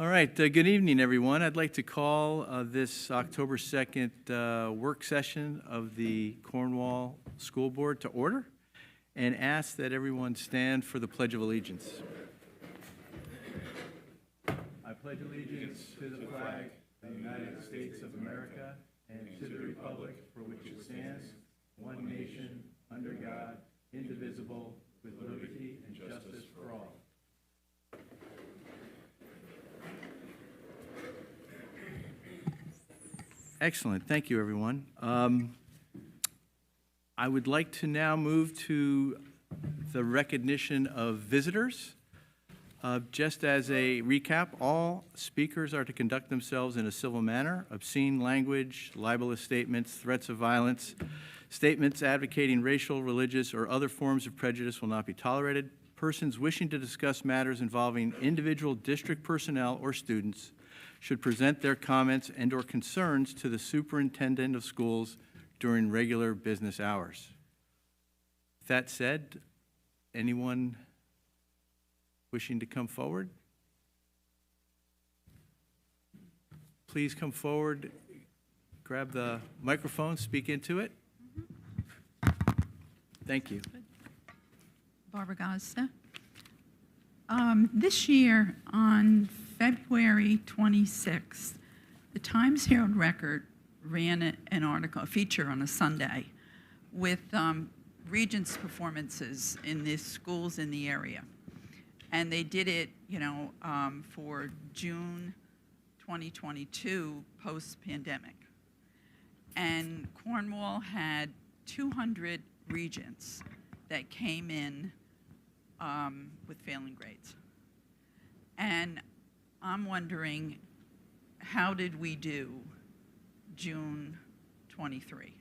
All right, good evening, everyone. I'd like to call this October 2nd work session of the Cornwall School Board to order and ask that everyone stand for the Pledge of Allegiance. I pledge allegiance to the flag of the United States of America and to the republic for which it stands, one nation, under God, indivisible, with liberty and justice for all. Excellent. Thank you, everyone. I would like to now move to the recognition of visitors. Just as a recap, all speakers are to conduct themselves in a civil manner. Obscene language, libelous statements, threats of violence, statements advocating racial, religious, or other forms of prejudice will not be tolerated. Persons wishing to discuss matters involving individual district personnel or students should present their comments and or concerns to the superintendent of schools during regular business hours. With that said, anyone wishing to come forward? Please come forward, grab the microphone, speak into it. Thank you. Barbara Gazda. This year, on February 26th, the Times Herald Record ran an article, a feature on a Sunday, with Regents' performances in the schools in the area. And they did it, for June 2022, post-pandemic. And Cornwall had 200 regents that came in with failing grades. And I'm wondering, how did we do June 23?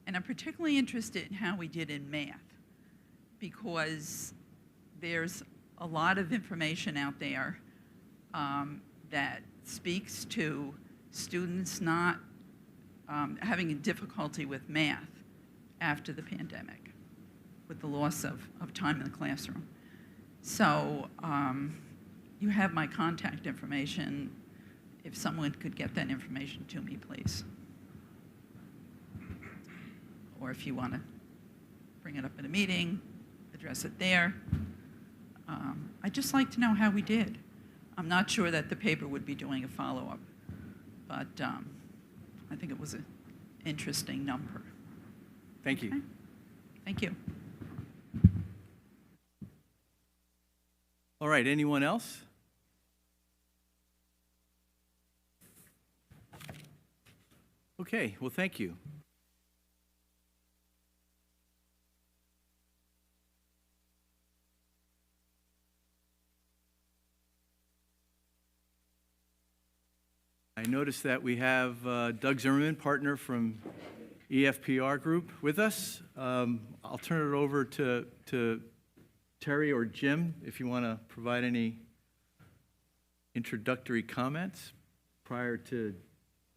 And I'm particularly interested in how we did in math, because there's a lot of information out there that speaks to students not having a difficulty with math after the pandemic, with the loss of time in the classroom. So you have my contact information. If someone could get that information to me, please. Or if you want to bring it up at a meeting, address it there. I'd just like to know how we did. I'm not sure that the paper would be doing a follow-up, but I think it was an interesting number. Thank you. Okay? Thank you. All right, anyone else? Okay, well, thank you. I noticed that we have Doug Zimmerman, partner from EFPR Group, with us. I'll turn it over to Terry or Jim if you want to provide any introductory comments prior to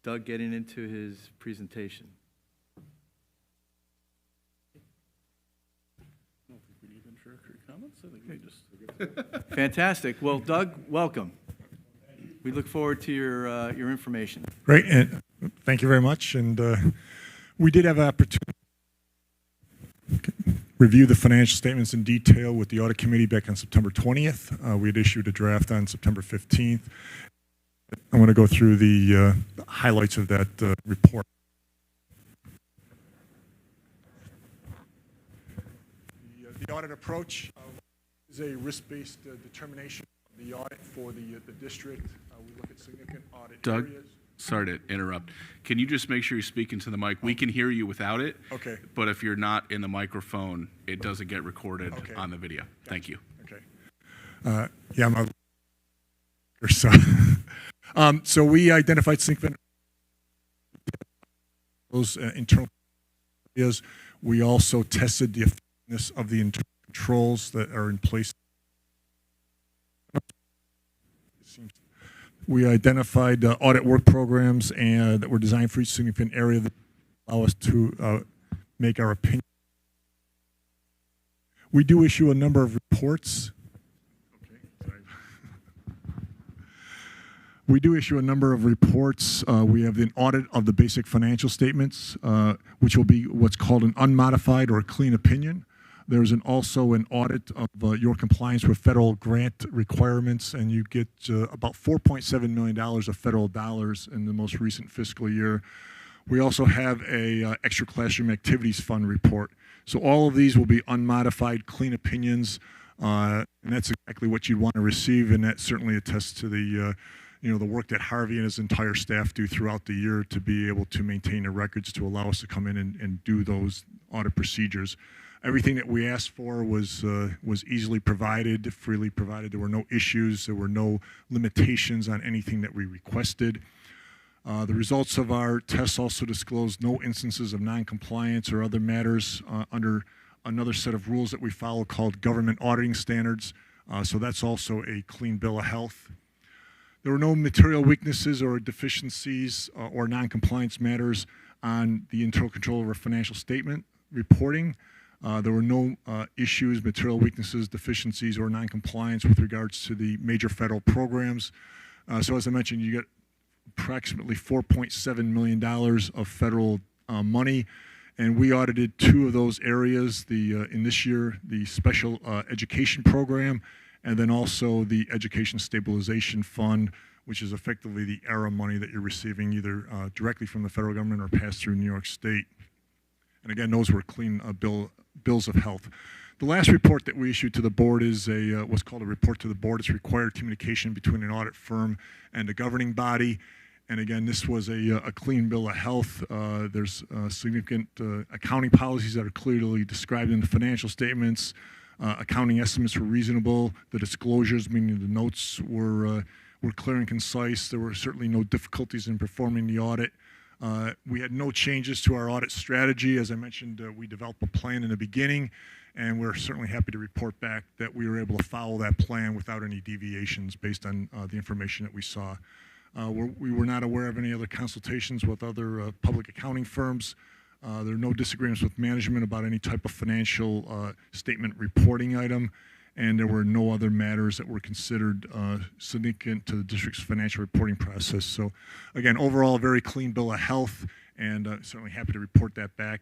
Doug getting into his presentation. I don't think we need introductory comments. I think we just... Fantastic. Well, Doug, welcome. We look forward to your information. Great, and thank you very much. And we did have an opportunity to review the financial statements in detail with the audit committee back on September 20th. We had issued a draft on September 15th. I want to go through the highlights of that report. The audit approach is a risk-based determination of the audit for the district. We look at significant audit areas. Sorry to interrupt. Can you just make sure you're speaking to the mic? We can hear you without it. Okay. But if you're not in the microphone, it doesn't get recorded on the video. Gotcha. Thank you. Okay. Yeah, I'm a... So, so we identified significant those internal areas. We also tested the effectiveness of the internal controls that are in place. We identified audit work programs and that were designed for each significant area that allow us to make our opinion. We do issue a number of reports. Okay, sorry. We do issue a number of reports. We have an audit of the basic financial statements, which will be what's called an unmodified or a clean opinion. There's also an audit of your compliance with federal grant requirements, and you get about $4.7 million of federal dollars in the most recent fiscal year. We also have a extra classroom activities fund report. So all of these will be unmodified, clean opinions, and that's exactly what you'd want to receive, and that certainly attests to the the work that Harvey and his entire staff do throughout the year to be able to maintain the records to allow us to come in and do those audit procedures. Everything that we asked for was easily provided, freely provided. There were no issues. There were no limitations on anything that we requested. The results of our tests also disclosed no instances of noncompliance or other matters under another set of rules that we follow called government auditing standards. So that's also a clean bill of health. There were no material weaknesses or deficiencies or noncompliance matters on the internal control of our financial statement reporting. There were no issues, material weaknesses, deficiencies, or noncompliance with regards to the major federal programs. So as I mentioned, you get approximately $4.7 million of federal money, and we audited two of those areas, in this year, the special education program, and then also the Education Stabilization Fund, which is effectively the ERA money that you're receiving either directly from the federal government or passed through New York State. And again, those were clean bills of health. The last report that we issued to the board is what's called a report to the board. It's required communication between an audit firm and a governing body. And again, this was a clean bill of health. There's significant accounting policies that are clearly described in the financial statements. Accounting estimates were reasonable. The disclosures, meaning the notes, were clear and concise. There were certainly no difficulties in performing the audit. We had no changes to our audit strategy. As I mentioned, we developed a plan in the beginning, and we're certainly happy to report back that we were able to follow that plan without any deviations based on the information that we saw. We were not aware of any other consultations with other public accounting firms. There are no disagreements with management about any type of financial statement reporting item, and there were no other matters that were considered significant to the district's financial reporting process. So again, overall, a very clean bill of health, and certainly happy to report that back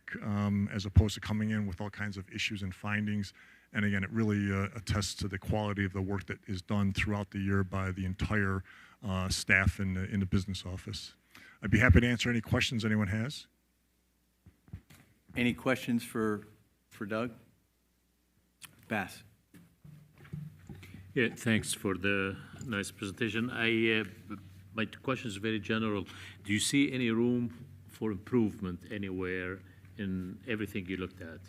as opposed to coming in with all kinds of issues and findings. And again, it really attests to the quality of the work that is done throughout the year by the entire staff in the business office. I'd be happy to answer any questions anyone has. Any questions for Doug? Bass. Yeah, thanks for the nice presentation. My question is very general. Do you see any room for improvement anywhere in everything you looked at?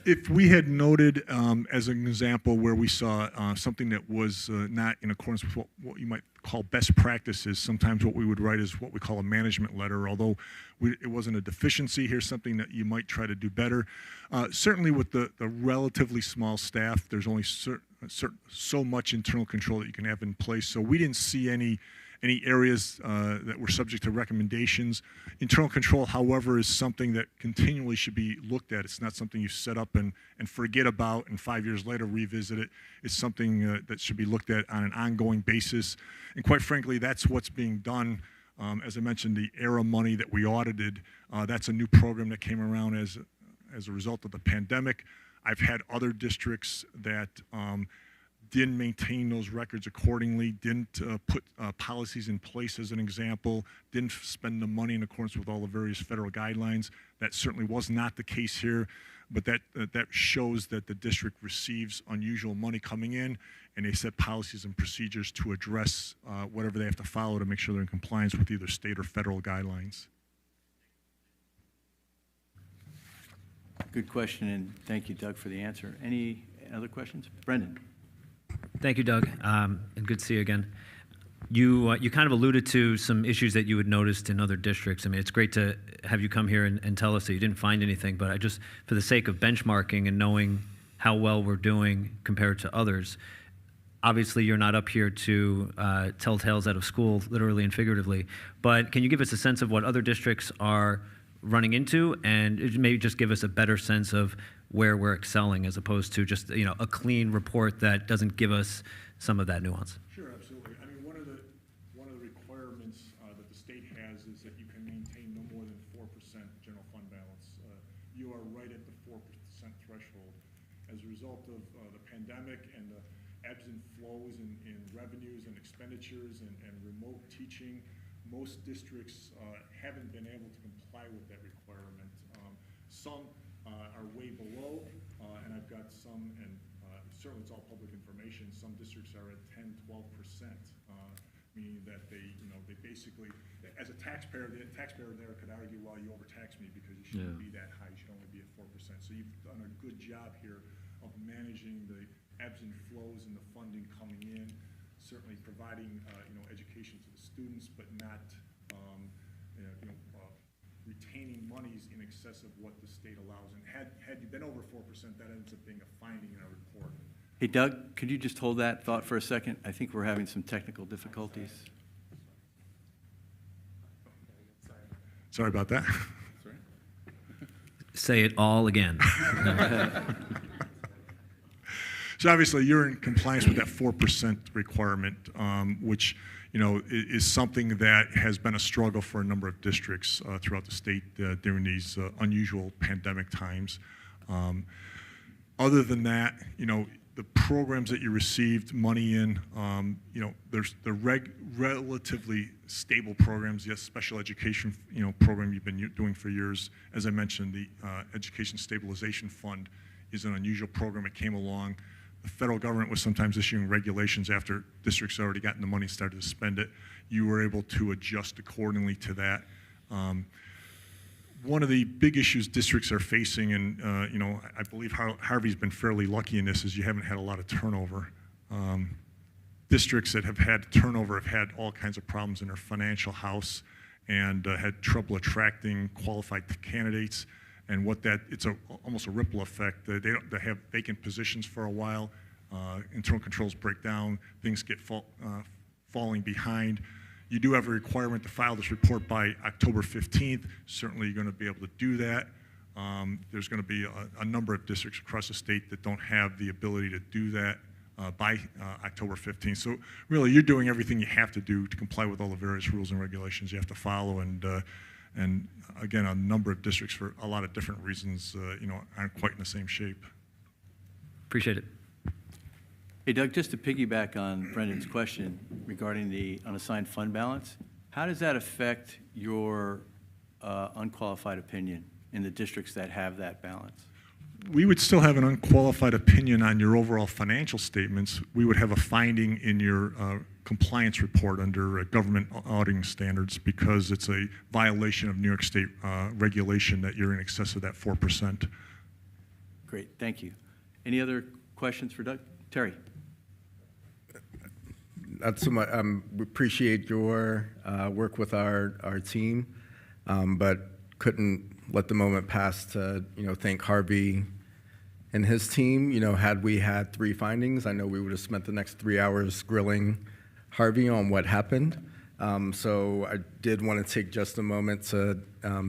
If we had noted as an example where we saw something that was not in accordance with what you might call best practices, sometimes what we would write is what we call a management letter, although it wasn't a deficiency, here's something that you might try to do better. Certainly with the relatively small staff, there's only so much internal control that you can have in place, so we didn't see any areas that were subject to recommendations. Internal control, however, is something that continually should be looked at. It's not something you set up and forget about and 5 years later revisit it. It's something that should be looked at on an ongoing basis. And quite frankly, that's what's being done. As I mentioned, the ERA money that we audited, that's a new program that came around as a result of the pandemic. I've had other districts that didn't maintain those records accordingly, didn't put policies in place as an example, didn't spend the money in accordance with all the various federal guidelines. That certainly was not the case here, but that shows that the district receives unusual money coming in, and they set policies and procedures to address whatever they have to follow to make sure they're in compliance with either state or federal guidelines. Good question, and thank you, Doug, for the answer. Any other questions? Brendan. Thank you, Doug, and good to see you again. You kind of alluded to some issues that you had noticed in other districts. I mean, it's great to have you come here and tell us that you didn't find anything, but I just, for the sake of benchmarking and knowing how well we're doing compared to others, obviously you're not up here to tell tales out of school, literally and figuratively, but can you give us a sense of what other districts are running into, and maybe just give us a better sense of where we're excelling as opposed to just a clean report that doesn't give us some of that nuance? Sure, absolutely. I mean, one of the that you can maintain no more than 4% general fund balance. You are right at the 4% threshold. As a result of the pandemic and the ebbs and flows in revenues and expenditures and remote teaching, most districts haven't been able to comply with that requirement. Some are way below, and I've got some, and certainly it's all public information, some districts are at 10, 12%, meaning that they basically, as a taxpayer, the taxpayer there could argue, well, you overtax me because you shouldn't be that high, you should only be at 4%. So you've done a good job here of managing the ebbs and flows in the funding coming in, certainly providing, education to the students, but not, retaining monies in excess of what the state allows. And had you been over 4%, that ends up being a finding in our report. Hey, Doug, could you just hold that thought for a second? I think we're having some technical difficulties. Sorry about that. Say it all again. So obviously, you're in compliance with that 4% requirement, which is something that has been a struggle for a number of districts throughout the state during these unusual pandemic times. Other than that, the programs that you received money in, there's the relatively stable programs. Yes, special education, program you've been doing for years. As I mentioned, the Education Stabilization Fund is an unusual program. It came along. The federal government was sometimes issuing regulations after districts had already gotten the money, started to spend it. You were able to adjust accordingly to that. One of the big issues districts are facing, and I believe Harvey's been fairly lucky in this, is you haven't had a lot of turnover. Districts that have had turnover have had all kinds of problems in their financial house and had trouble attracting qualified candidates. And it's almost a ripple effect. They have vacant positions for a while, internal controls break down, things get falling behind. You do have a requirement to file this report by October 15th. Certainly you're going to be able to do that. There's going to be a number of districts across the state that don't have the ability to do that by October 15th. So really, you're doing everything you have to do to comply with all the various rules and regulations you have to follow. And again, a number of districts, for a lot of different reasons, aren't quite in the same shape. Appreciate it. Hey, Doug, just to piggyback on Brendan's question regarding the unassigned fund balance, how does that affect your unqualified opinion in the districts that have that balance? We would still have an unqualified opinion on your overall financial statements. We would have a finding in your compliance report under government auditing standards because it's a violation of New York State regulation that you're in excess of that 4%. Great, thank you. Any other questions for Doug? Terry? Not so much. We appreciate your work with our team, but couldn't let the moment pass to thank Harvey and his team. Had we had 3 findings, I know we would have spent the next 3 hours grilling Harvey on what happened. So I did want to take just a moment to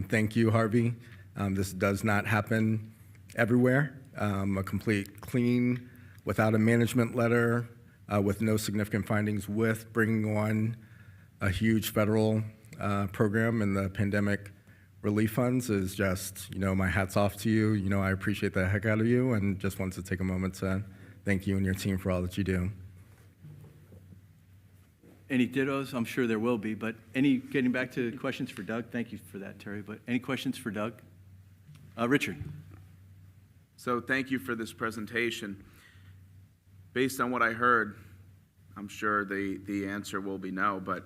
thank you, Harvey. This does not happen everywhere. A complete clean, without a management letter, with no significant findings, with bringing on a huge federal program and the pandemic relief funds is just, my hat's off to you. I appreciate the heck out of you, and just wanted to take a moment to thank you and your team for all that you do. Any dittos? I'm sure there will be, but getting back to questions for Doug, thank you for that, Terry, but any questions for Doug? Richard? So thank you for this presentation. Based on what I heard, I'm sure the answer will be no, but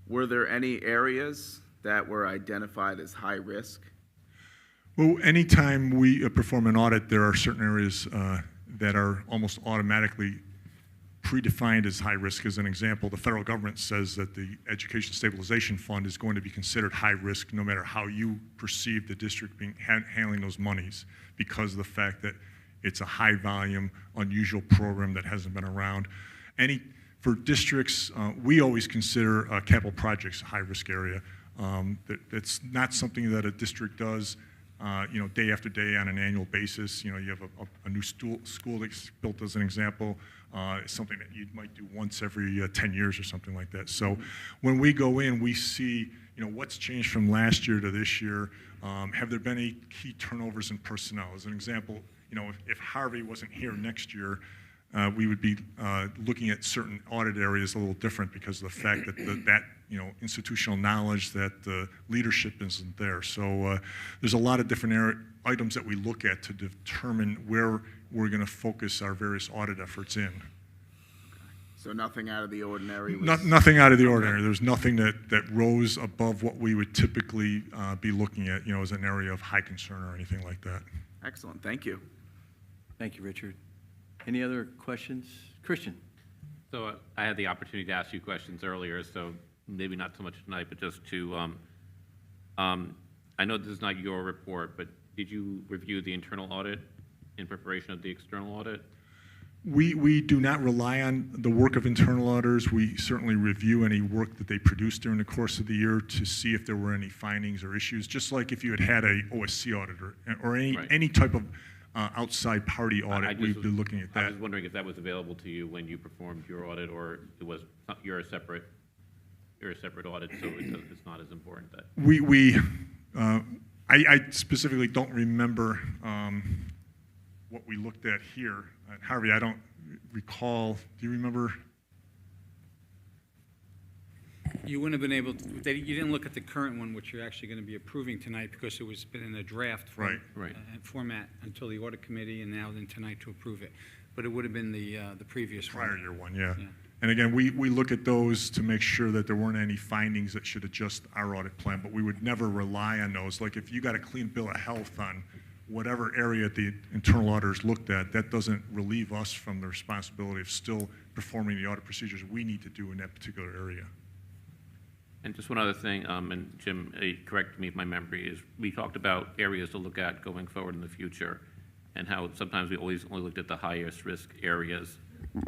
were there any areas that were identified as high risk? Well, anytime we perform an audit, there are certain areas that are almost automatically predefined as high risk. As an example, the federal government says that the Education Stabilization Fund is going to be considered high risk no matter how you perceive the district handling those monies, because of the fact that it's a high volume, unusual program that hasn't been around. For districts, we always consider capital projects a high risk area. It's not something that a district does day after day on an annual basis. You have a new school that's built as an example. It's something that you might do once every 10 years or something like that. So when we go in, we see, what's changed from last year to this year. Have there been any key turnovers in personnel? As an example, if Harvey wasn't here next year, we would be looking at certain audit areas a little different because of the fact that that institutional knowledge, that the leadership isn't there. So there's a lot of different items that we look at to determine where we're going to focus our various audit efforts in. So nothing out of the ordinary? Nothing out of the ordinary. There's nothing that rose above what we would typically be looking at, as an area of high concern or anything like that. Excellent, thank you. Thank you, Richard. Any other questions? Christian? So I had the opportunity to ask you questions earlier, so maybe not so much tonight, but just to, I know this is not your report, but did you review the internal audit in preparation of the external audit? We do not rely on the work of internal auditors. We certainly review any work that they produce during the course of the year to see if there were any findings or issues, just like if you had a OSC auditor or any type of outside party audit, we'd be looking at that. I was wondering if that was available to you when you performed your audit, or it was you're a separate audit, so it's not as important. That I specifically don't remember what we looked at here. Harvey, I don't recall. Do you remember? You wouldn't have been able to, you didn't look at the current one, which you're actually going to be approving tonight, because it was been in a draft format until the audit committee, and now then tonight to approve it. But it would have been the previous prior one. year one, yeah. And again, we look at those to make sure that there weren't any findings that should adjust our audit plan, but we would never rely on those. Like if you got a clean bill of health on whatever area the internal auditors looked at, that doesn't relieve us from the responsibility of still performing the audit procedures we need to do in that particular area. And just one other thing, and Jim, correct me if my memory is, we talked about areas to look at going forward in the future, and how sometimes we always only looked at the highest risk areas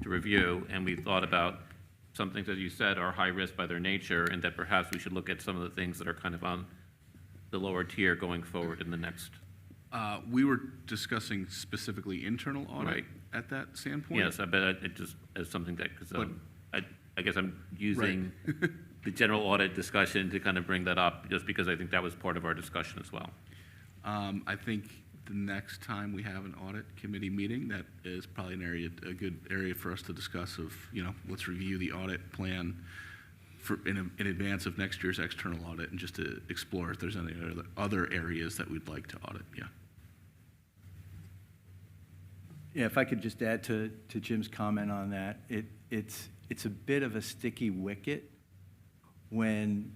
to review, and we thought about some things, as you said, are high risk by their nature, and that perhaps we should look at some of the things that are kind of on the lower tier going forward in the next. We were discussing specifically internal audit at that standpoint. Yes, I bet it just as something that, because I guess I'm using the general audit discussion to kind of bring that up, just because I think that was part of our discussion as well. I think the next time we have an audit committee meeting, that is probably a good area for us to discuss of, let's review the audit plan in advance of next year's external audit, and just to explore if there's any other areas that we'd like to audit, Yeah, if I could just add to Jim's comment on that, it's a bit of a sticky wicket when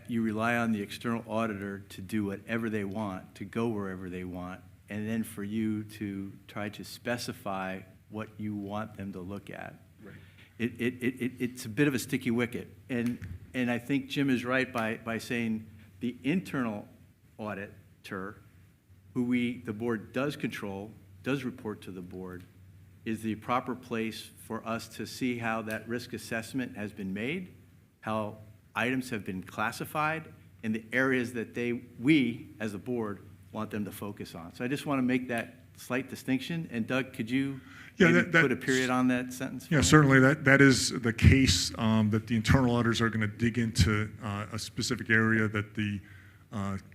you rely on the external auditor to do whatever they want, to go wherever they want, and then for you to try to specify what you want them to look at. Right. It's a bit of a sticky wicket. And I think Jim is right by saying the internal auditor, who the board does control, does report to the board, is the proper place for us to see how that risk assessment has been made, how items have been classified, and the areas that we, as a board, want them to focus on. So I just want to make that slight distinction. And Doug, could you put a period on that sentence? Yeah, certainly. That is the case, that the internal auditors are going to dig into a specific area that the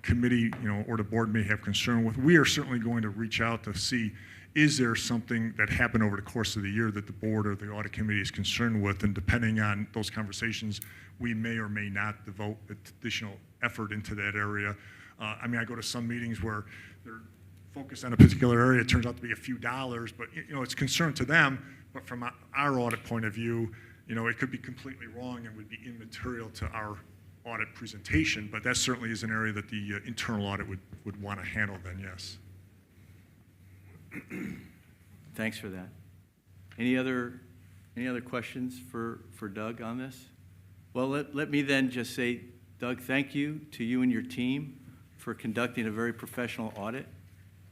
committee, or the board may have concern with. We are certainly going to reach out to see, is there something that happened over the course of the year that the board or the audit committee is concerned with? And depending on those conversations, we may or may not devote additional effort into that area. I go to some meetings where they're focused on a particular area. It turns out to be a few dollars, but it's concern to them. But from our audit point of view, it could be completely wrong and would be immaterial to our audit presentation, but that certainly is an area that the internal audit would want to handle then, yes. Thanks for that. Any other questions for Doug on this? Well, let me then just say, Doug, thank you to you and your team for conducting a very professional audit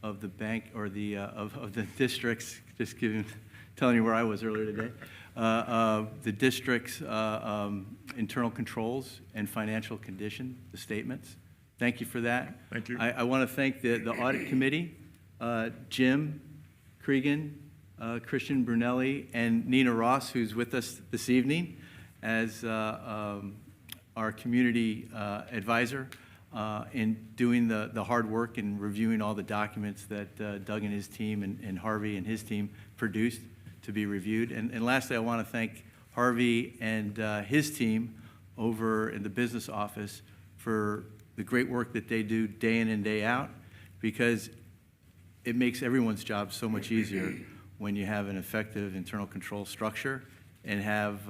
of the bank, or of the districts, telling you where I was earlier today, the district's internal controls and financial condition, the statements. Thank you for that. Thank you. I want to thank the audit committee, Jim Cregan, Christian Brunelli, and Nina Ross, who's with us this evening as our community advisor in doing the hard work and reviewing all the documents that Doug and his team and Harvey and his team produced to be reviewed. And lastly, I want to thank Harvey and his team over in the business office for the great work that they do day in and day out, because it makes everyone's job so much easier when you have an effective internal control structure and have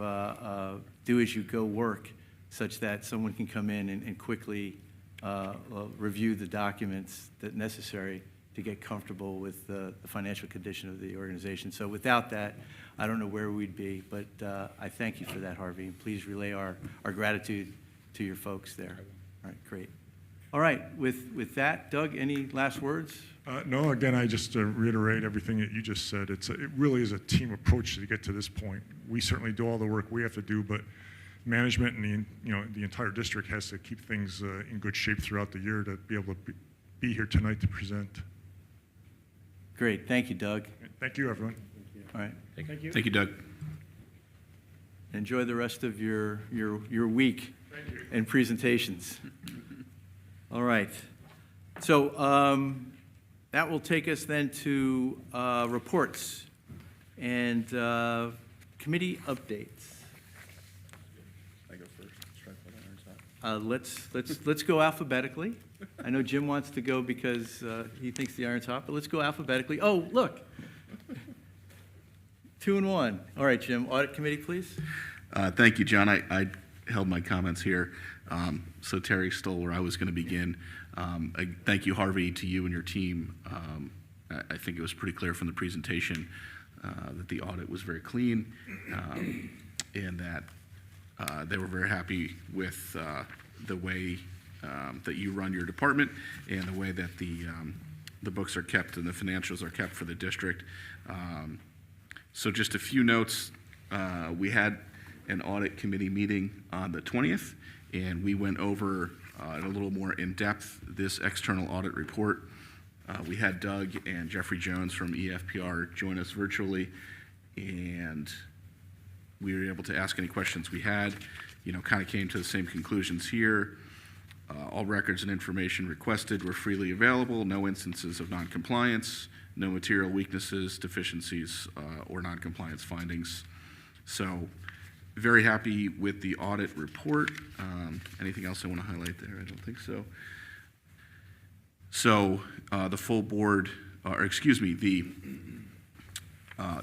do-as-you-go work such that someone can come in and quickly review the documents that necessary to get comfortable with the financial condition of the organization. So without that, I don't know where we'd be, but I thank you for that, Harvey, and please relay our gratitude to your folks there. All right, great. All right, with that, Doug, any last words? No, again, I just reiterate everything that you just said. It really is a team approach to get to this point. We certainly do all the work we have to do, but management and the entire district has to keep things in good shape throughout the year to be able to be here tonight to present. Great, thank you, Doug. Thank you, everyone. All right, Thank you, Doug. enjoy the rest of your week and presentations. All right, so that will take us then to reports and committee updates. I go first. Strike while the iron's hot. Let's go alphabetically. I know Jim wants to go because he thinks the iron's hot, but let's go alphabetically. Oh, look. 2 and 1. All right, Jim, audit committee, please. Thank you, John. I held my comments here, so Terry stole where I was going to begin. Thank you, Harvey, to you and your team. I think it was pretty clear from the presentation that the audit was very clean and that they were very happy with the way that you run your department and the way that the books are kept and the financials are kept for the district. So just a few notes. We had an audit committee meeting on the 20th, and we went over in a little more in-depth this external audit report. We had Doug and Jeffrey Jones from EFPR join us virtually, and we were able to ask any questions we had. Kind of came to the same conclusions here. All records and information requested were freely available, no instances of noncompliance, no material weaknesses, deficiencies, or noncompliance findings. So very happy with the audit report. Anything else I want to highlight there? I don't think so. So the full board, the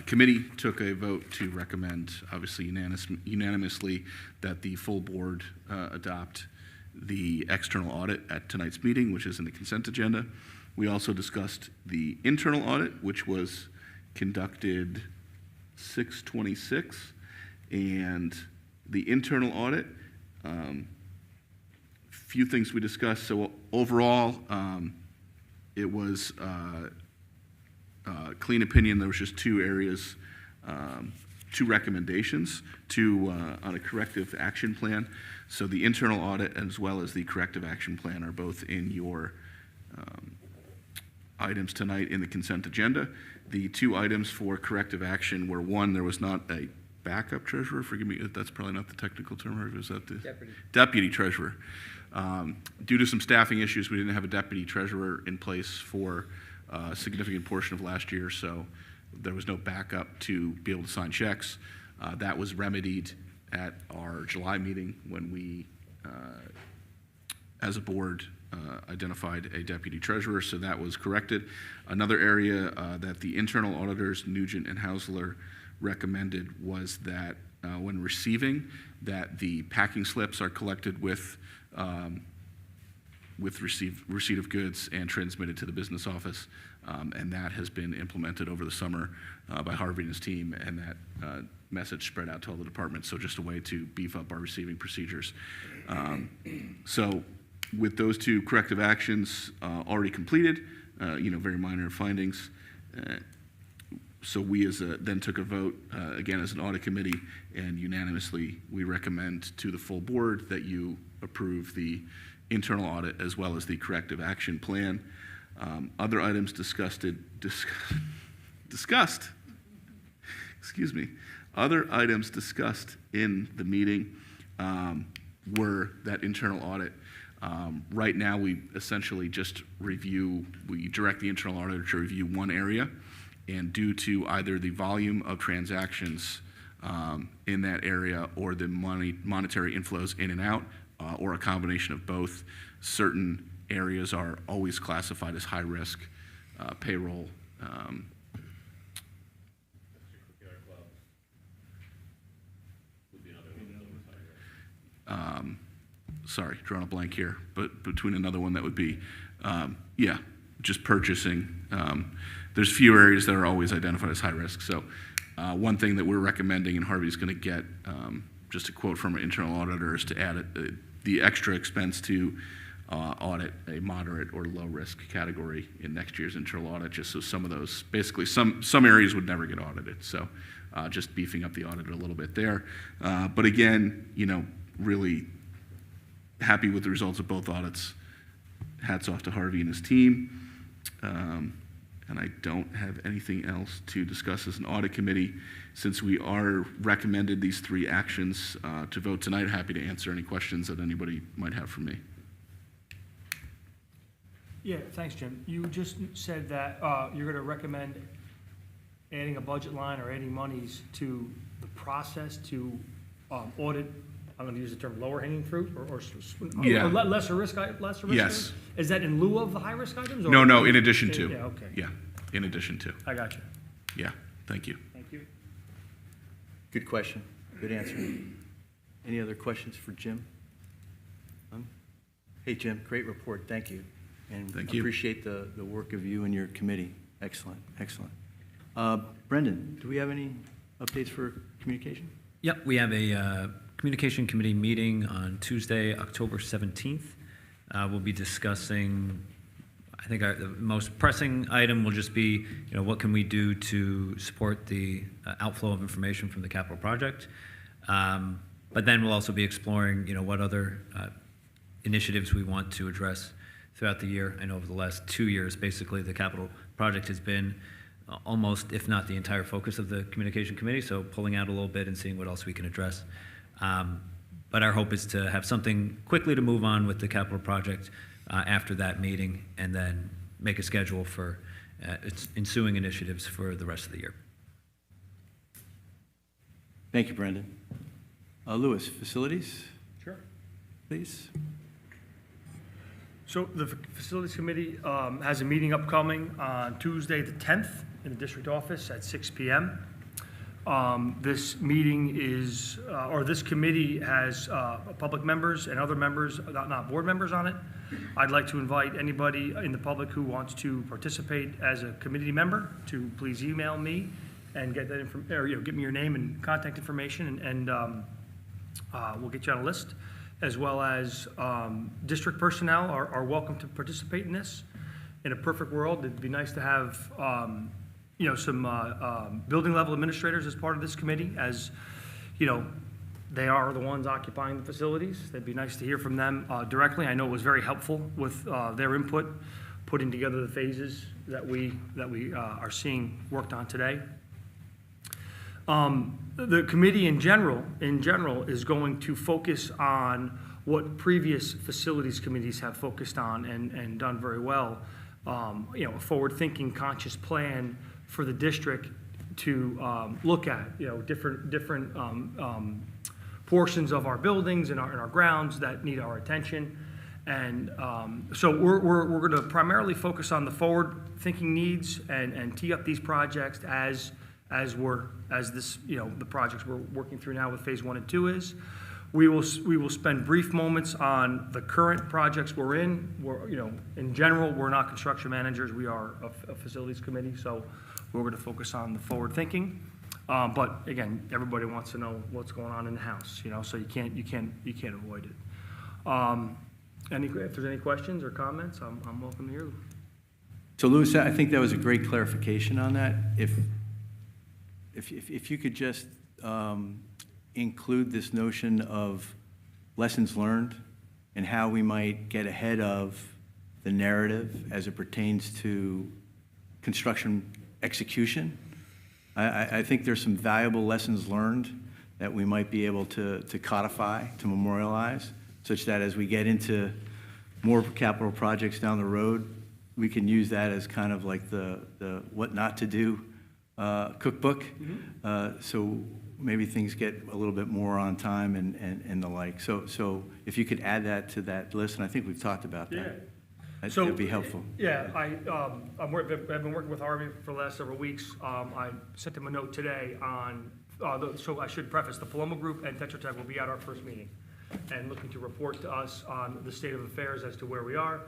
committee took a vote to recommend, obviously unanimously, that the full board adopt the external audit at tonight's meeting, which is in the consent agenda. We also discussed the internal audit, which was conducted 6/26, and the internal audit, few things we discussed. So overall, it was clean opinion. There was just 2 areas, 2 recommendations on a corrective action plan. So the internal audit as well as the corrective action plan are both in your items tonight in the consent agenda. The 2 items for corrective action were, 1, there was not a backup treasurer. Forgive me, that's probably not the technical term, or is that the deputy treasurer? Due to some staffing issues, we didn't have a deputy treasurer in place for a significant portion of last year, so there was no backup to be able to sign checks. That was remedied at our July meeting when we, as a board, identified a deputy treasurer, so that was corrected. Another area that the internal auditors, Nugent and Hausler, recommended was that when receiving, that the packing slips are collected with receipt of goods and transmitted to the business office, and that has been implemented over the summer by Harvey and his team, and that message spread out to all the departments, so just a way to beef up our receiving procedures. So with those 2 corrective actions already completed, very minor findings, so we then took a vote, again, as an audit committee, and unanimously we recommend to the full board that you approve the internal audit as well as the corrective action plan. Other items discussed, other items discussed in the meeting were that internal audit. Right now, we essentially just we direct the internal auditor to review one area, and due to either the volume of transactions in that area or the monetary inflows in and out, or a combination of both, certain areas are always classified as high risk, payroll. Sorry, drawing a blank here, but between another one that would be, just purchasing. There's few areas that are always identified as high risk. So one thing that we're recommending, and Harvey's going to get, just a quote from an internal auditor, is to add the extra expense to audit a moderate or low risk category in next year's internal audit, just so some of those, basically some areas would never get audited. So just beefing up the audit a little bit there. But again, really happy with the results of both audits. Hats off to Harvey and his team. And I don't have anything else to discuss as an audit committee. Since we are recommended these 3 actions to vote tonight, happy to answer any questions that anybody might have for me. Yeah, thanks, Jim. You just said that you're going to recommend adding a budget line or adding monies to the process to audit, I'm going to use the term lower hanging fruit or Yeah. lesser risk Yes. items? Is that in lieu of the high risk items? Or No, in addition to. Yeah, okay. Yeah, in addition to. I got you. Yeah, thank you. Thank you. Good question, good answer. Any other questions for Jim? None? Hey, Jim, great report, thank you. And Thank you. appreciate the work of you and your committee. Excellent, excellent. Brendan, do we have any updates for communication? Yep, we have a communication committee meeting on Tuesday, October 17th. We'll be discussing, I think the most pressing item will just be, what can we do to support the outflow of information from the capital project? But then we'll also be exploring, what other initiatives we want to address throughout the year. I know over the last 2 years, basically, the capital project has been almost, if not the entire focus of the communication committee, so pulling out a little bit and seeing what else we can address. But our hope is to have something quickly to move on with the capital project after that meeting, and then make a schedule for its ensuing initiatives for the rest of the year. Thank you, Brendan. Louis, facilities, Sure. please. So the Facilities Committee has a meeting upcoming on Tuesday, the 10th, in the district office at 6 p.m. This meeting is, or this committee has public members and other members, not board members on it. I'd like to invite anybody in the public who wants to participate as a committee member to please email me and get that or give me your name and contact information, and we'll get you on a list, as well as district personnel are welcome to participate in this. In a perfect world, it'd be nice to have some building level administrators as part of this committee, as they are the ones occupying the facilities. It'd be nice to hear from them directly. I know it was very helpful with their input, putting together the phases that we are seeing worked on today. The committee in general is going to focus on what previous facilities committees have focused on and done very well. A forward-thinking, conscious plan for the district to look at, different portions of our buildings and our grounds that need our attention. And so we're going to primarily focus on the forward-thinking needs and tee up these projects as the projects we're working through now with phase 1 and 2 is. We will spend brief moments on the current projects we're in. In general, we're not construction managers. We are a facilities committee, so we're going to focus on the forward thinking. But again, everybody wants to know what's going on in the house, so you can't avoid it. If there's any questions or comments, I'm welcome to hear them. So Louis, I think that was a great clarification on that. If you could just include this notion of lessons learned and how we might get ahead of the narrative as it pertains to construction execution. I think there's some valuable lessons learned that we might be able to codify, to memorialize, such that as we get into more capital projects down the road, we can use that as kind of like the what not to do cookbook. So maybe things get a little bit more on time and the like. So if you could add that to that list, and I think we've talked about that. That'd be helpful. Yeah, I've been working with Harvey for the last several weeks. I sent him a note today on, so I should preface, the Paloma Group and Tetra Tech will be at our first meeting and looking to report to us on the state of affairs as to where we are.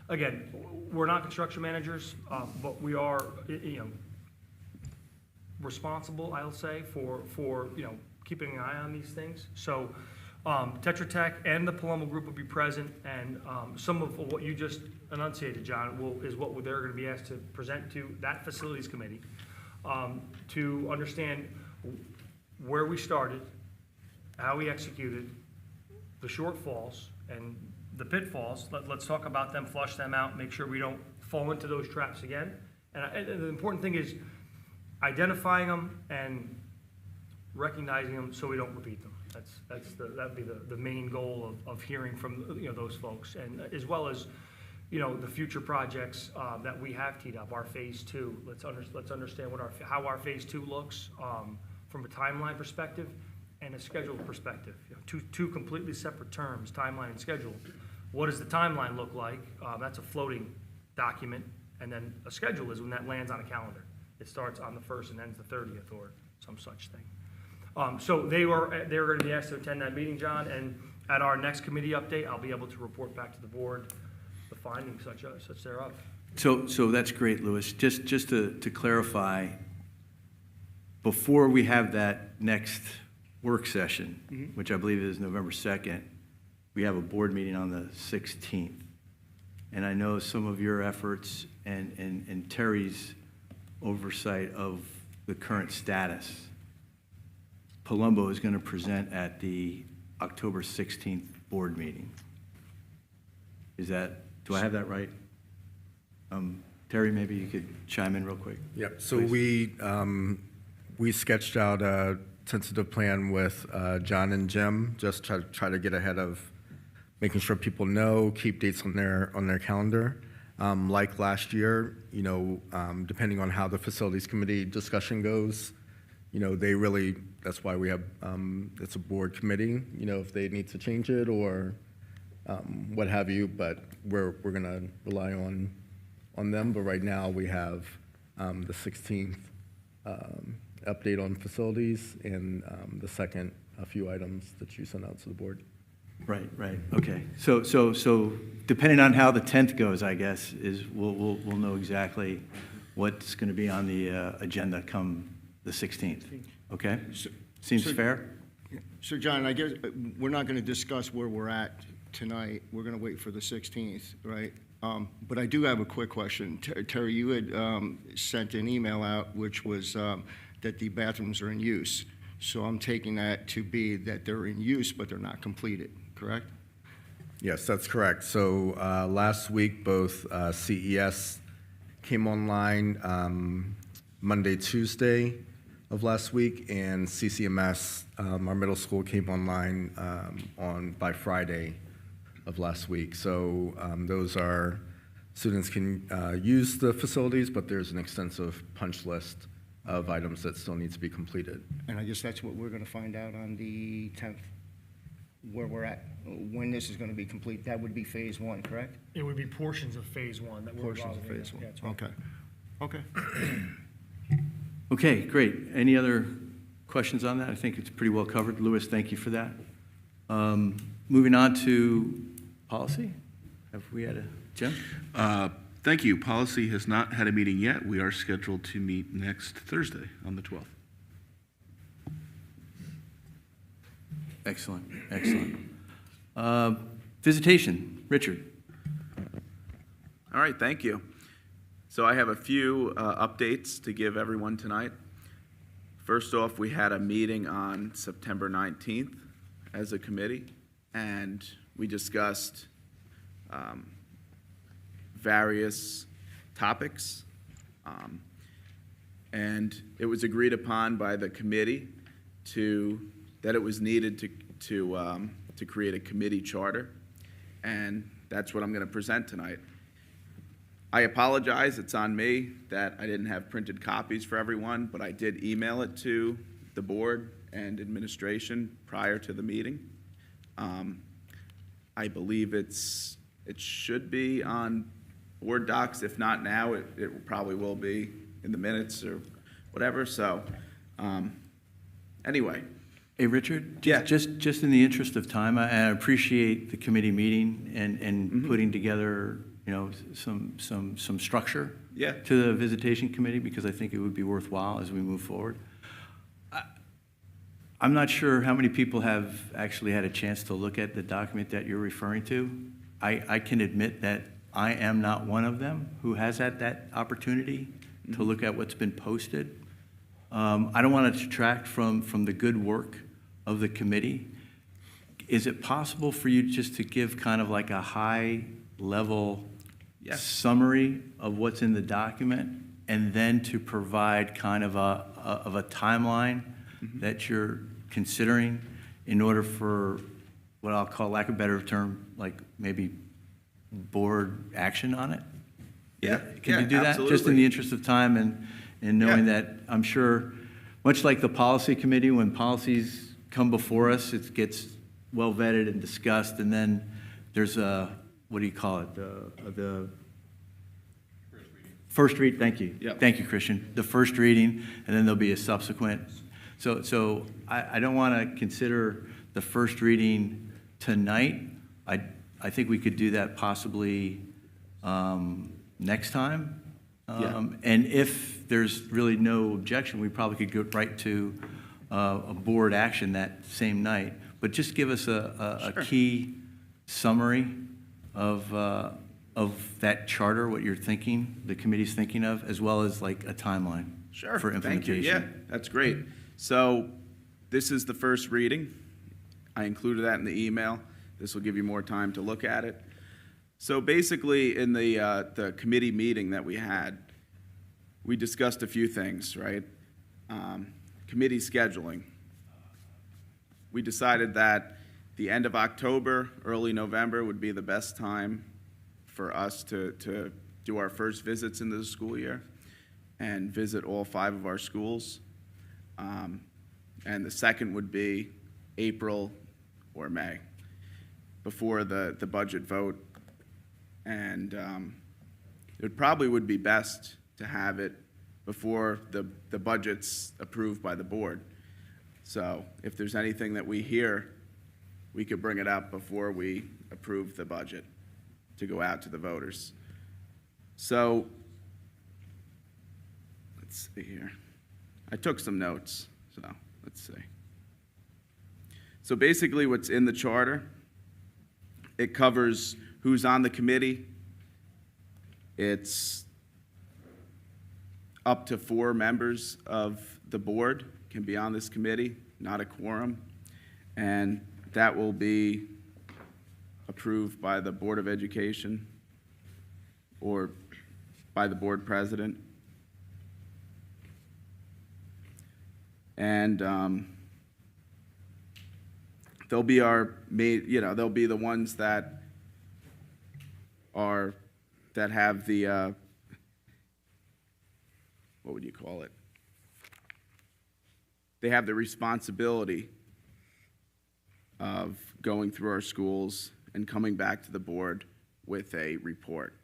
Again, we're not construction managers, but we are, responsible, I'll say, for keeping an eye on these things. So Tetra Tech and the Paloma Group will be present, and some of what you just enunciated, John, is what they're going to be asked to present to that facilities committee to understand where we started, how we executed, the shortfalls, and the pitfalls. Let's talk about them, flush them out, make sure we don't fall into those traps again. And the important thing is identifying them and recognizing them so we don't repeat them. That'd be the main goal of hearing from those folks, and as well as the future projects that we have teed up. Our phase 2. Let's understand how our phase 2 looks from a timeline perspective and a schedule perspective. Two completely separate terms, timeline and schedule. What does the timeline look like? That's a floating document, and then a schedule is when that lands on a calendar. It starts on the 1st and ends the 30th, or some such thing. So they were going to be asked to attend that meeting, John, and at our next committee update, I'll be able to report back to the board the findings such thereof. So that's great, Louis. Just to clarify, before we have that next work session, which I believe is November 2nd, we have a board meeting on the 16th. And I know some of your efforts and Terry's oversight of the current status, Palumbo is going to present at the October 16th board meeting. Do I have that right? Terry, maybe you could chime in real quick. Yep. So we sketched out a tentative plan with John and Jim, just try to get ahead of making sure people know, keep dates on their calendar. Like last year, depending on how the facilities committee discussion goes, that's why we have, it's a board committee, if they need to change it or what have you, but we're going to rely on them. But right now we have the 16th update on facilities and the second, a few items that you sent out to the board. Right. Okay. So depending on how the 10th goes, I guess, we'll know exactly what's going to be on the agenda come the 16th. Okay? Seems fair? So, John, I guess we're not going to discuss where we're at tonight. We're going to wait for the 16th, right? But I do have a quick question. Terry, you had sent an email out which was that the bathrooms are in use. So I'm taking that to be that they're in use, but they're not completed, correct? Yes, that's correct. So last week, both CES came online Monday, Tuesday of last week, and CCMS, our middle school, came online by Friday of last week. So those are, students can use the facilities, but there's an extensive punch list of items that still need to be completed. And I guess that's what we're going to find out on the 10th, where we're at, when this is going to be complete. That would be phase 1, correct? It would be portions of phase 1 that we're Portions of evaluating. phase 1. Yeah, that's right. Okay. Okay, great. Any other questions on that? I think it's pretty well covered. Louis, thank you for that. Moving on to policy. Have we had Jim? Thank you. Policy has not had a meeting yet. We are scheduled to meet next Thursday on the 12th. Excellent. Visitation, Richard. All right, thank you. So I have a few updates to give everyone tonight. First off, we had a meeting on September 19th as a committee, and We discussed various topics, and it was agreed upon by the committee that it was needed to create a committee charter, and that's what I'm going to present tonight. I apologize, it's on me that I didn't have printed copies for everyone, but I did email it to the board and administration prior to the meeting. I believe it should be on board docs. If not now, it probably will be in the minutes or whatever. So, anyway. Hey, Richard? Yeah. Just in the interest of time, I appreciate the committee meeting and putting together, you know, some structure Yeah. to the visitation committee, because I think it would be worthwhile as we move forward. I'm not sure how many people have actually had a chance to look at the document that you're referring to. I can admit that I am not one of them who has had that opportunity to look at what's been posted. I don't want to detract from the good work of the committee. Is it possible for you just to give kind of like a high-level summary of what's in the document, and then to provide kind of a timeline that you're considering in order for what I'll call, lack of a better term, like maybe board action on it? Yeah. Can you do that? Just in absolutely. the interest of time and knowing that I'm sure, much like the policy committee, when policies come before us, it gets well vetted and discussed, and then there's what do you call it? The first read, thank you. Yep. Thank you, Christian. The first reading, and then there'll be a subsequent. So I don't want to consider the first reading tonight. I think we could do that possibly next time. And if there's really no objection, we probably could go right to a board action that same night. But just give us a key summary of that charter, what you're thinking, the committee's thinking of, as well as like a timeline Sure. for Thank you. implementation. Yeah, that's great. So this is the first reading. I included that in the email. This will give you more time to look at it. So basically, in the committee meeting that we had, we discussed a few things, right? Committee scheduling. We decided that the end of October, early November would be the best time for us to do our first visits into the school year and visit all 5 of our schools. And the second would be April or May, before the budget vote. And it probably would be best to have it before the budget's approved by the board. So if there's anything that we hear, we could bring it up before we approve the budget to go out to the voters. So let's see here. I took some notes, so let's see. So basically what's in the charter, it covers who's on the committee. It's up to 4 members of the board can be on this committee, not a quorum. And that will be approved by the Board of Education or by the board president. And they'll be they'll be the ones that have the, what would you call it? They have the responsibility of going through our schools and coming back to the board with a report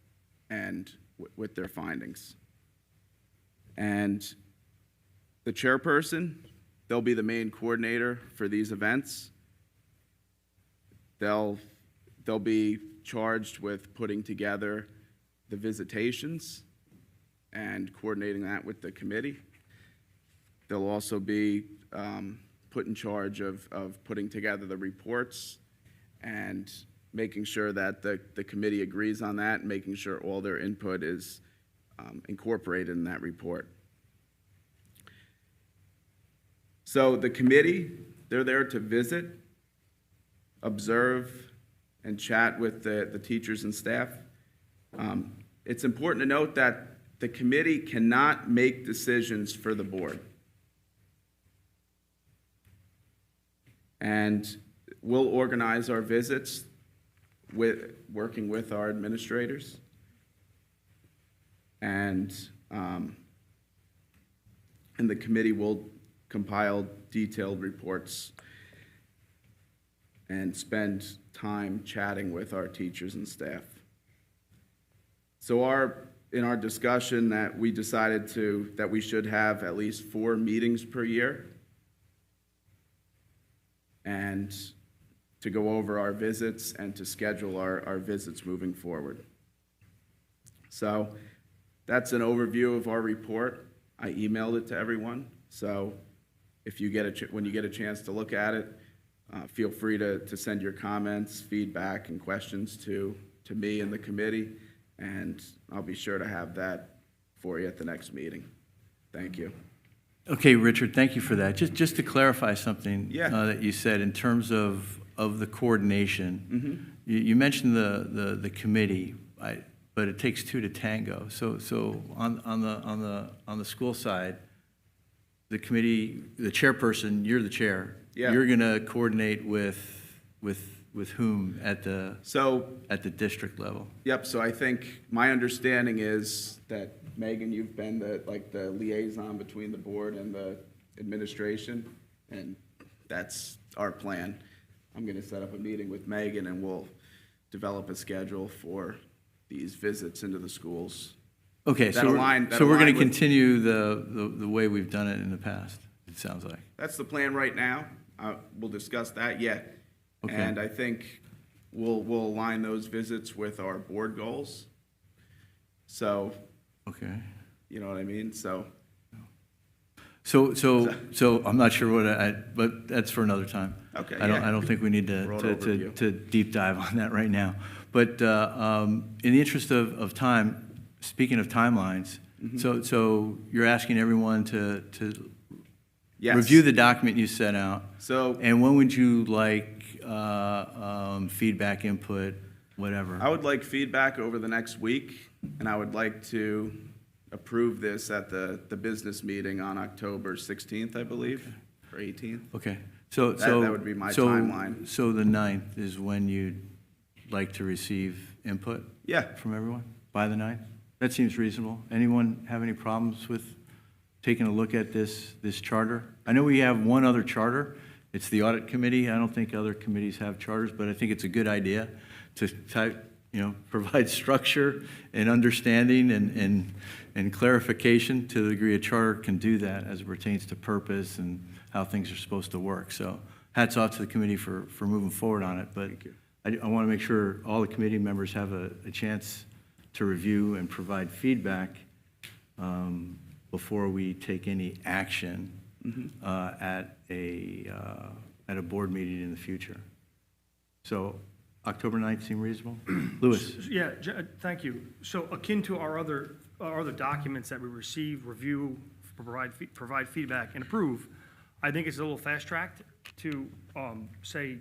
and with their findings. And the chairperson, they'll be the main coordinator for these events. They'll be charged with putting together the visitations and coordinating that with the committee. They'll also be put in charge of putting together the reports and making sure that the committee agrees on that and making sure all their input is incorporated in that report. So the committee, they're there to visit, observe, and chat with the teachers and staff. It's important to note that the committee cannot make decisions for the board. And we'll organize our visits working with our administrators. And the committee will compile detailed reports and spend time chatting with our teachers and staff. So in our discussion that we decided that we should have at least 4 meetings per year and to go over our visits and to schedule our visits moving forward. So that's an overview of our report. I emailed it to everyone. So if you when you get a chance to look at it, feel free to send your comments, feedback, and questions to me and the committee, and I'll be sure to have that for you at the next meeting. Thank you. Okay, Richard, thank you for that. Just to clarify something Yeah. that you said in terms of the coordination. You mentioned the committee, but it takes 2 to tango. So on the school side, the committee, the chairperson, you're the chair. Yeah. You're going to coordinate with whom at the district level? Yep, so I think my understanding is that, Megan, you've been the liaison between the board and the administration, and that's our plan. I'm going to set up a meeting with Megan, and we'll develop a schedule for these visits into the schools. Okay, so we're going to continue the way we've done it in the past, it sounds like. That's the plan right now. We'll discuss that yet. Okay. And I think we'll align those visits with our board goals. So, Okay. you know what I mean? So, So I'm not sure but that's for another time. Okay, I don't think we need Broad overview. to deep dive on that right now. But in the interest of time, speaking of timelines, so you're asking everyone to yes. review the document you sent out. So And when would you like feedback, input, whatever? I would like feedback over the next week, and I would like to approve this at the business meeting on October 16th, I believe, or 18th. Okay. So That would be my timeline. So the 9th is when you'd like to receive input? Yeah. From everyone, by the 9th? That seems reasonable. Anyone have any problems with taking a look at this charter? I know we have one other charter. It's the audit committee. I don't think other committees have charters, but I think it's a good idea to provide structure and understanding and clarification to the degree a charter can do that as it pertains to purpose and how things are supposed to work. So hats off to the committee for moving forward on it. But I want to make sure all the committee members have a chance to review and provide feedback before we take any action at a board meeting in the future. So October 9th seem reasonable? Louis? Yeah, thank you. So akin to our other documents that we receive, review, provide feedback, and approve, I think it's a little fast-tracked to say,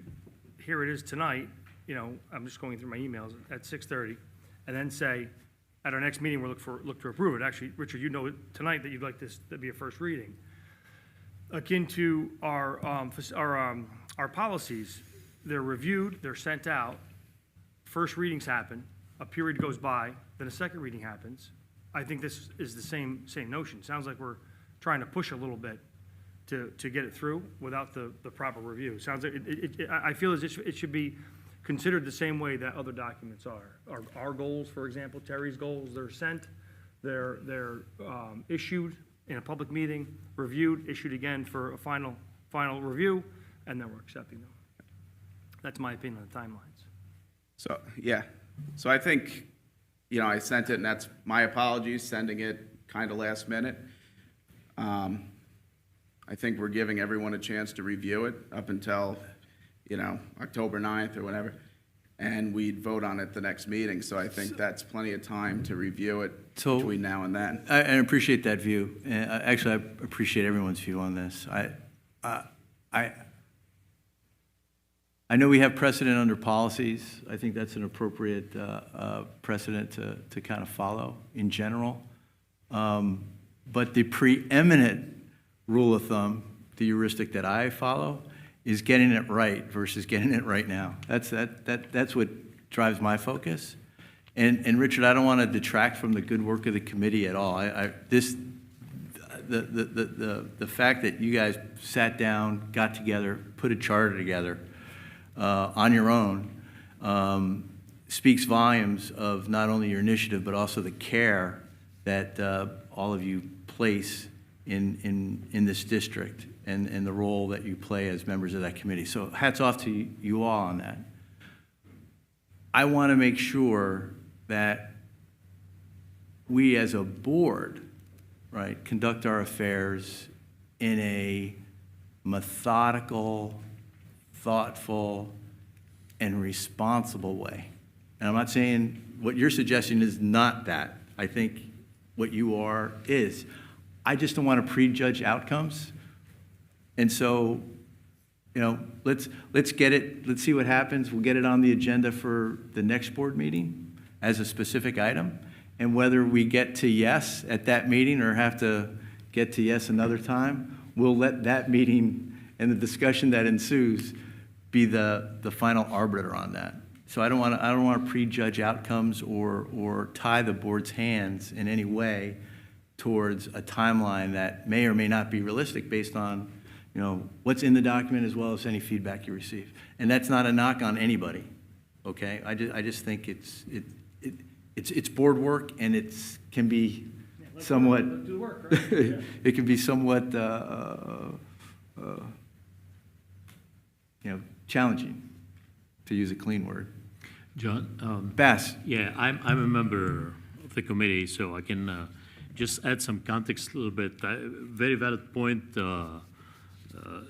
here it is tonight, I'm just going through my emails at 6:30, and then say, at our next meeting, we'll look to approve it. Actually, Richard, you know tonight that you'd like this to be a first reading. Akin to our policies, they're reviewed, they're sent out, first readings happen, a period goes by, then a second reading happens. I think this is the same notion. Sounds like we're trying to push a little bit to get it through without the proper review. Sounds like I feel as it should be considered the same way that other documents are. Our goals, for example, Terry's goals, they're sent, they're issued in a public meeting, reviewed, issued again for a final review, and then we're accepting them. That's my opinion on the timelines. So, yeah. So I think, I sent it, and that's my apologies, sending it kind of last minute. I think we're giving everyone a chance to review it up until, October 9th or whatever, and we'd vote on it the next meeting. So I think that's plenty of time to review it between now and then. I appreciate that view. Actually, I appreciate everyone's view on this. I know we have precedent under policies. I think that's an appropriate precedent to kind of follow in general. But the preeminent rule of thumb, the heuristic that I follow, is getting it right versus getting it right now. That's what drives my focus. And Richard, I don't want to detract from the good work of the committee at all. The fact that you guys sat down, got together, put a charter together on your own speaks volumes of not only your initiative but also the care that all of you place in this district and the role that you play as members of that committee. So hats off to you all on that. I want to make sure that we as a board, right, conduct our affairs in a methodical, thoughtful, and responsible way. And I'm not saying what you're suggesting is not that. I think what you are is. I just don't want to prejudge outcomes. And so, you know, let's get it, let's see what happens. We'll get it on the agenda for the next board meeting as a specific item. And whether we get to yes at that meeting or have to get to yes another time, we'll let that meeting and the discussion that ensues be the final arbiter on that. So I don't want to prejudge outcomes or tie the board's hands in any way towards a timeline that may or may not be realistic based on, you know, what's in the document as well as any feedback you receive. And that's not a knock on anybody, okay? I just think it's board work, and it can be somewhat it can be somewhat you know, challenging, to use a clean word. John? Bass. Yeah, I'm a member of the committee, so I can just add some context a little bit. Very valid point,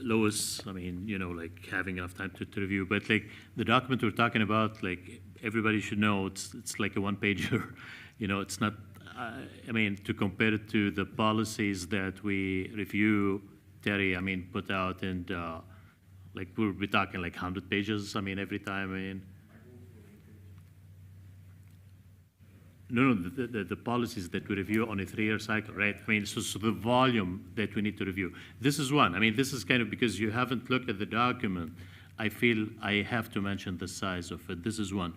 Lois. I mean, you know, like having enough time to review. But like the document we're talking about, like everybody should know, it's like a one-pager. You know, it's not. I mean, to compare it to the policies that we review, Terry, I mean, put out, and like we'll be talking like 100 pages. I mean, every time. I mean. No, the policies that we review on a 3-year cycle, right? I mean, so the volume that we need to review. This is one. I mean, this is kind of because you haven't looked at the document. I feel I have to mention the size of it. This is one.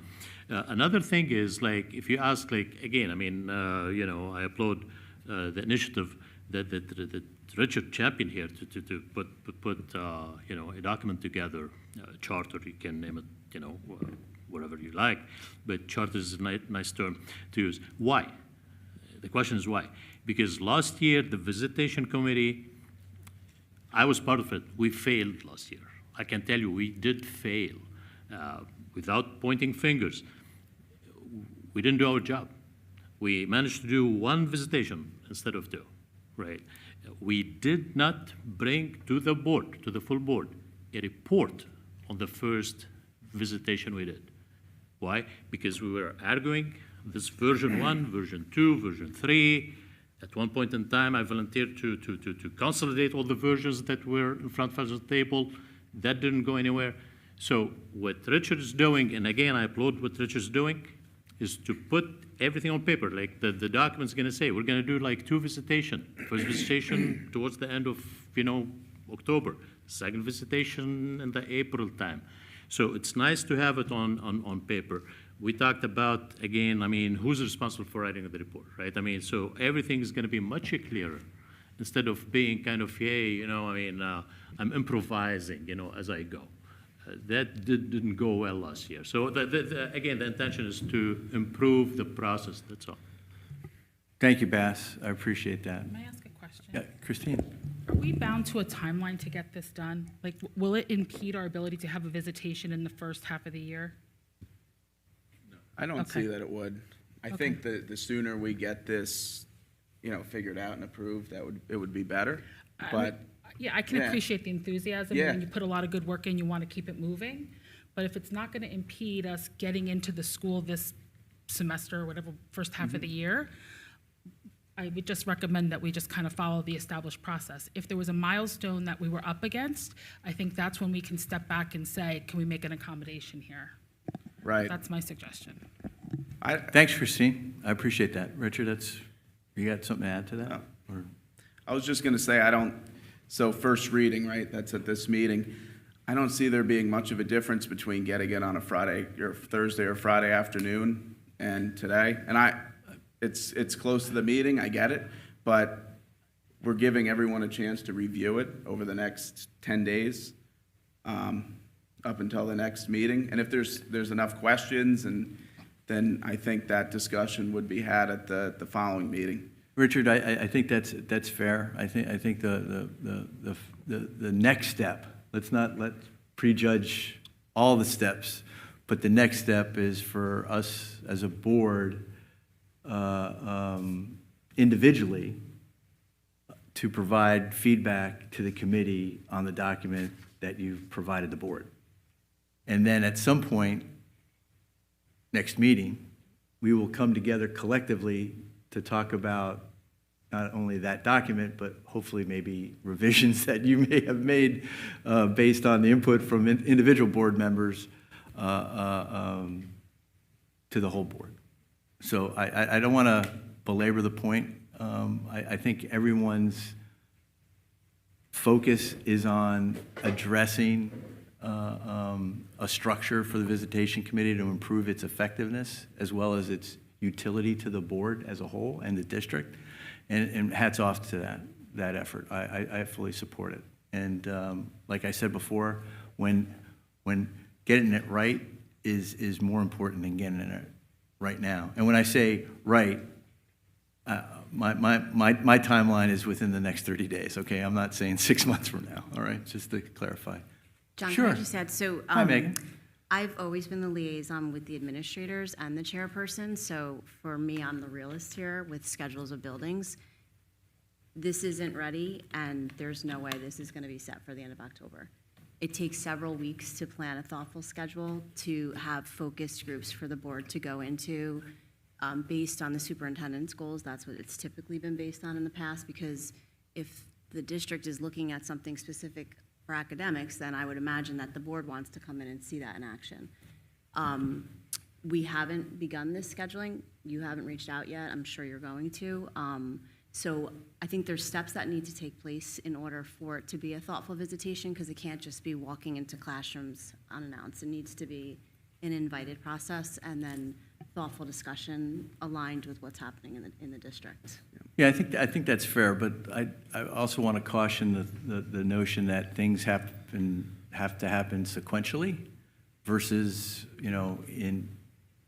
Another thing is, like, if you ask, like, again, I mean, you know, I applaud the initiative that Richard championed here to put you know, a document together, a charter, you can name it, you know, whatever you like, but charter is a nice term to use. Why? The question is why? Because last year, the visitation committee, I was part of it, we failed last year. I can tell you, we did fail. Without pointing fingers, we didn't do our job. We managed to do one visitation instead of 2, right? We did not bring to the board, to the full board, a report on the first visitation we did. Why? Because we were arguing this version 1, version 2, version 3. At one point in time, I volunteered to consolidate all the versions that were in front of the table. That didn't go anywhere. So what Richard is doing, and again, I applaud what Richard's doing, is to put everything on paper. Like the document's going to say, we're going to do like 2 visitation. First visitation towards the end of, you know, October. Second visitation in the April time. So it's nice to have it on paper. We talked about, again, I mean, who's responsible for writing the report, right? I mean, so everything is going to be much clearer instead of being kind of, hey, you know, I mean, I'm improvising, you know, as I go. That didn't go well last year. So, again, the intention is to improve the process, that's all. Thank you, Bass. I appreciate that. May I ask a question? Yeah, Christine. Are we bound to a timeline to get this done? Like, will it impede our ability to have a visitation in the first half of the year? I don't Okay. see that it would. I think the sooner we get this, you know, figured out and approved, it would be better. I But mean, yeah, I can yeah. appreciate the enthusiasm. Yeah. And you put a lot of good work in, you want to keep it moving. But if it's not going to impede us getting into the school this semester or whatever, first half of the year, I would just recommend that we just kind of follow the established process. If there was a milestone that we were up against, I think that's when we can step back and say, can we make an accommodation here? Right. That's my suggestion. Thanks, Christine. I appreciate that. Richard, you got something to add to that? Or- I was just going to say, so first reading, right, that's at this meeting. I don't see there being much of a difference between getting it on a Friday or Thursday or Friday afternoon and today. And it's close to the meeting, I get it, but we're giving everyone a chance to review it over the next 10 days, up until the next meeting. And if there's enough questions, and then I think that discussion would be had at the following meeting. Richard, I think that's fair. I think the next step, let's prejudge all the steps, but the next step is for us as a board, individually, to provide feedback to the committee on the document that you've provided the board. And then at some point, next meeting, we will come together collectively to talk about not only that document, but hopefully maybe revisions that you may have made based on the input from individual board members to the whole board. So I don't want to belabor the point. I think everyone's focus is on addressing a structure for the visitation committee to improve its effectiveness as well as its utility to the board as a whole and the district. And hats off to that effort. I fully support it. And like I said before, when getting it right is more important than getting it right now. And when I say right, my timeline is within the next 30 days, okay? I'm not saying 6 months from now, all right? Just to clarify. John, Sure. can I just add, so Hi, Megan. I've always been the liaison with the administrators and the chairperson, so for me, I'm the realist here with schedules of buildings. This isn't ready, and there's no way this is going to be set for the end of October. It takes several weeks to plan a thoughtful schedule, to have focused groups for the board to go into based on the superintendent's goals. That's what it's typically been based on in the past, because if the district is looking at something specific for academics, then I would imagine that the board wants to come in and see that in action. We haven't begun this scheduling. You haven't reached out yet. I'm sure you're going to. So I think there's steps that need to take place in order for it to be a thoughtful visitation, because it can't just be walking into classrooms unannounced. It needs to be an invited process and then thoughtful discussion aligned with what's happening in the district. Yeah, I think that's fair, but I also want to caution the notion that things have to happen sequentially versus, in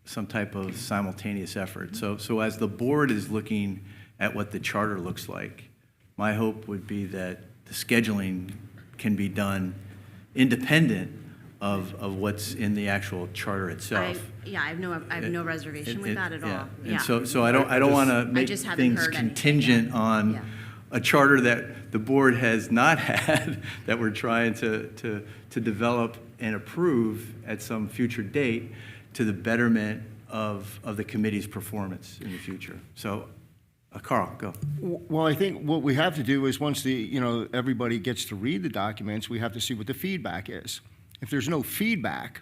some type of simultaneous effort. So as the board is looking at what the charter looks like, my hope would be that the scheduling can be done independent of what's in the actual charter itself. I have no reservation with that at all. And so I don't want to make just haven't things heard anything contingent yet. on Yeah. a charter that the board has not had, that we're trying to develop and approve at some future date to the betterment of the committee's performance in the future. So, Carl, go. Well, I think what we have to do is once everybody gets to read the documents, we have to see what the feedback is. If there's no feedback,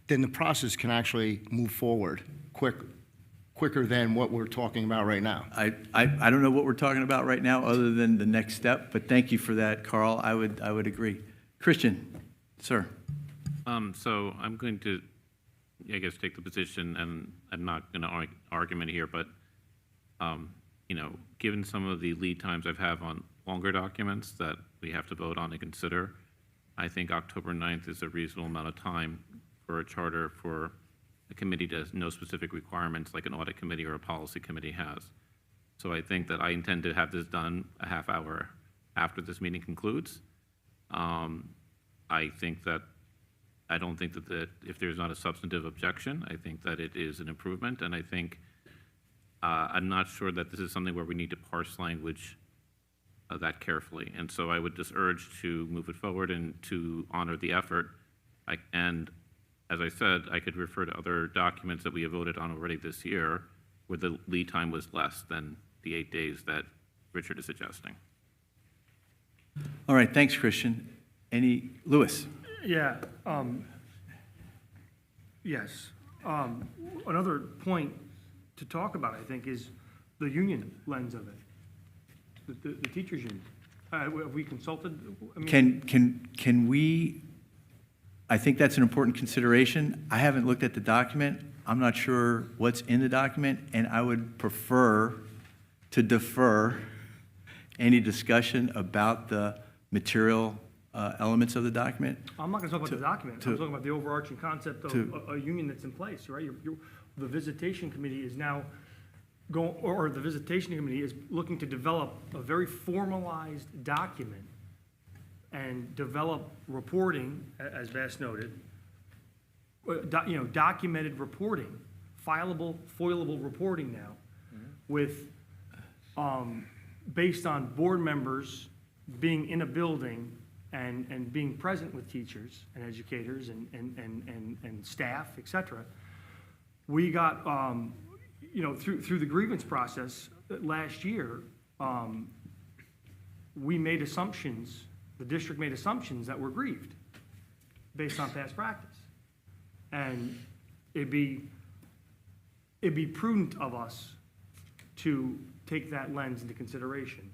then the process can actually move forward quicker than what we're talking about right now. I don't know what we're talking about right now other than the next step, but thank you for that, Carl. I would agree. Christian, sir. So I'm going to, I guess, take the position, and I'm not going to argument here, but given some of the lead times I've had on longer documents that we have to vote on and consider, I think October 9th is a reasonable amount of time for a charter for a committee to know specific requirements like an audit committee or a policy committee has. So I think that I intend to have this done a half hour after this meeting concludes. I don't think that if there's not a substantive objection, I think that it is an improvement, and I think I'm not sure that this is something where we need to parse language that carefully. And so I would just urge to move it forward and to honor the effort. And as I said, I could refer to other documents that we have voted on already this year where the lead time was less than the 8 days that Richard is suggesting. All right, thanks, Christian. Louis? Yeah, yes. Another point to talk about, I think, is the union lens of it, the teachers' union. Have we consulted? I mean, Can we, I think that's an important consideration. I haven't looked at the document. I'm not sure what's in the document, and I would prefer to defer any discussion about the material elements of the document. I'm not going to talk about the document. I'm talking about the overarching concept of a union that's in place, right? The visitation committee is now or the visitation committee is looking to develop a very formalized document and develop reporting, as Vass noted, documented reporting, fileable, foilable reporting now, with based on board members being in a building and being present with teachers and educators and staff, et cetera. We got, through the grievance process last year, we made assumptions, the district made assumptions that were grieved based on past practice. And it'd be prudent of us to take that lens into consideration,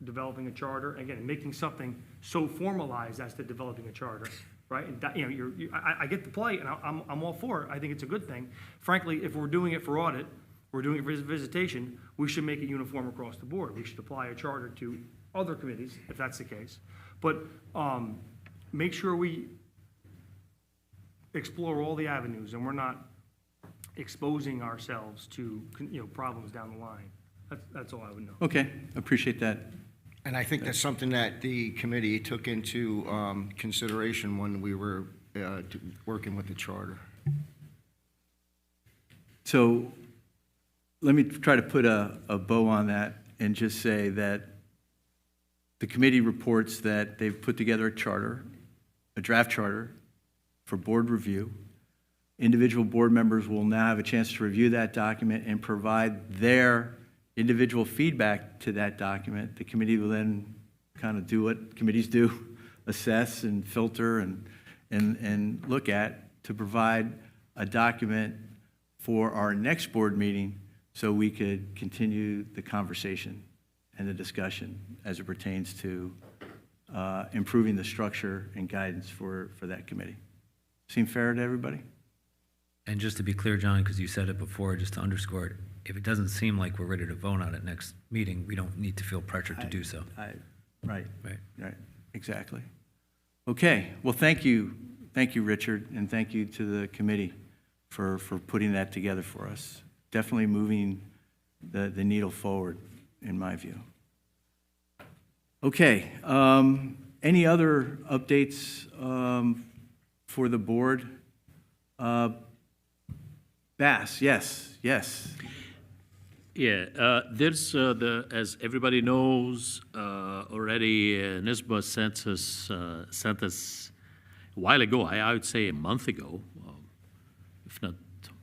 developing a charter, again, making something so formalized as to developing a charter, right? And I get the play, and I'm all for it. I think it's a good thing. Frankly, if we're doing it for audit, we're doing it for visitation, we should make it uniform across the board. We should apply a charter to other committees, if that's the case. But make sure we explore all the avenues, and we're not exposing ourselves to problems down the line. That's all I would know. Okay, appreciate that. And I think that's something that the committee took into consideration when we were working with the charter. So let me try to put a bow on that and just say that the committee reports that they've put together a charter, a draft charter for board review. Individual board members will now have a chance to review that document and provide their individual feedback to that document. The committee will then kind of do what committees do, assess and filter and look at to provide a document for our next board meeting so we could continue the conversation and the discussion as it pertains to improving the structure and guidance for that committee. Seem fair to everybody? And just to be clear, John, because you said it before, just to underscore it, if it doesn't seem like we're ready to vote on it next meeting, we don't need to feel pressured to do so. Right, exactly. Okay, well, thank you, Richard, and thank you to the committee for putting that together for us. Definitely moving the needle forward, in my view. Okay, any other updates for the board? Bass, yes. Yeah, there's, as everybody knows already, NISBA sent us a while ago, I would say a month ago, if not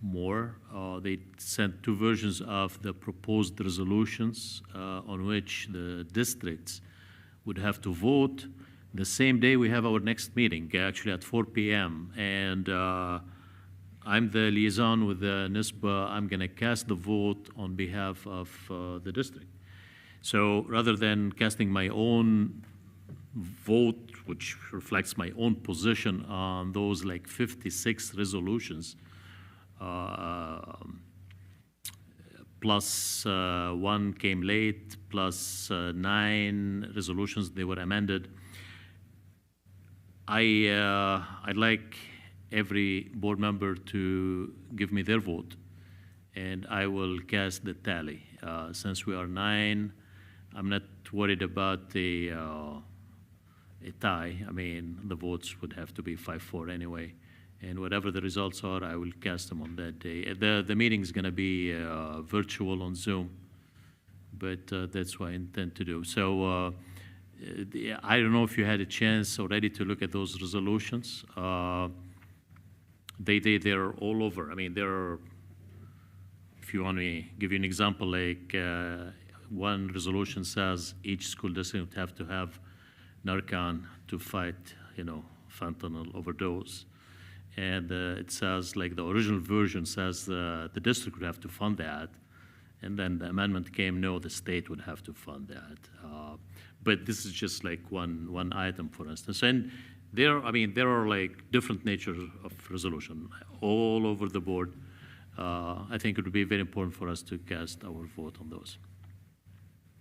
more. They sent 2 versions of the proposed resolutions on which the districts would have to vote the same day we have our next meeting, actually at 4 p.m. And I'm the liaison with the NISBA. I'm going to cast the vote on behalf of the district. So rather than casting my own vote, which reflects my own position on those like 56 resolutions, plus 1 came late, plus 9 resolutions, they were amended. I'd like every board member to give me their vote, and I will cast the tally. Since we are 9, I'm not worried about a tie. I mean, the votes would have to be 5-4 anyway, and whatever the results are, I will cast them on that day. The meeting is going to be virtual on Zoom, but that's what I intend to do. So I don't know if you had a chance already to look at those resolutions. They're all over. I mean, there are, if you want me to give you an example, like one resolution says each school district would have to have Narcan to fight, fentanyl overdose. And it says, like the original version says the district would have to fund that. And then the amendment came, no, the state would have to fund that. But this is just like one item, for instance. And there are like different natures of resolution all over the board. I think it would be very important for us to cast our vote on those.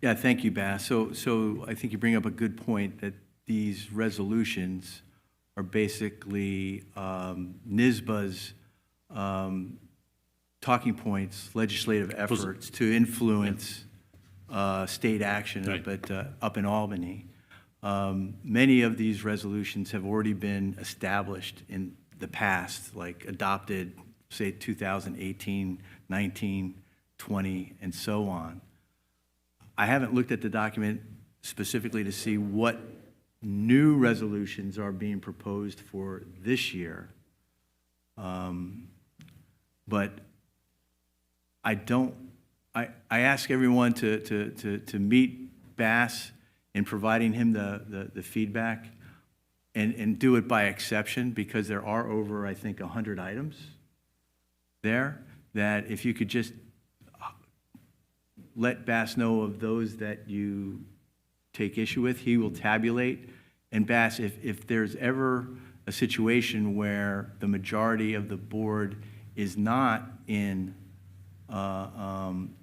Yeah, thank you, Bass. So I think you bring up a good point that these resolutions are basically NYSBA's talking points, legislative efforts to influence state action up in Albany. Many of these resolutions have already been established in the past, like adopted, say, 2018, 19, 20, and so on. I haven't looked at the document specifically to see what new resolutions are being proposed for this year. But I ask everyone to meet Bass in providing him the feedback and do it by exception, because there are over, I think, 100 items there that if you could just let Bass know of those that you take issue with, he will tabulate. And Bass, if there's ever a situation where the majority of the board is not in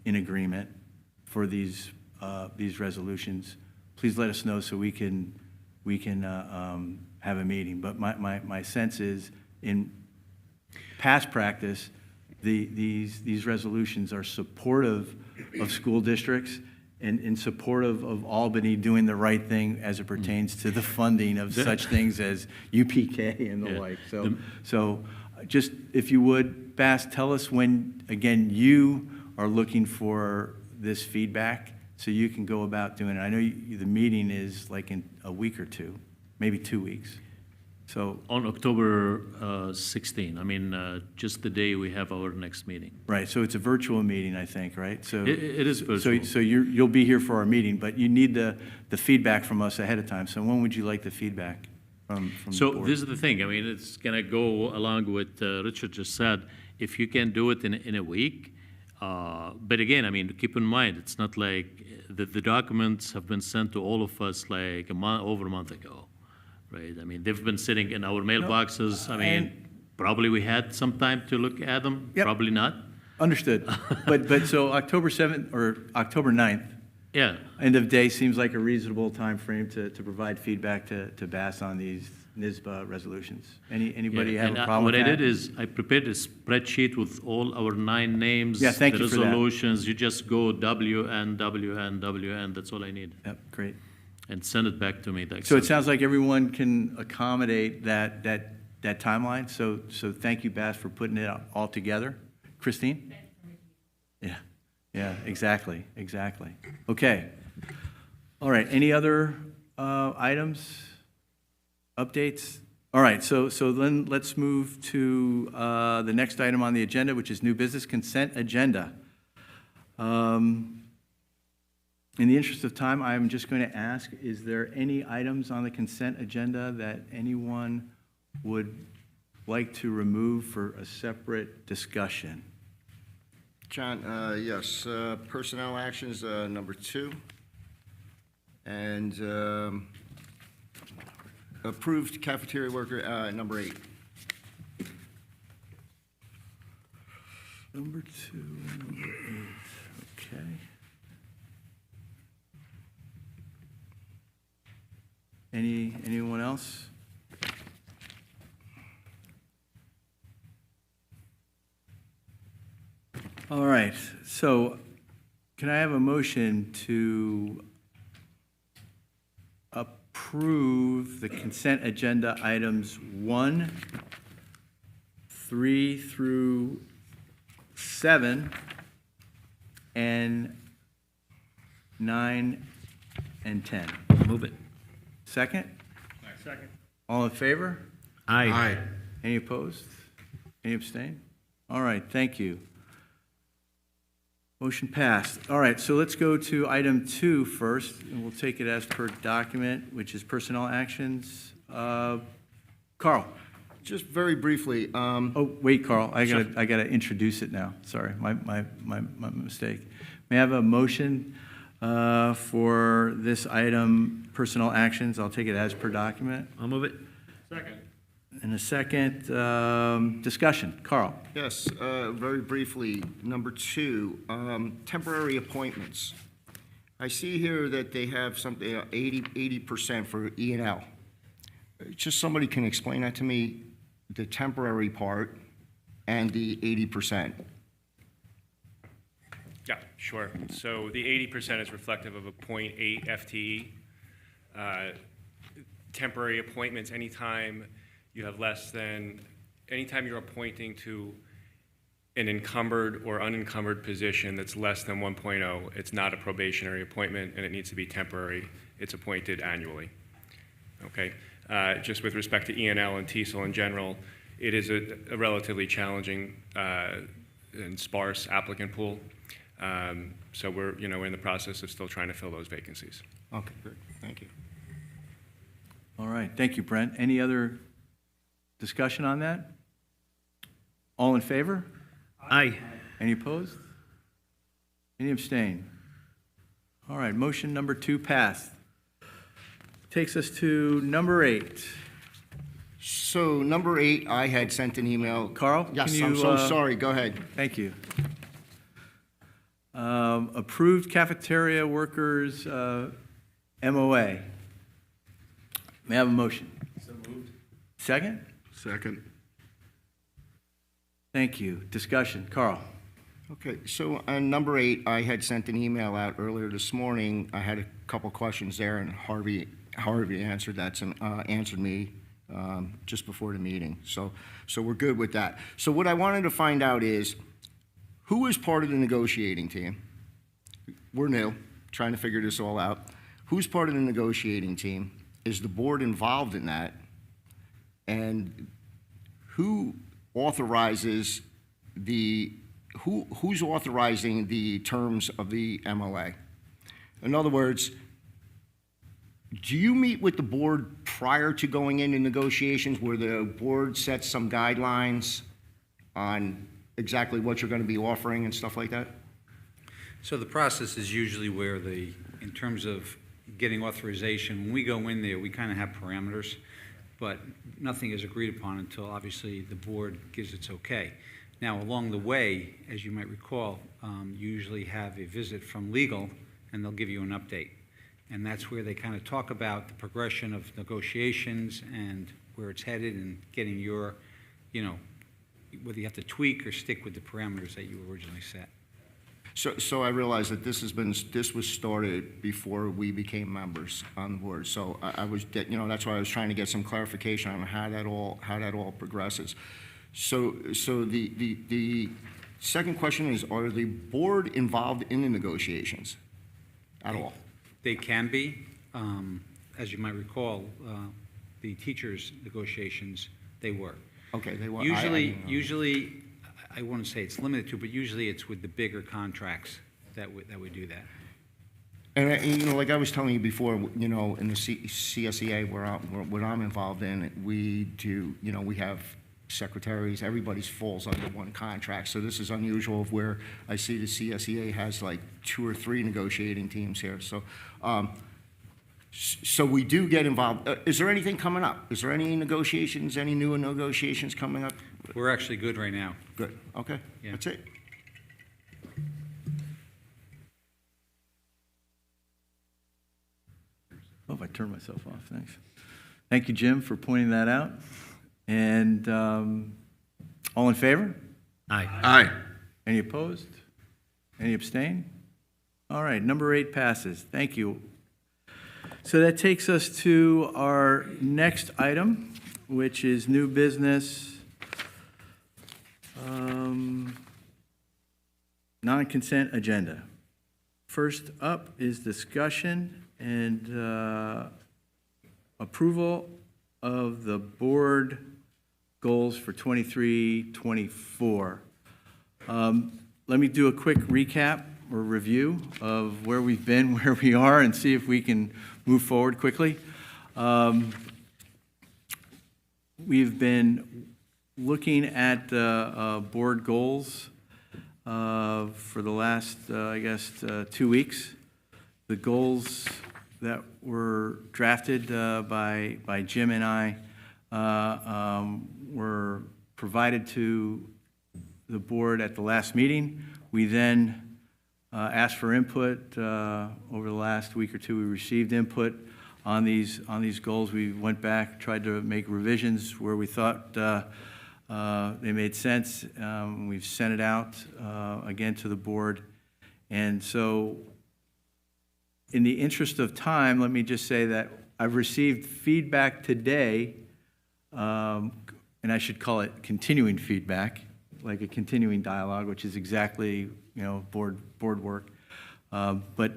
agreement for these resolutions, please let us know so we can have a meeting. But my sense is, in past practice, these resolutions are supportive of school districts and in support of Albany doing the right thing as it pertains to the funding of such things as UPK and the like. So just, if you would, Bass, tell us when, again, you are looking for this feedback so you can go about doing it. I know the meeting is like in a week or two, maybe 2 weeks. So on October 16, just the day we have our next meeting. Right, so it's a virtual meeting, I think, right? So it is virtual. So you'll be here for our meeting, but you need the feedback from us ahead of time. So when would you like the feedback from the board? This is the thing. It's going to go along with what Richard just said. If you can do it in a week, but again, keep in mind, it's not like the documents have been sent to all of us like over a month ago. Right, they've been sitting in our mailboxes. Probably we had some time to look at them. Yep. Probably not. Understood. but so October 7th or October 9th. Yeah. End of day seems like a reasonable time frame to provide feedback to Bass on these NYSBA resolutions. Anybody have a problem with that? What I did is I prepared a spreadsheet with all our 9 names. Yeah, thank you for that. Resolutions. You just go WN, WN, WN. That's all I need. Yep, great. And send it back to me. So it sounds like everyone can accommodate that timeline. So thank you, Bass, for putting it all together. Christine? Yeah, exactly. Okay. All right, any other items, updates? All right, so then let's move to the next item on the agenda, which is new business consent agenda. In the interest of time, I'm just going to ask, is there any items on the consent agenda that anyone would like to remove for a separate discussion? John, yes, personnel actions, number 2, and approved cafeteria worker, number 8. Number 2, number 8, okay. Anyone else? All right, so can I have a motion to approve the consent agenda items 1, 3 through 7, and 9 and 10? Move it. Second? Second. All in favor? Aye. Any opposed? Any abstain? All right, thank you. Motion passed. All right, so let's go to item 2 first, and we'll take it as per document, which is personnel actions. Carl? Just very briefly, Oh, wait, Carl, I gotta introduce it now. Sorry, my mistake. May I have a motion for this item, personnel actions? I'll take it as per document. I'll move it. In a second, discussion. Carl? yes, very briefly, number 2, temporary appointments. I see here that they have something, 80% for E&L. Just somebody can explain that to me, the temporary part and the 80%. Yeah, sure. So the 80% is reflective of a .8 FTE. Temporary appointments, anytime you have anytime you're appointing to an encumbered or unencumbered position that's less than 1.0, it's not a probationary appointment and it needs to be temporary. It's appointed annually. Okay? Just with respect to E&L and TESOL in general, it is a relatively challenging and sparse applicant pool. So we're in the process of still trying to fill those vacancies. Okay, good, thank you. All right, thank you, Brent. Any other discussion on that? All in favor? Aye. Any opposed? Any abstain? All right, motion number 2 passed. Takes us to number 8. So number 8, I had sent an email. Carl, Yes, can I'm you, so sorry, go ahead. Thank you. Approved cafeteria workers MOA. May I have a motion? So moved. Second? Second. Thank you. Discussion. Carl? Okay, so on number 8, I had sent an email out earlier this morning. I had a couple questions there, and Harvey answered me just before the meeting. So we're good with that. So what I wanted to find out is, who is part of the negotiating team? We're new, trying to figure this all out. Who's part of the negotiating team? Is the board involved in that? And who authorizes who's authorizing the terms of the MOA? In other words, do you meet with the board prior to going into negotiations where the board sets some guidelines on exactly what you're going to be offering and stuff like that? So the process is usually where in terms of getting authorization, when we go in there, we kind of have parameters, but nothing is agreed upon until obviously the board gives its okay. Now, along the way, as you might recall, you usually have a visit from legal, and they'll give you an update. And that's where they kind of talk about the progression of negotiations and where it's headed and getting your, whether you have to tweak or stick with the parameters that you originally set. So I realize that this was started before we became members on the board. So I was, that's why I was trying to get some clarification on how that all progresses. So the second question is, are the board involved in the negotiations at all? They can be. As you might recall, the teachers' negotiations, they were. Okay, they were. Usually, I wouldn't say it's limited to, but usually it's with the bigger contracts that we do that. And like I was telling you before, in the CSEA what I'm involved in, we do, we have secretaries, everybody falls under one contract. So this is unusual of where I see the CSEA has like 2 or 3 negotiating teams here. So, so we do get involved. Is there anything coming up? Is there any negotiations, any new negotiations coming up? We're actually good right now. Good, okay, Yeah. That's it. Oh, if I turn myself off, thanks. Thank you, Jim, for pointing that out. And all in favor? Aye. Aye. Any opposed? Any abstain? All right, number 8 passes. Thank you. So that takes us to our next item, which is new business, non-consent agenda. First up is discussion and approval of the board goals for 23-24. let me do a quick recap or review of where we've been, where we are, and see if we can move forward quickly. We've been looking at board goals for the last, 2 weeks. The goals that were drafted by Jim and I were provided to the board at the last meeting. We then asked for input. Over the last week or two, we received input on these goals. We went back, tried to make revisions where we thought they made sense. We've sent it out again to the board. And so in the interest of time, let me just say that I've received feedback today, and I should call it continuing feedback, like a continuing dialogue, which is exactly, board work. But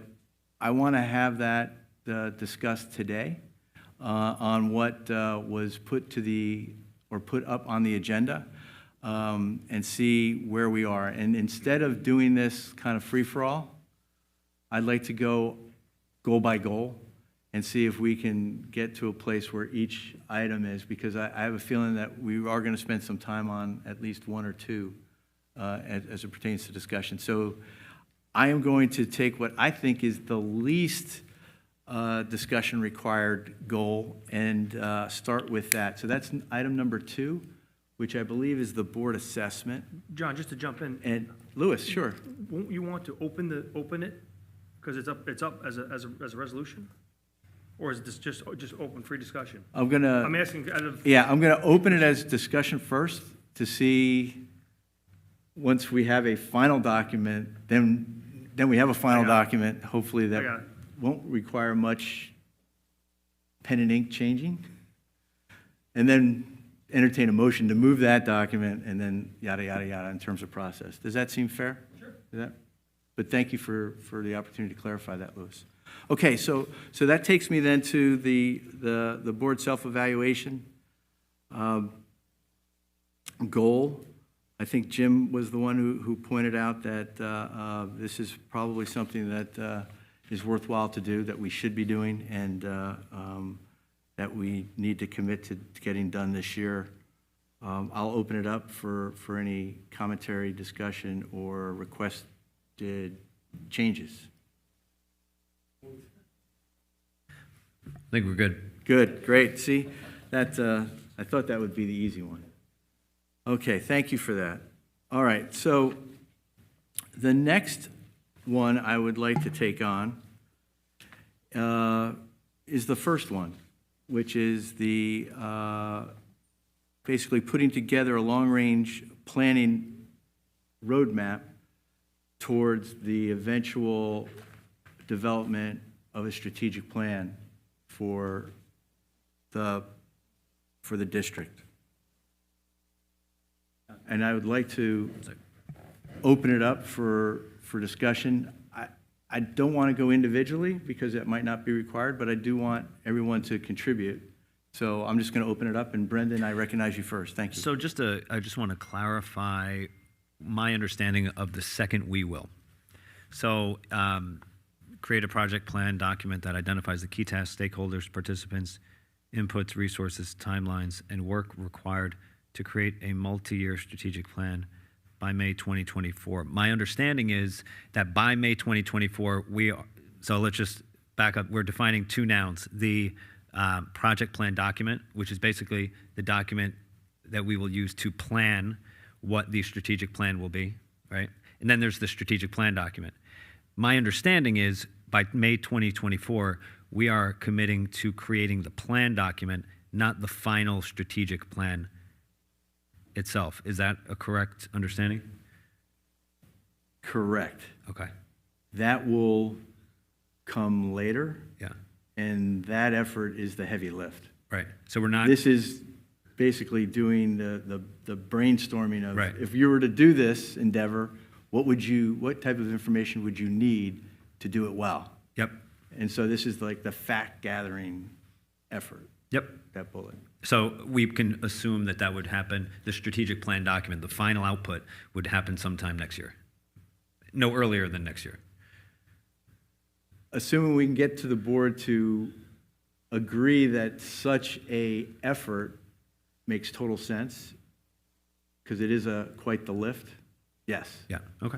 I want to have that discussed today on what was put up on the agenda, and see where we are. And instead of doing this kind of free-for-all, I'd like to go goal by goal and see if we can get to a place where each item is, because I have a feeling that we are going to spend some time on at least one or two as it pertains to discussion. So I am going to take what I think is the least discussion required goal and start with that. So that's item number 2, which I believe is the board assessment. John, just to jump in. And Louis, sure. Won't you want to open it? Because it's up as a resolution? Or is this just open, free discussion? I'm asking out of... Yeah, I'm going to open it as discussion first to see, once we have a final document, then we have a final document, hopefully that won't require much pen and ink changing. And then entertain a motion to move that document, and then yada, yada, yada in terms of process. Does that seem fair? Sure. But thank you for the opportunity to clarify that, Louis. Okay, so that takes me then to the board self-evaluation goal. I think Jim was the one who pointed out that this is probably something that is worthwhile to do, that we should be doing, and that we need to commit to getting done this year. I'll open it up for any commentary, discussion, or requested changes. I think we're good. Good, great. See, that I thought that would be the easy one. Okay, thank you for that. All right, so the next one I would like to take on is the first one, which is the basically putting together a long-range planning roadmap towards the eventual development of a strategic plan for the district. And I would like to open it up for discussion. I don't want to go individually because it might not be required, but I do want everyone to contribute. So I'm just going to open it up, and Brendan, I recognize you first. Thank you. So I just want to clarify my understanding of the second we will. So create a project plan document that identifies the key tasks, stakeholders, participants, inputs, resources, timelines, and work required to create a multi-year strategic plan by May 2024. My understanding is that by May 2024, so let's just back up. We're defining 2 nouns. The project plan document, which is basically the document that we will use to plan what the strategic plan will be, right? And then there's the strategic plan document. My understanding is by May 2024, we are committing to creating the plan document, not the final strategic plan itself. Is that a correct understanding? Correct. Okay. That will come later. Yeah. And that effort is the heavy lift. Right. So we're not... This is basically doing the brainstorming of, right, if you were to do this endeavor, what type of information would you need to do it well? Yep. And so this is like the fact gathering effort. Yep. That bullet. So we can assume that would happen, the strategic plan document, the final output would happen sometime next year. no earlier than next year. Assuming we can get to the board to agree that such a effort makes total sense, because it is quite the lift, yes. Yeah, okay.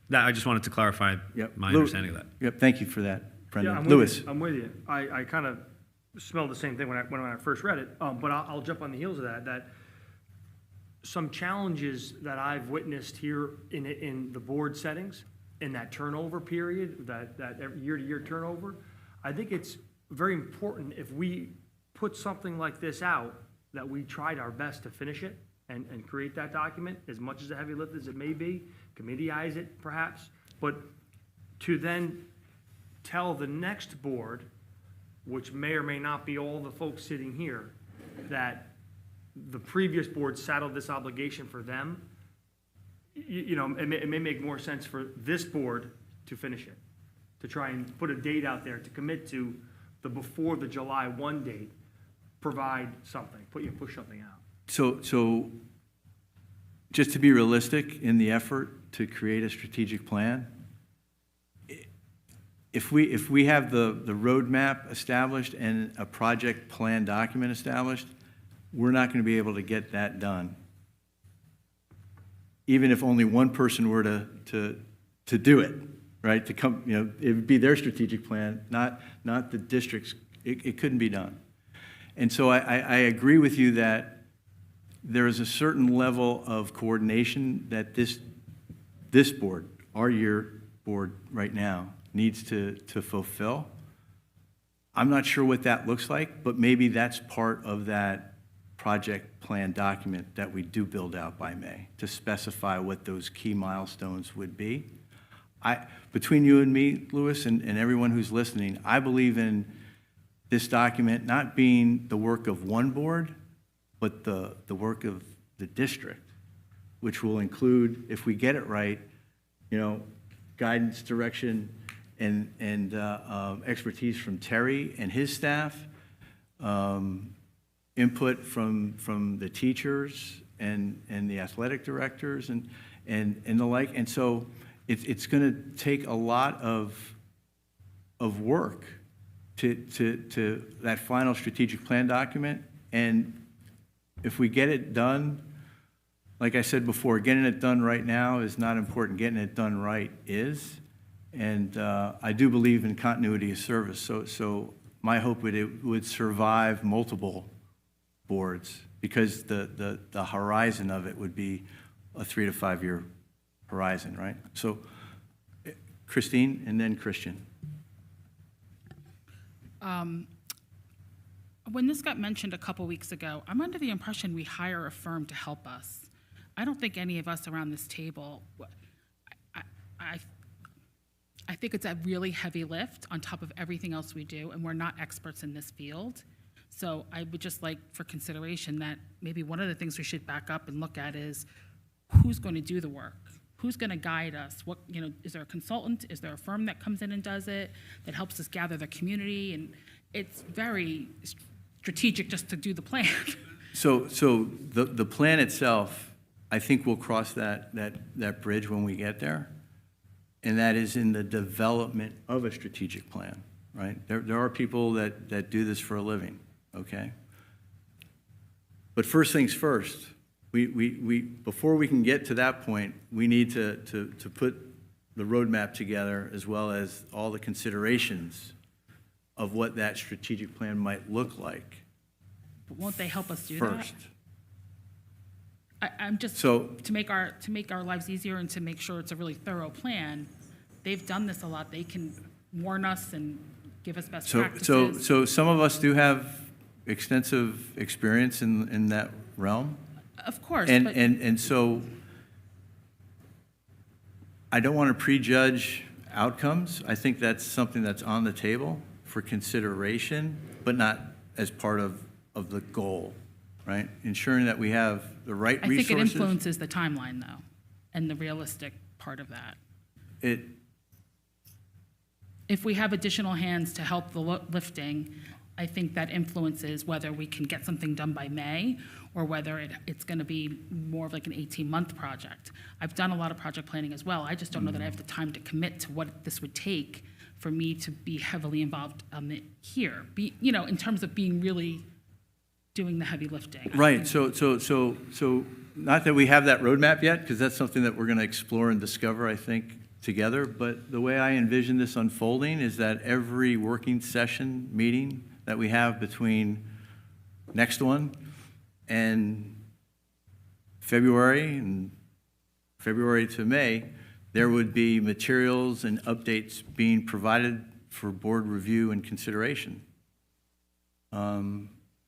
That, I just wanted to clarify Yep. my understanding of that. Yep, thank you for that, Yeah, Brendan. I'm Louis? with you. I'm with you. I kind of smelled the same thing when I first read it, but I'll jump on the heels of that some challenges that I've witnessed here in the board settings, in that turnover period, that year-to-year turnover, I think it's very important if we put something like this out, that we tried our best to finish it and create that document, as much as a heavy lift as it may be, committeize it perhaps, but to then tell the next board, which may or may not be all the folks sitting here, that the previous board saddled this obligation for them, it may make more sense for this board to finish it, to try and put a date out there, to commit to the before the July 1 date, provide something, push something out. So just to be realistic in the effort to create a strategic plan, if we have the roadmap established and a project plan document established, we're not going to be able to get that done. Even if only one person were to do it, right? To come, it would be their strategic plan, not the district's. It couldn't be done. And so I agree with you that there is a certain level of coordination that this board, your board right now, needs to fulfill. I'm not sure what that looks like, but maybe that's part of that project plan document that we do build out by May, to specify what those key milestones would be. Between you and me, Louis, and everyone who's listening, I believe in this document not being the work of one board, but the work of the district, which will include, if we get it right, guidance, direction, and expertise from Terry and his staff, input from the teachers and the athletic directors and the like. And so it's going to take a lot of work to that final strategic plan document. And if we get it done, like I said before, getting it done right now is not important. Getting it done right is. And I do believe in continuity of service. So my hope would it would survive multiple boards, because the horizon of it would be a 3 to 5 year horizon, right? So Christine and then Christian. When this got mentioned a couple weeks ago, I'm under the impression we hire a firm to help us. I don't think any of us around this table, I think it's a really heavy lift on top of everything else we do, and we're not experts in this field. So I would just like for consideration that maybe one of the things we should back up and look at is who's going to do the work? Who's going to guide us? Is there a consultant? Is there a firm that comes in and does it, that helps us gather the community? And it's very strategic just to do the plan. So the plan itself, I think we'll cross that bridge when we get there. And that is in the development of a strategic plan, right? There are people that do this for a living, okay? But first things first, we before we can get to that point, we need to put the roadmap together, as well as all the considerations of what that strategic plan might look like. But won't they help us do first. I'm just, So- to make our lives easier and to make sure it's a really thorough plan, they've done this a lot. They can warn us and give us best practices. So some of us do have extensive experience in that realm. Of course, but And so I don't want to prejudge outcomes. I think that's something that's on the table for consideration, but not as part of the goal, right? Ensuring that we have the right I resources. think it influences the timeline, though, and the realistic part of that. If we have additional hands to help the lifting, I think that influences whether we can get something done by May or whether it's going to be more of like an 18-month project. I've done a lot of project planning as well. I just don't know that I have the time to commit to what this would take for me to be heavily involved here, in terms of being really doing the heavy lifting. Right, so not that we have that roadmap yet, because that's something that we're going to explore and discover, I think, together, but the way I envision this unfolding is that every working session meeting that we have between next one and February to May, there would be materials and updates being provided for board review and consideration.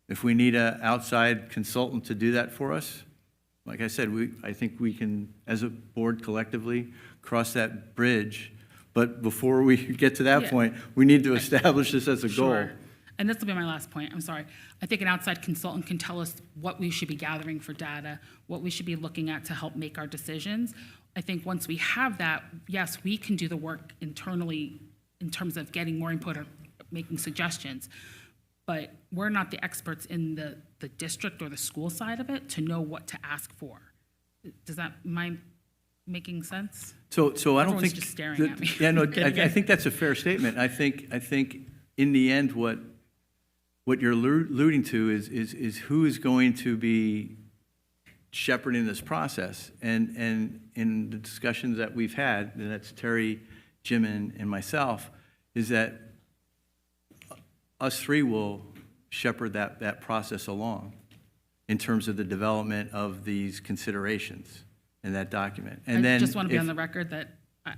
If we need an outside consultant to do that for us, like I said, I think we can, as a board collectively, cross that bridge. But before we get to that point, we need to establish this as a goal. Sure. And this will be my last point, I'm sorry. I think an outside consultant can tell us what we should be gathering for data, what we should be looking at to help make our decisions. I think once we have that, yes, we can do the work internally in terms of getting more input or making suggestions. But we're not the experts in the district or the school side of it to know what to ask for. Am I making sense? So I don't Everyone's think. just staring at me. Yeah, no, I think that's a fair statement. I think in the end, what you're alluding to is who is going to be shepherding this process. And in the discussions that we've had, and that's Terry, Jim, and myself, is that us three will shepherd that process along in terms of the development of these considerations in that document. And I just want to be on the record that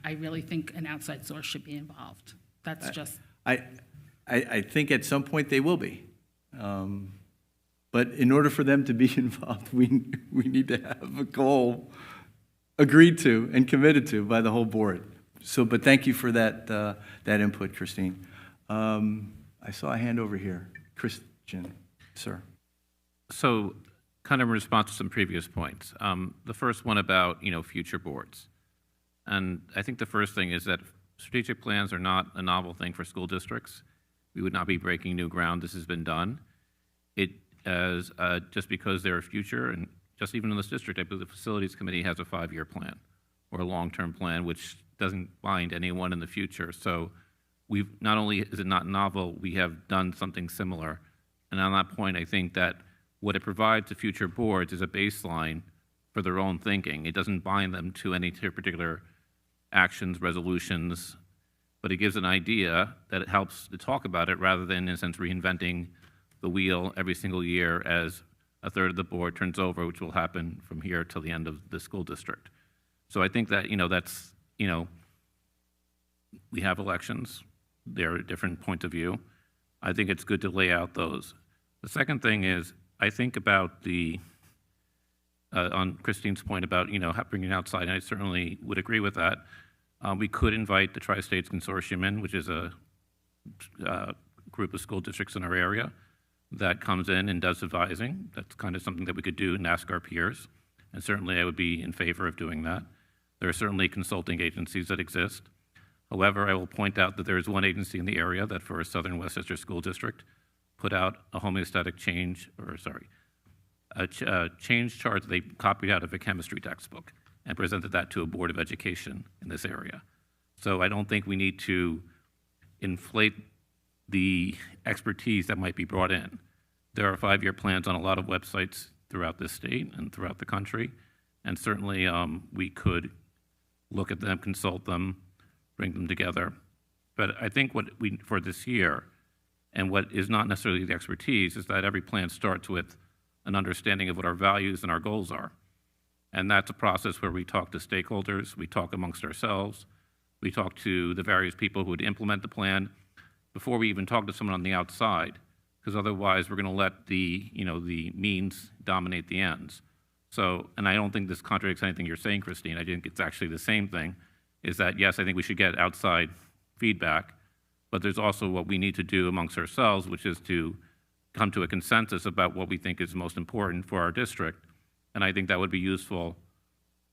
I really think an outside source should be involved. That's just. I think at some point they will be. But in order for them to be involved, we need to have a goal agreed to and committed to by the whole board. But thank you for that input, Christine. I saw a hand over here. Christian, sir. So kind of in response to some previous points. The first one about, future boards. And I think the first thing is that strategic plans are not a novel thing for school districts. We would not be breaking new ground. This has been done. Just because they're a future, and just even in this district, I believe the Facilities Committee has a 5-year plan or a long-term plan, which doesn't bind anyone in the future. So not only is it not novel, we have done something similar. And on that point, I think that what it provides to future boards is a baseline for their own thinking. It doesn't bind them to any particular actions, resolutions, but it gives an idea that it helps to talk about it rather than, in a sense, reinventing the wheel every single year as a third of the board turns over, which will happen from here till the end of the school district. So I think that, that's, we have elections. There are different points of view. I think it's good to lay out those. The second thing is, I think about on Christine's point about, bringing outside, and I certainly would agree with that. We could invite the Tri-States Consortium in, which is a group of school districts in our area that comes in and does advising. That's kind of something that we could do and ask our peers. And certainly I would be in favor of doing that. There are certainly consulting agencies that exist. However, I will point out that there is one agency in the area that for a Southern Westchester School District put out a homeostatic change chart that they copied out of a chemistry textbook and presented that to a Board of Education in this area. So I don't think we need to inflate the expertise that might be brought in. There are 5-year plans on a lot of websites throughout this state and throughout the country, and certainly we could look at them, consult them, bring them together. But I think for this year, and what is not necessarily the expertise, is that every plan starts with an understanding of what our values and our goals are. And that's a process where we talk to stakeholders, we talk amongst ourselves, we talk to the various people who would implement the plan before we even talk to someone on the outside, because otherwise we're going to let the means dominate the ends. So, and I don't think this contradicts anything you're saying, Christine. I think it's actually the same thing, is that yes, I think we should get outside feedback, but there's also what we need to do amongst ourselves, which is to come to a consensus about what we think is most important for our district. And I think that would be useful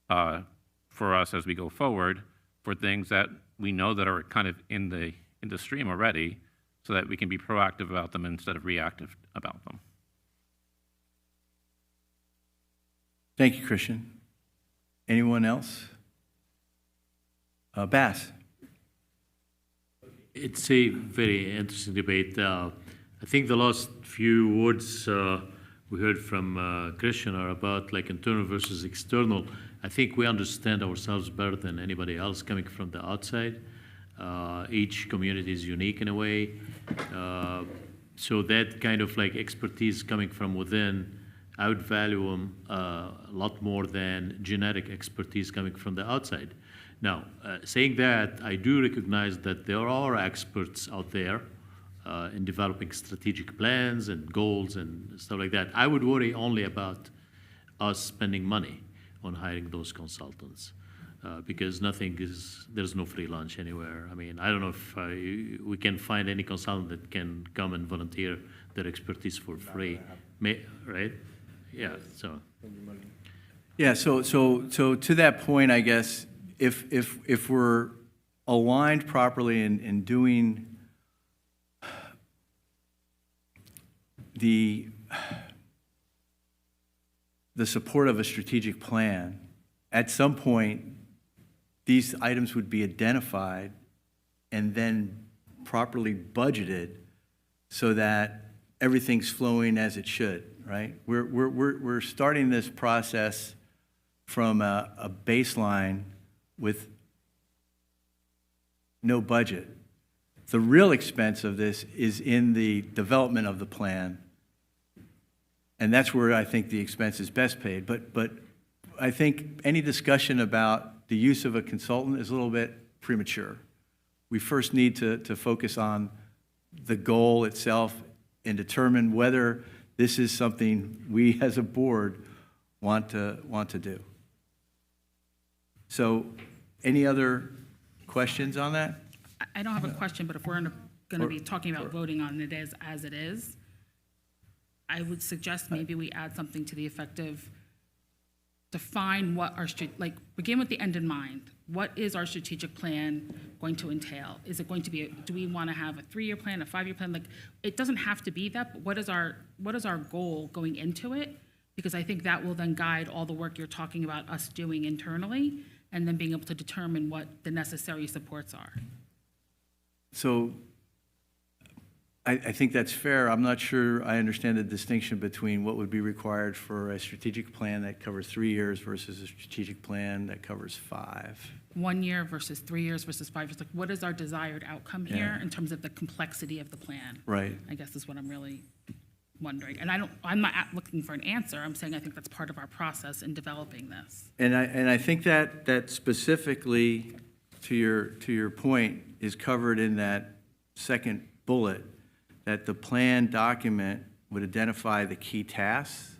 for us as we go forward for things that we know that are kind of in the stream already, so that we can be proactive about them instead of reactive about them. Thank you, Christian. Anyone else? Bass? It's a very interesting debate. I think the last few words we heard from Christian are about like internal versus external. I think we understand ourselves better than anybody else coming from the outside. Each community is unique in a way. So that kind of like expertise coming from within, I would value them a lot more than genetic expertise coming from the outside. Now, saying that, I do recognize that there are experts out there in developing strategic plans and goals and stuff like that. I would worry only about us spending money on hiring those consultants because there's no free lunch anywhere. I mean, I don't know if we can find any consultant that can come and volunteer their expertise for free, right? Yeah, so. Yeah, so to that point, I guess, if we're aligned properly in doing the support of a strategic plan, at some point, these items would be identified and then properly budgeted so that everything's flowing as it should, right? We're starting this process from a baseline with no budget. The real expense of this is in the development of the plan, and that's where I think the expense is best paid. But I think any discussion about the use of a consultant is a little bit premature. We first need to focus on the goal itself and determine whether this is something we as a board want to do. So, any other questions on that? I don't have a question, but if we're going to be talking about voting on it as it is, I would suggest maybe we add something to the effect of define what our, begin with the end in mind. What is our strategic plan going to entail? Is it going to be, do we want to have a 3-year plan, a 5-year plan? Like, it doesn't have to be that, but what is our goal going into it? Because I think that will then guide all the work you're talking about us doing internally, and then being able to determine what the necessary supports are. So I think that's fair. I'm not sure I understand the distinction between what would be required for a strategic plan that covers 3 years versus a strategic plan that covers 5. 1 year versus 3 years versus 5 years. Like, what is our desired outcome here in terms of the complexity of the plan? Right. I guess is what I'm really wondering. And I'm not looking for an answer. I'm saying I think that's part of our process in developing this. And I think that specifically to your point is covered in that second bullet, that the plan document would identify the key tasks,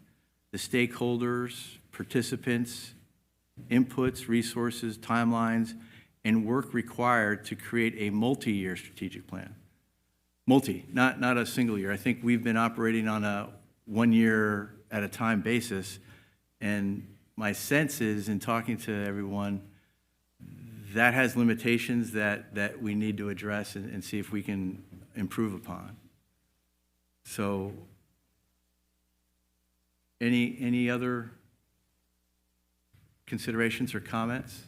the stakeholders, participants, inputs, resources, timelines, and work required to create a multi-year strategic plan. Not a single year. I think we've been operating on a 1 year at a time basis, and my sense is, in talking to everyone, that has limitations that we need to address and see if we can improve upon. So, any other considerations or comments?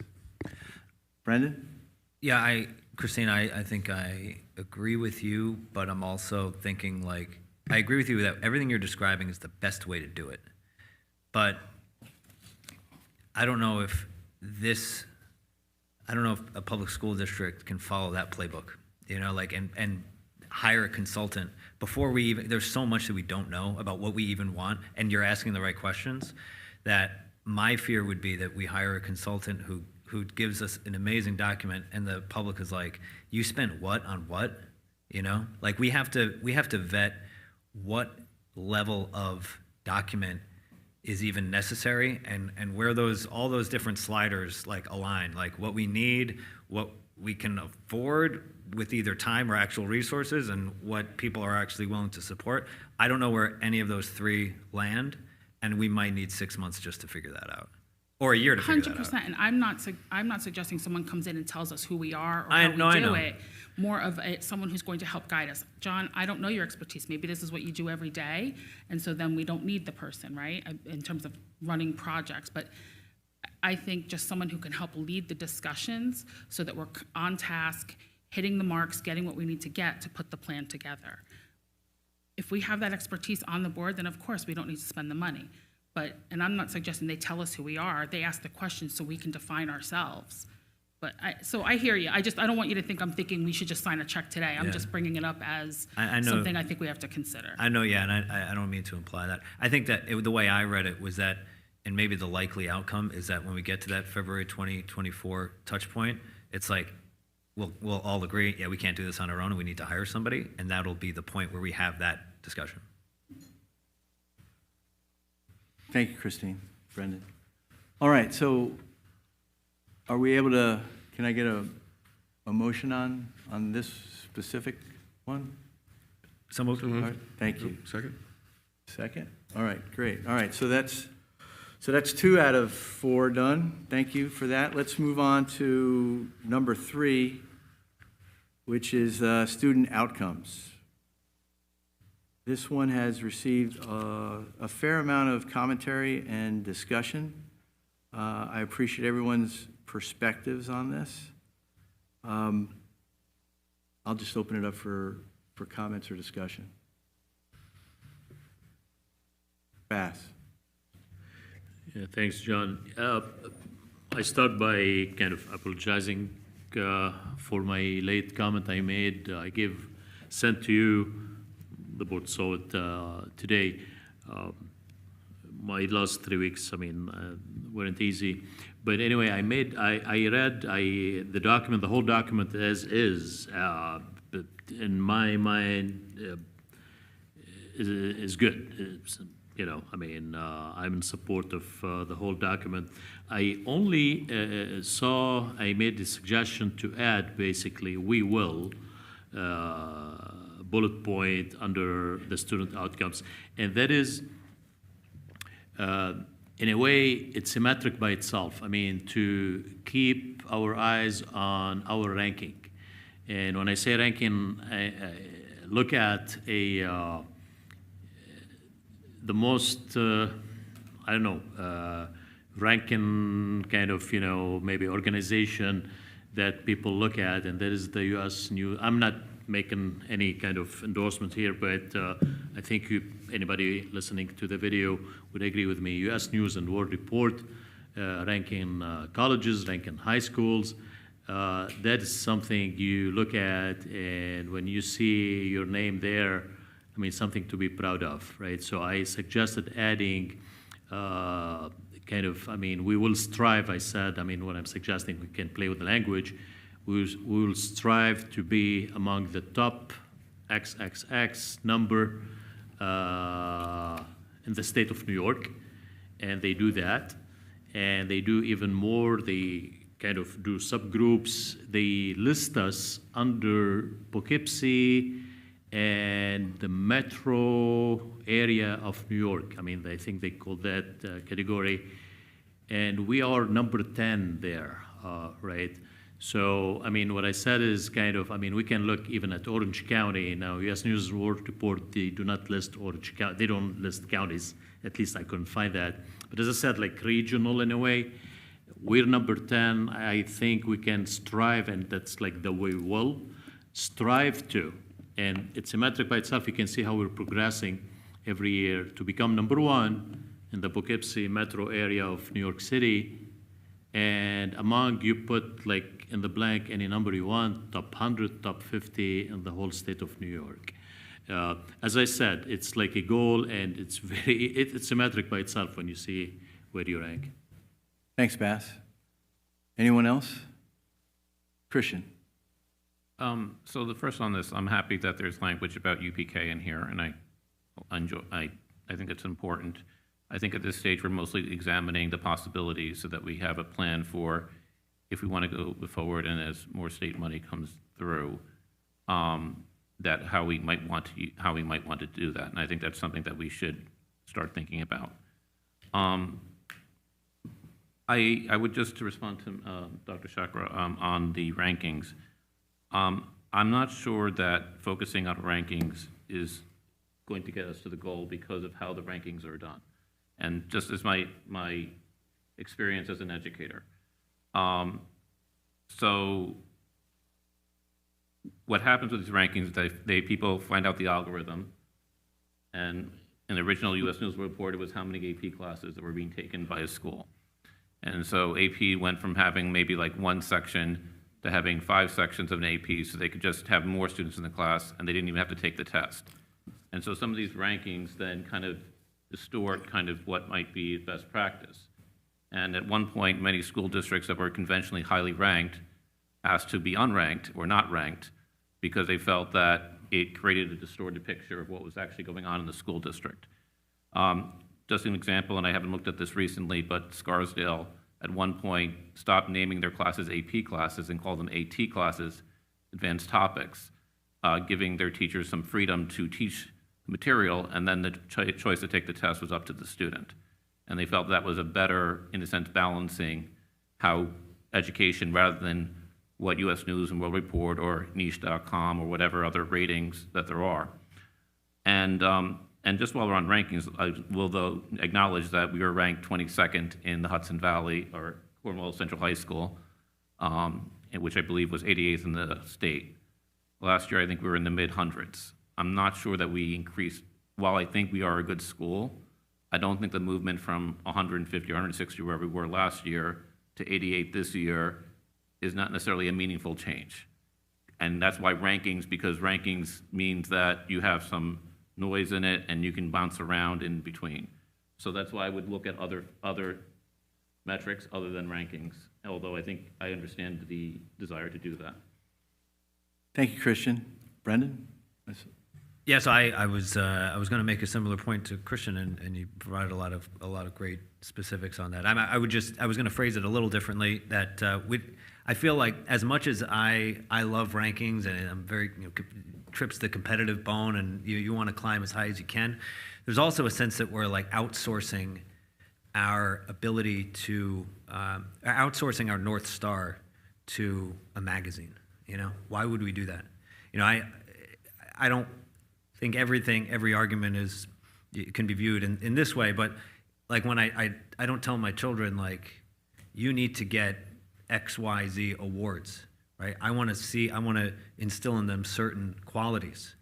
Brendan? Yeah, Christine, I think I agree with you, but I'm also thinking, like, I agree with you that everything you're describing is the best way to do it. But I don't know if a public school district can follow that playbook, and hire a consultant before we even, there's so much that we don't know about what we even want, and you're asking the right questions, that my fear would be that we hire a consultant who gives us an amazing document, and the public is like, you spent what on what? Like, we have to vet what level of document is even necessary, and where all those different sliders like align, like what we need, what we can afford with either time or actual resources, and what people are actually willing to support. I don't know where any of those three land, and we might need 6 months just to figure that out, or a year to figure that out. 100%, and I'm not suggesting someone comes in and tells us who we are or how we do it. more of someone who's going to help guide us. John, I don't know your expertise. Maybe this is what you do every day, and so then we don't need the person, right, in terms of running projects. But I think just someone who can help lead the discussions so that we're on task, hitting the marks, getting what we need to get to put the plan together. If we have that expertise on the board, then of course we don't need to spend the money. But, and I'm not suggesting they tell us who we are, they ask the questions so we can define ourselves. But so I hear you. I don't want you to think I'm thinking we should just sign a check today. I'm just bringing it up as I know, something I think we have to consider. I know, yeah, and I don't mean to imply that. I think that the way I read it was that, and maybe the likely outcome is that when we get to that February 2024 touch point, it's like, we'll all agree, yeah, we can't do this on our own and we need to hire somebody, and that'll be the point where we have that discussion. Thank you, Christine. Brendan. All right, so are we able to, can I get a motion on this specific one? So moved. All right, thank you. Second? Second? All right, great. All right, so that's 2 out of 4 done. Thank you for that. Let's move on to number 3, which is student outcomes. This one has received a fair amount of commentary and discussion. I appreciate everyone's perspectives on this. I'll just open it up for comments or discussion. Bass. Yeah, thanks, John. I start by kind of apologizing for my late comment I made. Sent to you, the board saw it today. My last 3 weeks, weren't easy. But anyway, I read the document, the whole document as is, but in my mind, is good. It's, I'm in support of the whole document. I only I made the suggestion to add, basically, we will, bullet point under the student outcomes. And that is, in a way, it's symmetric by itself. To keep our eyes on our ranking. And when I say ranking, I look at the most, ranking kind of, maybe organization that people look at, and that is the U.S. News. I'm not making any kind of endorsement here, but I think anybody listening to the video would agree with me. U.S. News and World Report, ranking colleges, ranking high schools. That is something you look at, and when you see your name there, something to be proud of, right? So I suggested adding we will strive, I said, what I'm suggesting, we can play with the language. We will strive to be among the top XXX number in the state of New York, and they do that. And they do even more, they kind of do subgroups. They list us under Poughkeepsie and the metro area of New York. I think they call that category. And we are number 10 there, right? So, what I said is we can look even at Orange County. Now, U.S. News and World Report, they do not list Orange County. They don't list counties. At least I couldn't find that. But as I said, like regional in a way, we're number 10. I think we can strive, and that's like the way we will strive to. And it's symmetric by itself. You can see how we're progressing every year to become number 1 in the Poughkeepsie metro area of New York City. And among, you put like in the blank any number you want, top 100, top 50 in the whole state of New York. As I said, it's like a goal, and it's it's symmetric by itself when you see where you rank. Thanks, Bass. Anyone else? Christian. So the first on this, I'm happy that there's language about UPK in here, and I think it's important. I think at this stage we're mostly examining the possibilities so that we have a plan for if we want to go forward and as more state money comes through, that how we might want to do that. And I think that's something that we should start thinking about. I would just to respond to Dr. Chakra on the rankings. I'm not sure that focusing on rankings is going to get us to the goal because of how the rankings are done. And just as my experience as an educator. So what happens with these rankings is people find out the algorithm, and in the original U.S. News report, it was how many AP classes that were being taken by a school. And so AP went from having maybe like one section to having 5 sections of an AP, so they could just have more students in the class, and they didn't even have to take the test. And so some of these rankings then kind of distort kind of what might be best practice. And at one point, many school districts that were conventionally highly ranked asked to be unranked or not ranked because they felt that it created a distorted picture of what was actually going on in the school district. Just an example, and I haven't looked at this recently, but Scarsdale at one point stopped naming their classes AP classes and called them AT classes, advanced topics, giving their teachers some freedom to teach material, and then the choice to take the test was up to the student. And they felt that was a better, in a sense, balancing how education, rather than what U.S. News and World Report or niche.com or whatever other ratings that there are. And just while we're on rankings, I will though acknowledge that we were ranked 22nd in the Hudson Valley, or Cornwall Central High School, which I believe was 88th in the state. Last year, I think we were in the mid-hundreds. I'm not sure that we increased, while I think we are a good school, I don't think the movement from 150 or 160 where we were last year to 88 this year is not necessarily a meaningful change. And that's why rankings, because rankings means that you have some noise in it and you can bounce around in between. So that's why I would look at other metrics other than rankings, although I think I understand the desire to do that. Thank you, Christian. Brendan? Yes, I was going to make a similar point to Christian, and you provided a lot of great specifics on that. I was going to phrase it a little differently. That I feel like as much as I love rankings, and I'm very trips the competitive bone, and you want to climb as high as you can. There's also a sense that we're like outsourcing our ability to outsourcing our North Star to a magazine. Why would we do that? I don't think every argument can be viewed in this way, but like when I don't tell my children, like, you need to get XYZ awards, right? I want to instill in them certain qualities.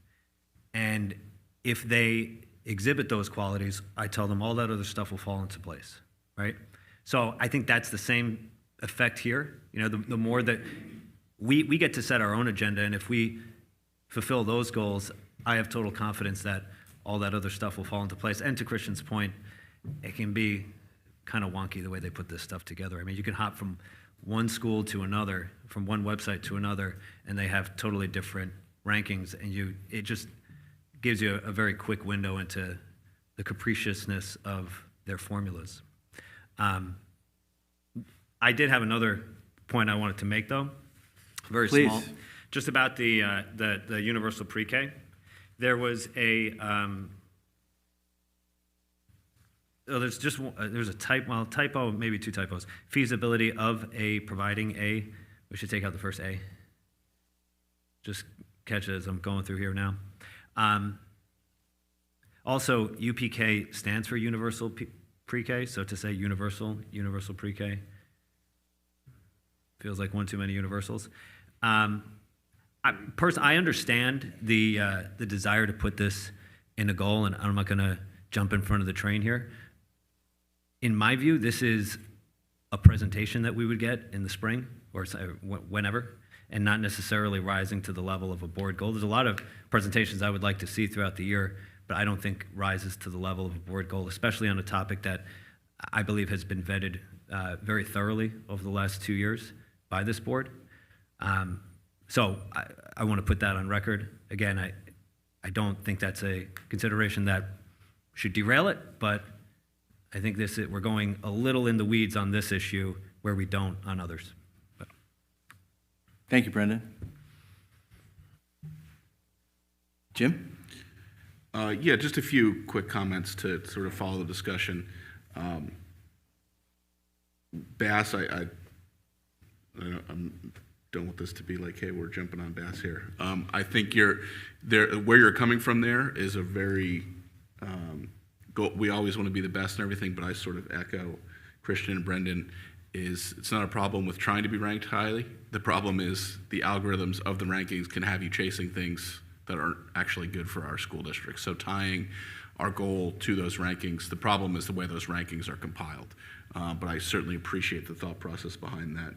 And if they exhibit those qualities, I tell them all that other stuff will fall into place, right? So I think that's the same effect here. The more that we get to set our own agenda, and if we fulfill those goals, I have total confidence that all that other stuff will fall into place. And to Christian's point, it can be kind of wonky the way they put this stuff together. I mean, you can hop from one school to another, from one website to another, and they have totally different rankings, and it just gives you a very quick window into the capriciousness of their formulas. I did have another point I wanted to make, though, very Please. small, just about the universal pre-K. There was there's a typo, maybe 2 typos. Feasibility of providing a, we should take out the first A. Just catch it as I'm going through here now. Also, UPK stands for universal pre-K, so to say universal pre-K feels like one too many universals. I understand the desire to put this in a goal, and I'm not going to jump in front of the train here. In my view, this is a presentation that we would get in the spring or whenever, and not necessarily rising to the level of a board goal. There's a lot of presentations I would like to see throughout the year, but I don't think rises to the level of a board goal, especially on a topic that I believe has been vetted very thoroughly over the last 2 years by this board. So I want to put that on record. Again, I don't think that's a consideration that should derail it, but I think we're going a little in the weeds on this issue where we don't on others. But. Thank you, Brendan. Jim? Yeah, just a few quick comments to sort of follow the discussion. Bass, I'm don't want this to be like, hey, we're jumping on Bass here. I think where you're coming from there is a very, we always want to be the best and everything, but I sort of echo Christian and Brendan, it's not a problem with trying to be ranked highly. The problem is the algorithms of the rankings can have you chasing things that aren't actually good for our school district. So tying our goal to those rankings, the problem is the way those rankings are compiled. But I certainly appreciate the thought process behind that.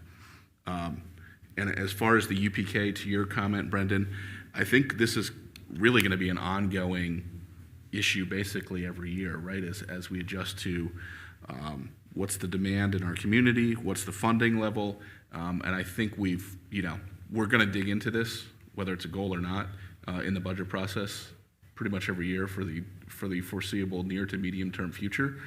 And as far as the UPK, to your comment, Brendan, I think this is really going to be an ongoing issue basically every year, right? As we adjust to what's the demand in our community, what's the funding level, and I think we're going to dig into this, whether it's a goal or not, in the budget process, pretty much every year for the foreseeable near to medium term future,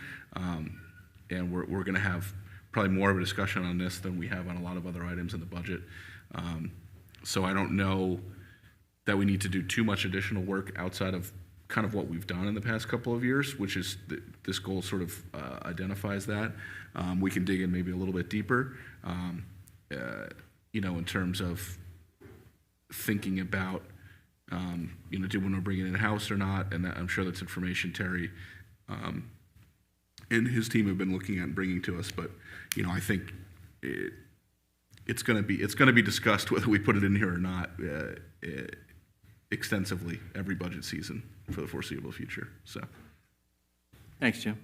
and we're going to have probably more of a discussion on this than we have on a lot of other items in the budget. So I don't know that we need to do too much additional work outside of kind of what we've done in the past couple of years, which is this goal sort of identifies that. We can dig in maybe a little bit deeper, in terms of thinking about, do we want to bring it in-house or not? And I'm sure that's information Terry and his team have been looking at and bringing to us. But, I think it's going to be discussed whether we put it in here or not extensively every budget season for the foreseeable future. So, Thanks, Jim.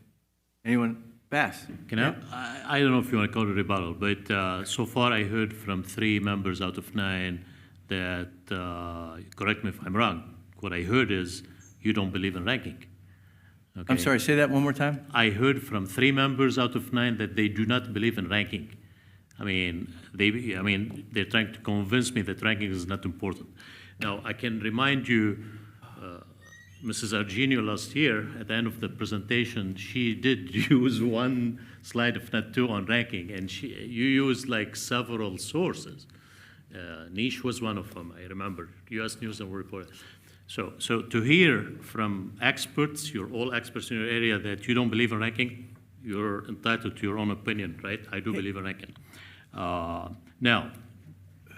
Anyone? Bass? Can I don't know if you want to call it a rebuttal, but so far I heard from 3 members out of 9 that, correct me if I'm wrong, what I heard is you don't believe in ranking. Okay? I'm sorry, say that one more time? I heard from 3 members out of 9 that they do not believe in ranking. They're trying to convince me that ranking is not important. Now, I can remind you, Mrs. Argenio last year, at the end of the presentation, she did use one slide, if not 2, on ranking, and you used like several sources. Niche was one of them, I remember, U.S. News and World Report. So to hear from experts, you're all experts in your area, that you don't believe in ranking, you're entitled to your own opinion, right? I do believe in ranking. Now,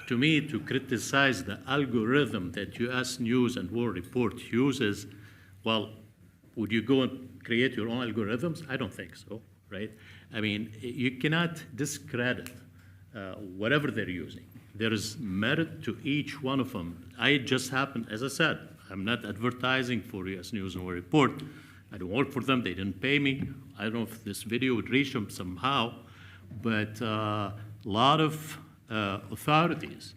to me, to criticize the algorithm that U.S. News and World Report uses, well, would you go and create your own algorithms? I don't think so, right? You cannot discredit whatever they're using. There is merit to each one of them. I just happen, as I said, I'm not advertising for U.S. News and World Report. I don't work for them. They didn't pay me. I don't know if this video would reach them somehow, but a lot of authorities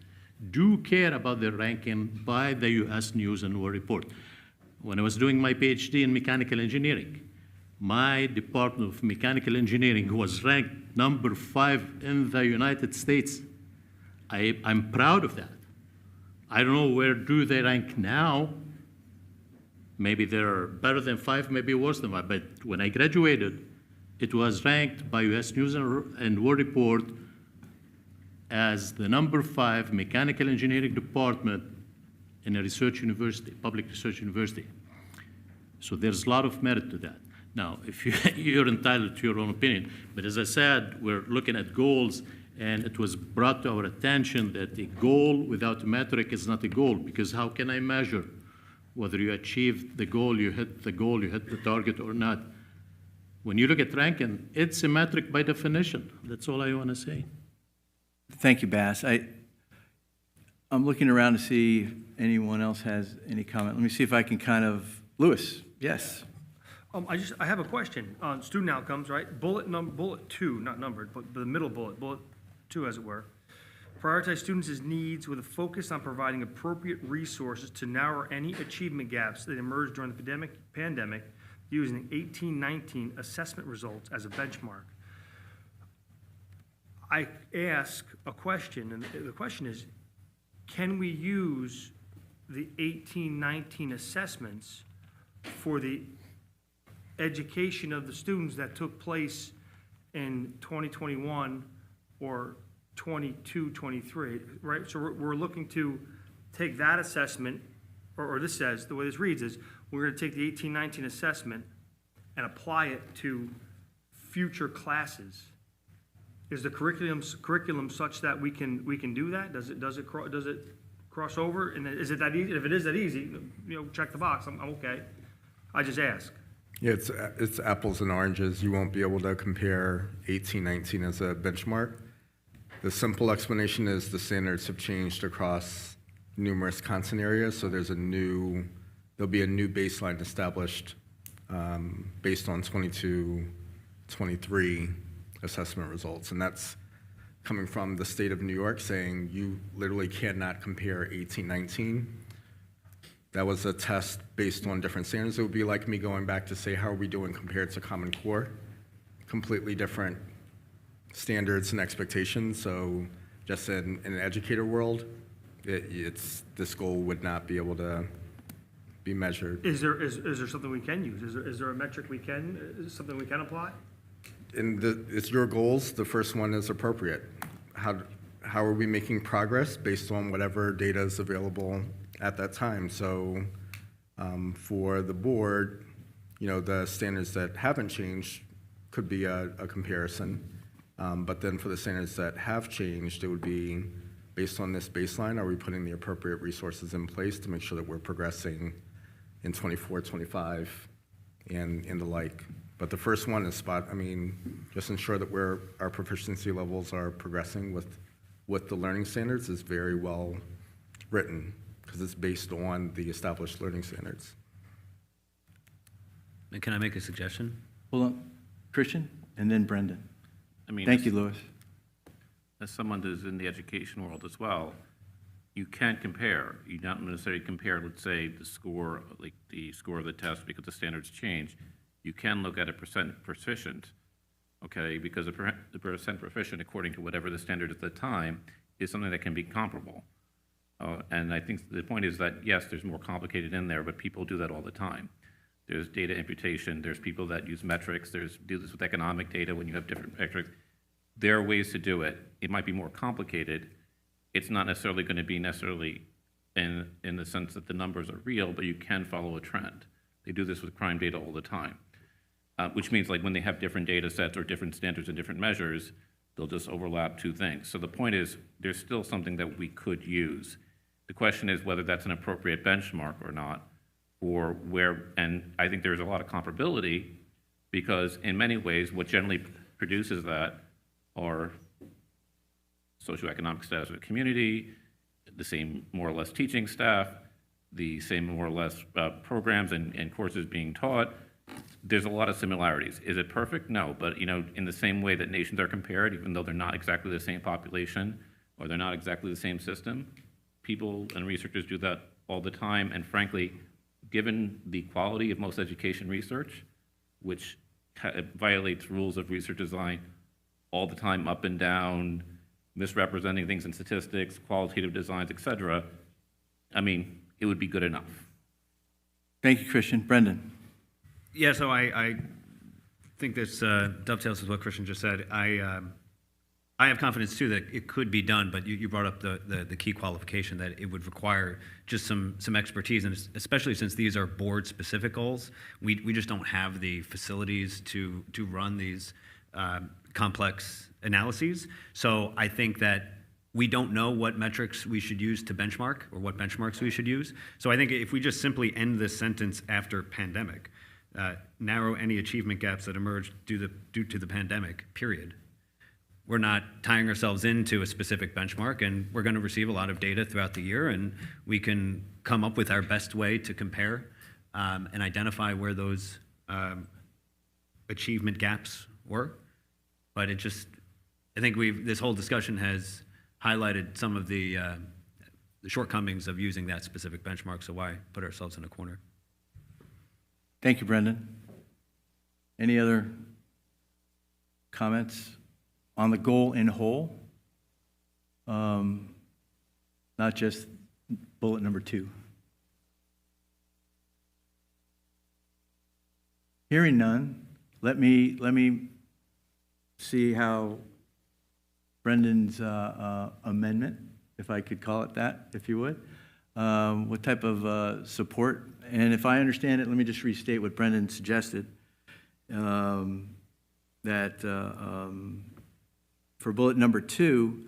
do care about their ranking by the U.S. News and World Report. When I was doing my PhD in mechanical engineering, my department of mechanical engineering was ranked number 5 in the United States. I'm proud of that. I don't know where do they rank now. Maybe they're better than 5, maybe worse than 5. But when I graduated, it was ranked by U.S. News and World Report as the number 5 mechanical engineering department in a research university, public research university. So there's a lot of merit to that. Now, if you're entitled to your own opinion, but as I said, we're looking at goals, and it was brought to our attention that a goal without a metric is not a goal, because how can I measure whether you achieved the goal, you hit the target or not? When you look at ranking, it's a metric by definition. That's all I want to say. Thank you, Bass. I'm looking around to see if anyone else has any comment. Let me see if I can Louis, yes. I have a question on student outcomes, right? Bullet 2, not numbered, but the middle bullet 2, as it were. Prioritize students' needs with a focus on providing appropriate resources to narrow any achievement gaps that emerged during the pandemic using 18-19 assessment results as a benchmark. I ask a question, and the question is, can we use the 18-19 assessments for the education of the students that took place in 2021 or 22-23, right? So we're looking to take that assessment, or this says, the way this reads is, we're going to take the 18-19 assessment and apply it to future classes Is the curriculum such that we can do that? Does it cross over? And is it that easy? If it is that easy, check the box, I'm okay. I just ask. Yeah, it's apples and oranges. You won't be able to compare 18, 19 as a benchmark. The simple explanation is the standards have changed across numerous content areas, so there'll be a new baseline established based on 22, 23 assessment results, and that's coming from the state of New York saying you literally cannot compare 18, 19. That was a test based on different standards. It would be like me going back to say, how are we doing compared to Common Core? Completely different standards and expectations. So just in an educator world, this goal would not be able to be measured. Is there something we can use? Is there a metric something we can apply? It's your goals. The first one is appropriate. How are we making progress based on whatever data is available at that time? So for the board, the standards that haven't changed could be a comparison. But then for the standards that have changed, it would be based on this baseline, are we putting the appropriate resources in place to make sure that we're progressing in 24, 25, and the like. But the first one is just ensure that our proficiency levels are progressing with the learning standards is very well written because it's based on the established learning standards. And can I make a suggestion? Hold on, Christian, and then Brendan. Thank you, Louis. As someone who's in the education world as well, you can compare. You don't necessarily compare, let's say, the score of the test because the standards change. You can look at a percent proficient, okay, because the percent proficient, according to whatever the standard at the time, is something that can be comparable. And I think the point is that, yes, there's more complicated in there, but people do that all the time. There's data imputation, there's people that use metrics, do this with economic data when you have different metrics. There are ways to do it. It might be more complicated. It's not necessarily going to be in the sense that the numbers are real, but you can follow a trend. They do this with crime data all the time, which means like when they have different data sets or different standards and different measures, they'll just overlap two things. So the point is, there's still something that we could use. The question is whether that's an appropriate benchmark or not, or where, and I think there's a lot of comparability because in many ways, what generally produces that are socioeconomic status of the community, the same more or less teaching staff, the same more or less programs and courses being taught. There's a lot of similarities. Is it perfect? No, but in the same way that nations are compared, even though they're not exactly the same population or they're not exactly the same system, people and researchers do that all the time. And frankly, given the quality of most education research, which violates rules of research design all the time, up and down, misrepresenting things in statistics, qualitative designs, et cetera, it would be good enough. Thank you, Christian. Brendan. Yeah, so I think this dovetails with what Christian just said. I have confidence too that it could be done, but you brought up the key qualification that it would require just some expertise, and especially since these are board-specific goals, we just don't have the facilities to run these complex analyses. So I think that we don't know what metrics we should use to benchmark or what benchmarks we should use. So I think if we just simply end this sentence after pandemic, narrow any achievement gaps that emerged due to the pandemic, period. We're not tying ourselves into a specific benchmark, and we're going to receive a lot of data throughout the year, and we can come up with our best way to compare and identify where those achievement gaps were. But I think this whole discussion has highlighted some of the shortcomings of using that specific benchmark, so why put ourselves in a corner? Thank you, Brendan. Any other comments on the goal in whole? Not just bullet number 2. Hearing none, let me see how Brendan's amendment, if I could call it that, if you would, what type of support. And if I understand it, let me just restate what Brendan suggested, that for bullet number 2,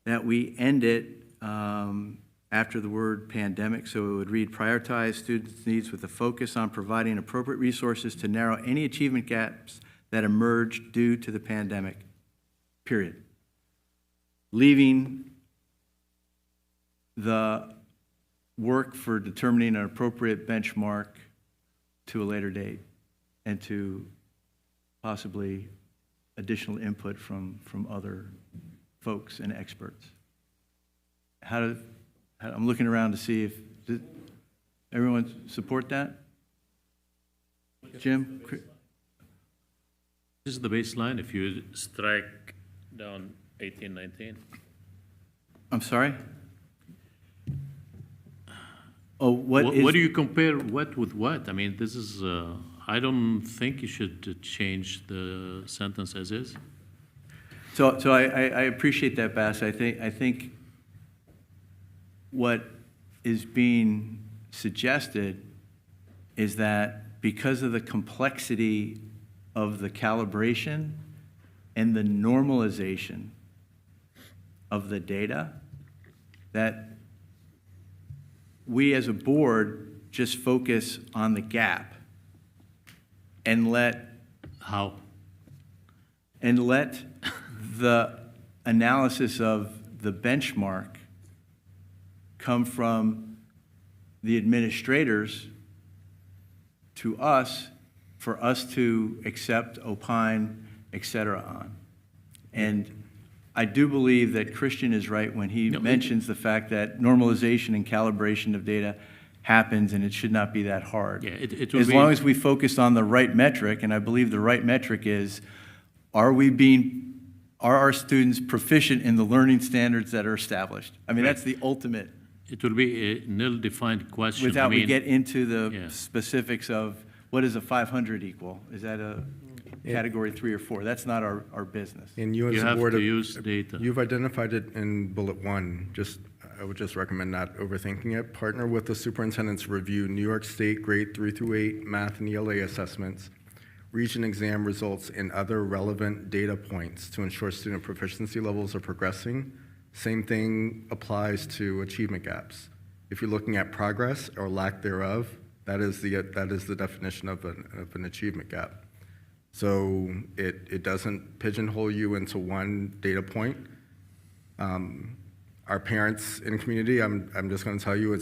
that we end it after the word pandemic, so it would read, prioritize students' needs with a focus on providing appropriate resources to narrow any achievement gaps that emerged due to the pandemic, period. Leaving the work for determining an appropriate benchmark to a later date and to possibly additional input from other folks and experts. I'm looking around to see if, does everyone support that? Jim? This is the baseline, if you strike down 18, 19. I'm sorry? Oh, what do you compare what with what? I mean, this is, I don't think you should change the sentence as is. So I appreciate that, Bass. I think what is being suggested is that because of the complexity of the calibration and the normalization of the data, that we as a board just focus on the gap and let the analysis of the benchmark come from the administrators to us for us to accept, opine, et cetera on. And I do believe that Christian is right when he mentions the fact that normalization and calibration of data happens and it should not be that hard. Yeah, it will as long as we focus on the right metric, and I believe the right metric is, are our students proficient in the learning standards that are established? I mean, that's the ultimate. It will be a nil-defined question. Without we I mean, get into the specifics of what does a 500 equal? Is that a category 3 or 4? That's not our business. And you as you a have board to use data. You've identified it in bullet 1. I would just recommend not overthinking it. Partner with the superintendent to review New York State grade 3 through 8 math and ELA assessments, region exam results, and other relevant data points to ensure student proficiency levels are progressing. Same thing applies to achievement gaps. If you're looking at progress or lack thereof, that is the definition of an achievement gap. So it doesn't pigeonhole you into one data point. Our parents in community, I'm just going to tell you,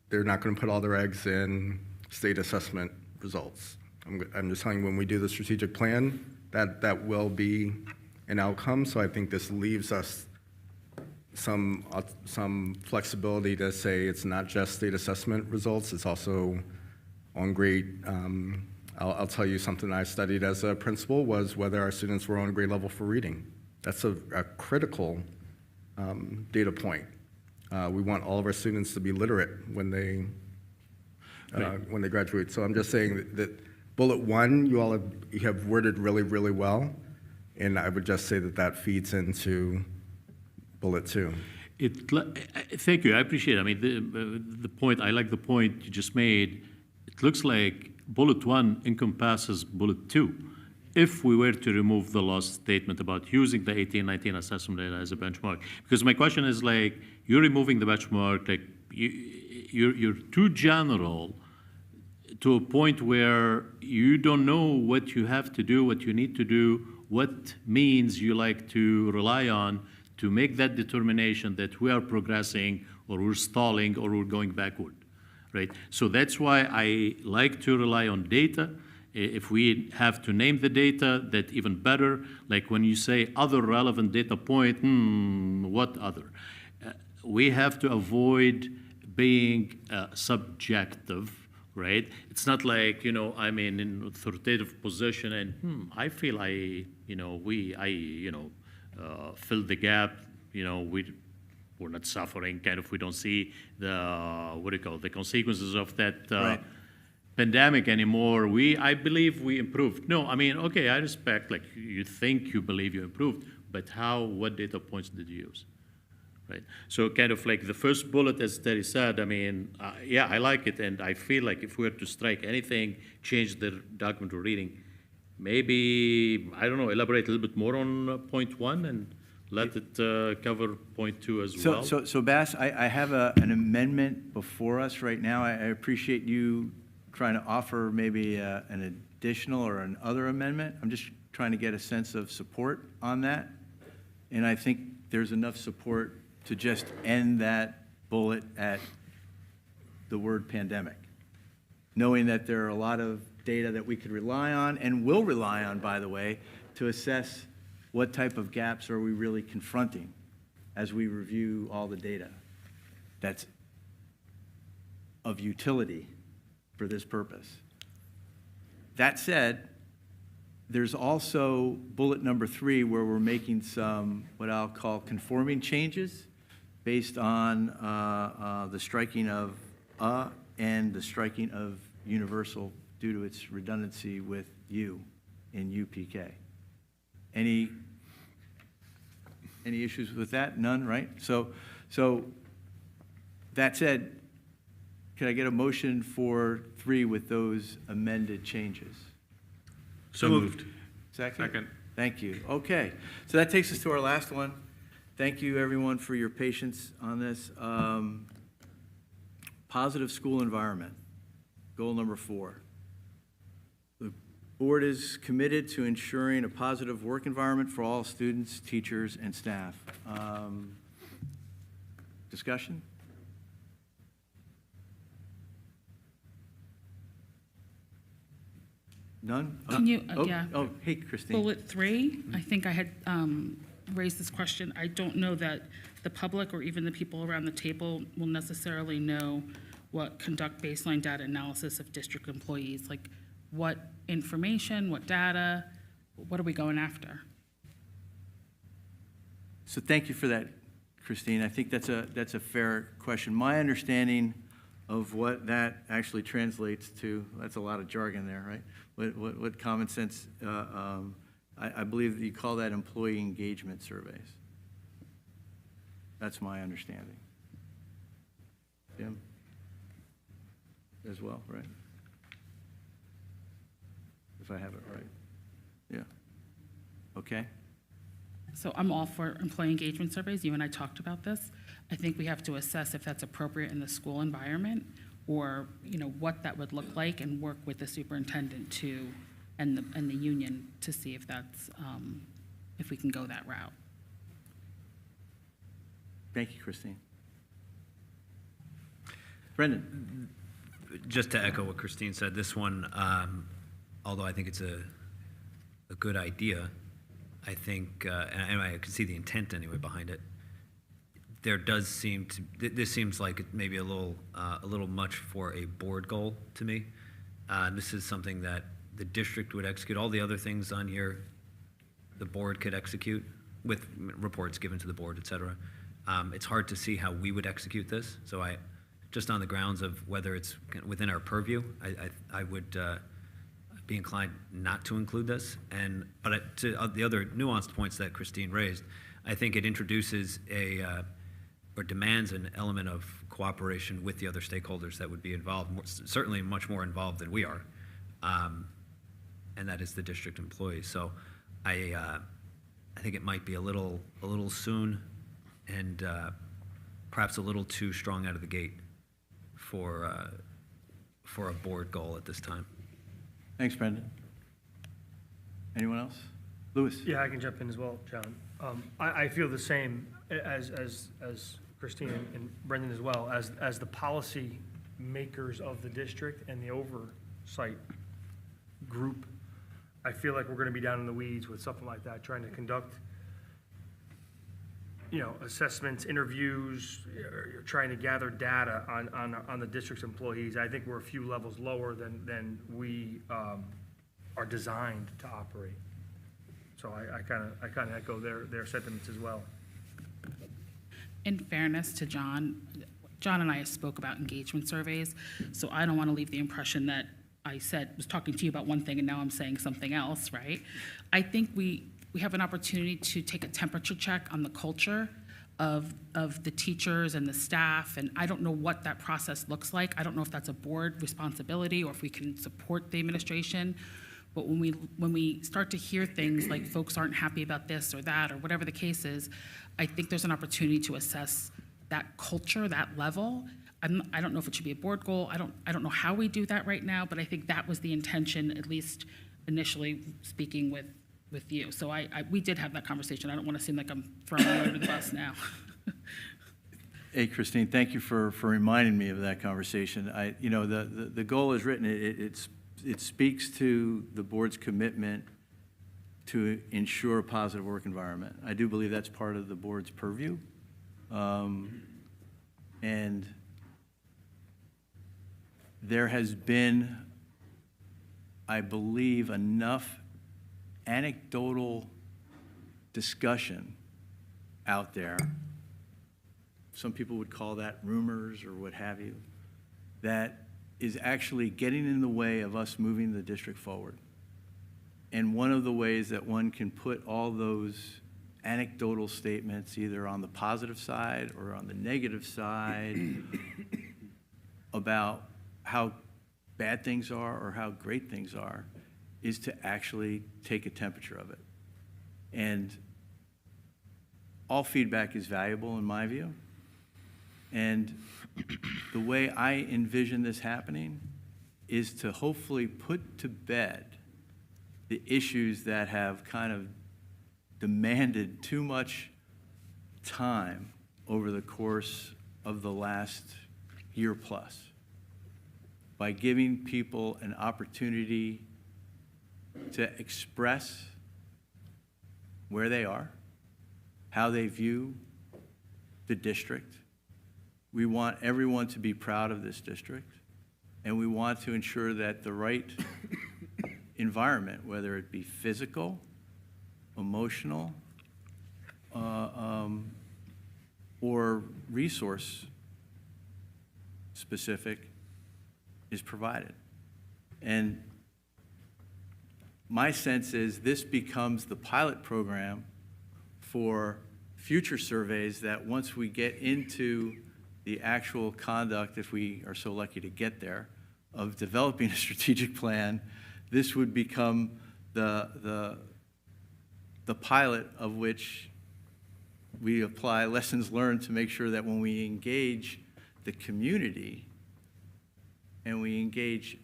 they're not going to put all their eggs in state assessment results. I'm just telling you, when we do the strategic plan, that will be an outcome. So I think this leaves us some flexibility to say it's not just state assessment results, it's also on grade. I'll tell you something I studied as a principal was whether our students were on grade level for reading. That's a critical data point. We want all of our students to be literate when they graduate. So I'm just saying that bullet 1, you have worded really, really well, and I would just say that feeds into bullet 2. Thank you, I appreciate it. I mean, the point, I like the point you just made. It looks like bullet 1 encompasses bullet 2. If we were to remove the last statement about using the 18-19 assessment data as a benchmark, because my question is like, you're removing the benchmark, like you're too general to a point where you don't know what you have to do, what you need to do, what means you like to rely on to make that determination that we are progressing or we're stalling or we're going backward, right? So that's why I like to rely on data. If we have to name the data, that even better. Like when you say other relevant data point, what other? We have to avoid being subjective, right? It's not like, I'm in an authoritative position and I feel fill the gap, we're not suffering, kind of, we don't see the consequences of that pandemic anymore. I believe we improved. No, I mean, okay, I respect, like, you think you believe you improved, but what data points did you use, right? So kind of like the first bullet, as Terry said, I mean, yeah, I like it, and I feel like if we were to strike anything, change the document we're reading, maybe, I don't know, elaborate a little bit more on point 1 and let it cover point 2 as So, well. so Bass, I have an amendment before us right now. I appreciate you trying to offer maybe an additional or an other amendment. I'm just trying to get a sense of support on that. And I think there's enough support to just end that bullet at the word pandemic, knowing that there are a lot of data that we could rely on and will rely on, by the way, to assess what type of gaps are we really confronting as we review all the data that's of utility for this purpose. That said, there's also bullet number 3 where we're making some what I'll call conforming changes based on the striking of and the striking of universal due to its redundancy with U in UPK. Any issues with that? None, right? So that said, can I get a motion for 3 with those amended changes? So moved. Second? Thank you. Okay, so that takes us to our last one. Thank you, everyone, for your patience on this. Positive school environment, goal number 4. The board is committed to ensuring a positive work environment for all students, teachers, and staff. Discussion? None? Can you, Oh, yeah. Oh, hey, Christine. Bullet 3, I think I had raised this question. I don't know that the public or even the people around the table will necessarily know what conduct baseline data analysis of district employees, like what information, what data, what are we going after? So thank you for that, Christine. I think that's a fair question. My understanding of what that actually translates to, that's a lot of jargon there, right? What common sense, I believe that you call that employee engagement surveys. That's my understanding. Jim? As well, right? If I have it right. Yeah. Okay. So I'm all for employee engagement surveys. You and I talked about this. I think we have to assess if that's appropriate in the school environment or, what that would look like and work with the superintendent and the union to see if that's, if we can go that route. Thank you, Christine. Brendan? Just to echo what Christine said, this one, although I think it's a good idea, I think, and I can see the intent anyway behind it, there does seem to, this seems like it may be a little much for a board goal to me. This is something that the district would execute. All the other things on here, the board could execute with reports given to the board, et cetera. It's hard to see how we would execute this. So just on the grounds of whether it's within our purview, I would be inclined not to include this. But to the other nuanced points that Christine raised, I think it introduces or demands an element of cooperation with the other stakeholders that would be involved, certainly much more involved than we are, and that is the district employees. So I think it might be a little soon and perhaps a little too strong out of the gate for a board goal at this time. Thanks, Brendan. Anyone else? Louis? Yeah, I can jump in as well, John. I feel the same as Christine and Brendan as well, as the policy makers of the district and the oversight group. I feel like we're going to be down in the weeds with something like that, trying to conduct, assessments, interviews, trying to gather data on the district's employees. I think we're a few levels lower than we are designed to operate. So I kind of echo their sentiments as well. In fairness to John and I spoke about engagement surveys, so I don't want to leave the impression that I was talking to you about one thing and now I'm saying something else, right? I think we have an opportunity to take a temperature check on the culture of the teachers and the staff, and I don't know what that process looks like. I don't know if that's a board responsibility or if we can support the administration. But when we start to hear things like folks aren't happy about this or that, or whatever the case is, I think there's an opportunity to assess that culture, that level. I don't know if it should be a board goal. I don't know how we do that right now, but I think that was the intention, at least initially speaking with you. So we did have that conversation. I don't want to seem like I'm throwing you under the bus now. Hey, Christine, thank you for reminding me of that conversation. The goal is written, it speaks to the board's commitment to ensure a positive work environment. I do believe that's part of the board's purview. And there has been, I believe, enough anecdotal discussion out there, some people would call that rumors or what have you, that is actually getting in the way of us moving the district forward. And one of the ways that one can put all those anecdotal statements either on the positive side or on the negative side about how bad things are or how great things are is to actually take a temperature of it. And all feedback is valuable in my view. And the way I envision this happening is to hopefully put to bed the issues that have kind of demanded too much time over the course of the last year plus by giving people an opportunity to express where they are, how they view the district. We want everyone to be proud of this district, and we want to ensure that the right environment, whether it be physical, emotional, or resource specific, is provided. And my sense is this becomes the pilot program for future surveys that once we get into the actual conduct, if we are so lucky to get there, of developing a strategic plan, this would become the pilot of which we apply lessons learned to make sure that when we engage the community and we engage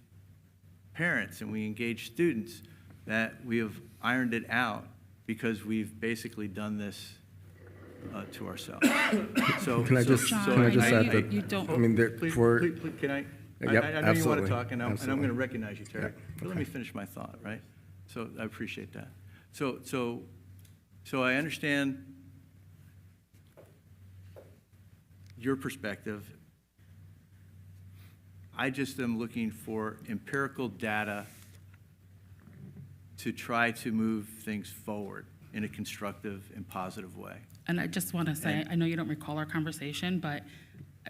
parents and we engage students, that we have ironed it out because we've basically done this to ourselves. So Can I just add that? You don't. I mean, Please, can I? Yep, I know you want absolutely. to talk, and I'm Absolutely. going to recognize you, Terry. Yep, But let me finish my thought, right? So I appreciate that. So I understand your perspective. I just am looking for empirical data to try to move things forward in a constructive and positive way. And I just want to say, I know you don't recall our conversation, but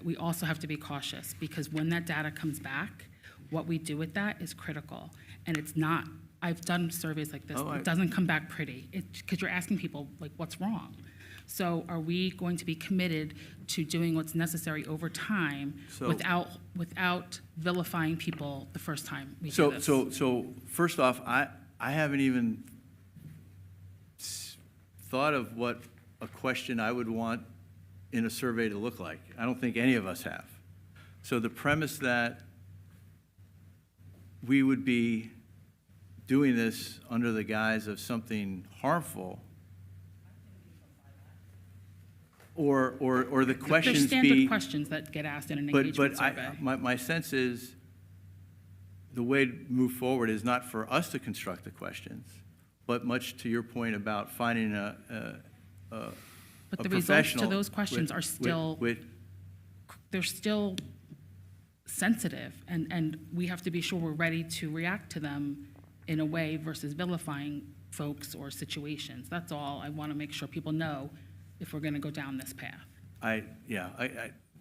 we also have to be cautious because when that data comes back, what we do with that is critical. And it's not, I've done surveys like this, it doesn't come back pretty. Because you're asking people, like, what's wrong? So are we going to be committed to doing what's necessary over time without vilifying people the first time we do this? So first off, I haven't even thought of what a question I would want in a survey to look like. I don't think any of us have. So the premise that we would be doing this under the guise of something harmful, or the questions There's standard be... questions that get asked in an engagement survey. My sense is the way to move forward is not for us to construct the questions, but much to your point about finding a But the results to professional those questions are still, they're still sensitive, and we have to be sure we're ready to react to them in a way versus vilifying folks or situations. That's all I want to make sure people know if we're going to go down this path.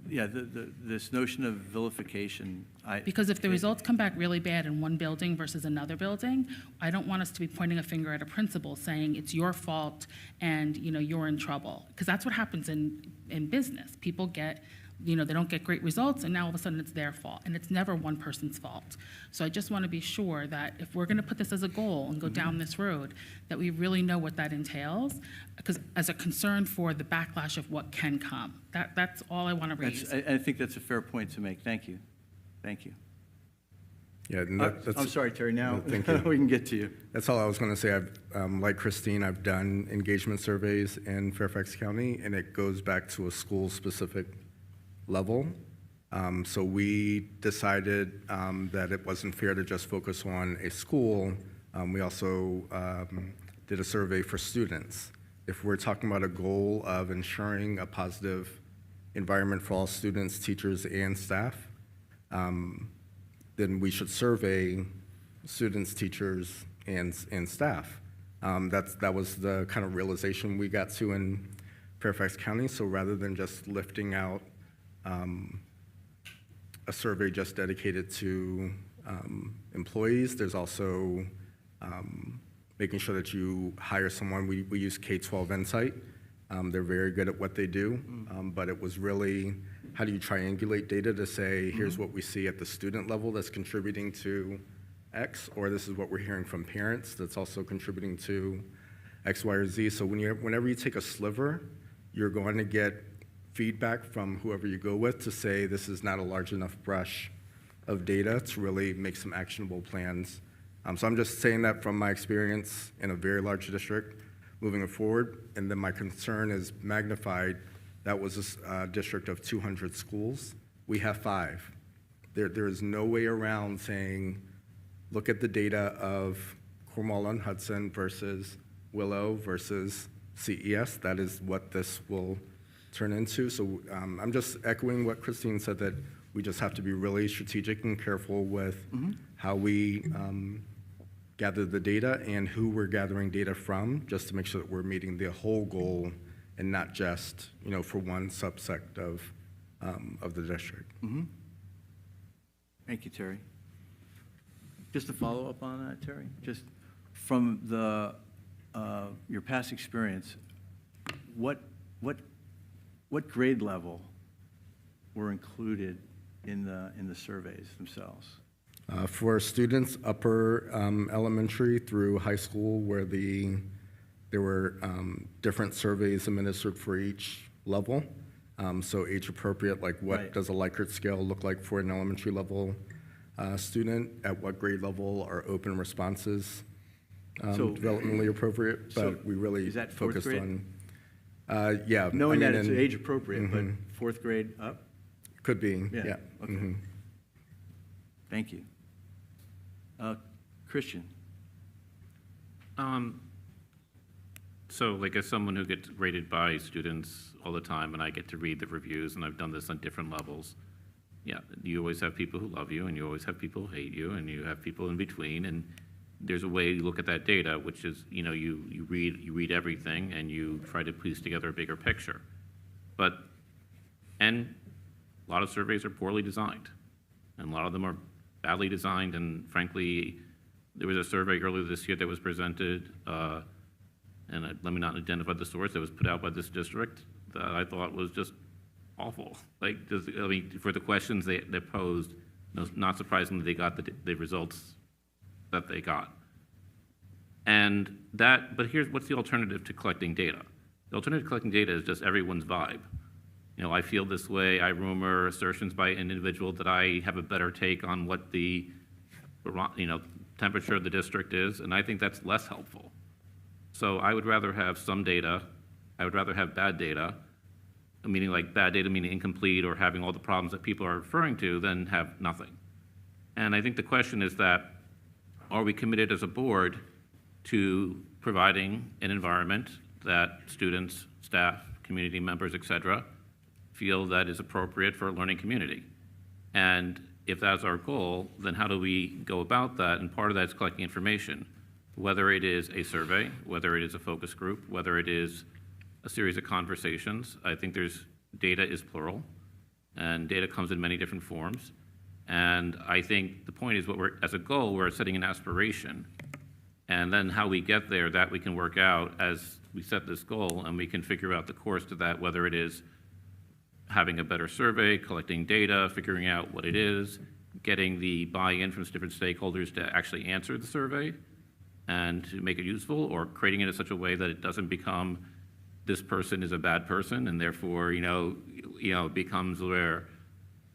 This notion of vilification, Because if the results come back really bad in one building versus another building, I don't want us to be pointing a finger at a principal saying it's your fault and you're in trouble. Because that's what happens in business. People get you know, they don't get great results, and now all of a sudden it's their fault, and it's never one person's fault. So I just want to be sure that if we're going to put this as a goal and go down this road, that we really know what that entails, because as a concern for the backlash of what can come. That's all I want to raise. I think that's a fair point to make. Thank you. Thank you. Yeah, and that's. I'm sorry, Terry, now No, thank you. we can get to you. That's all I was going to say. Like Christine, I've done engagement surveys in Fairfax County, and it goes back to a school-specific level. So we decided that it wasn't fair to just focus on a school. We also did a survey for students. If we're talking about a goal of ensuring a positive environment for all students, teachers, and staff, then we should survey students, teachers, and staff. That was the kind of realization we got to in Fairfax County. So rather than just lifting out a survey just dedicated to employees, there's also making sure that you hire someone. We use K-12 Insight. They're very good at what they do, but it was really, how do you triangulate data to say, here's what we see at the student level that's contributing to X, or this is what we're hearing from parents that's also contributing to X, Y, or Z. So whenever you take a sliver, you're going to get feedback from whoever you go with to say this is not a large enough brush of data to really make some actionable plans. So I'm just saying that from my experience in a very large district moving it forward. And then my concern is magnified. That was a district of 200 schools. We have 5. There is no way around saying, look at the data of Cornwall and Hudson versus Willow versus CES. That is what this will turn into. So I'm just echoing what Christine said, that we just have to be really strategic and careful with how we gather the data and who we're gathering data from, just to make sure that we're meeting the whole goal and not just, for one subsect of the district. Thank you, Terry. Just to follow up on that, Terry, just from your past experience, what grade level were included in the surveys themselves? For students, upper elementary through high school, where there were different surveys administered for each level. So age appropriate, like what does a Likert scale look like for an elementary level student? At what grade level are open responses developmentally appropriate? But we really is that focused grade? on, yeah. Knowing that it's age appropriate, but 4th grade up? Could be, Yeah, yeah. okay. Thank you. Christian? So like as someone who gets rated by students all the time and I get to read the reviews, and I've done this on different levels, yeah, you always have people who love you and you always have people who hate you and you have people in between, and there's a way you look at that data, which is, you read everything and you try to piece together a bigger picture. And a lot of surveys are poorly designed, and a lot of them are badly designed, and frankly, there was a survey earlier this year that was presented, and let me not identify the source, that was put out by this district that I thought was just awful. For the questions they posed, not surprisingly, they got the results that they got. But here's what's the alternative to collecting data? The alternative to collecting data is just everyone's vibe. I feel this way, I rumor assertions by an individual that I have a better take on what the temperature of the district is, and I think that's less helpful. So I would rather have some data, I would rather have bad data, meaning like bad data meaning incomplete or having all the problems that people are referring to, than have nothing. And I think the question is that, are we committed as a board to providing an environment that students, staff, community members, et cetera, feel that is appropriate for a learning community? And if that's our goal, then how do we go about that? And part of that is collecting information, whether it is a survey, whether it is a focus group, whether it is a series of conversations. I think data is plural, and data comes in many different forms. And I think the point is, as a goal, we're setting an aspiration. And then how we get there, that we can work out as we set this goal, and we can figure out the course to that, whether it is having a better survey, collecting data, figuring out what it is, getting the buy-in from different stakeholders to actually answer the survey and to make it useful, or creating it in such a way that it doesn't become this person is a bad person, and therefore, it becomes where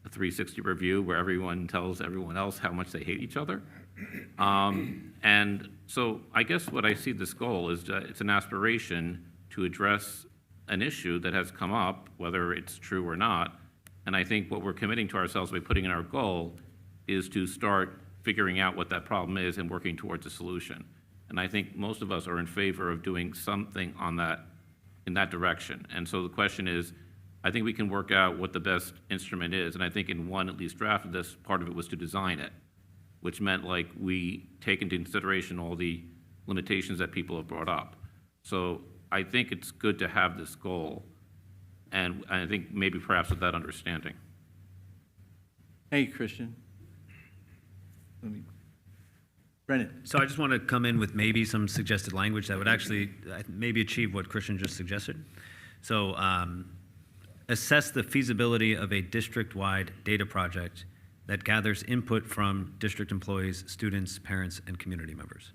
a 360 review where everyone tells everyone else how much they hate each other. And so I guess what I see this goal is that it's an aspiration to address an issue that has come up, whether it's true or not. And I think what we're committing to ourselves by putting in our goal is to start figuring out what that problem is and working towards a solution. And I think most of us are in favor of doing something on that, in that direction. And so the question is, I think we can work out what the best instrument is. And I think in one, at least draft of this, part of it was to design it, which meant like we take into consideration all the limitations that people have brought up. So I think it's good to have this goal, and I think maybe perhaps with that understanding. Hey, Christian. Brennan. So I just want to come in with maybe some suggested language that would actually maybe achieve what Christian just suggested. So assess the feasibility of a district-wide data project that gathers input from district employees, students, parents, and community members.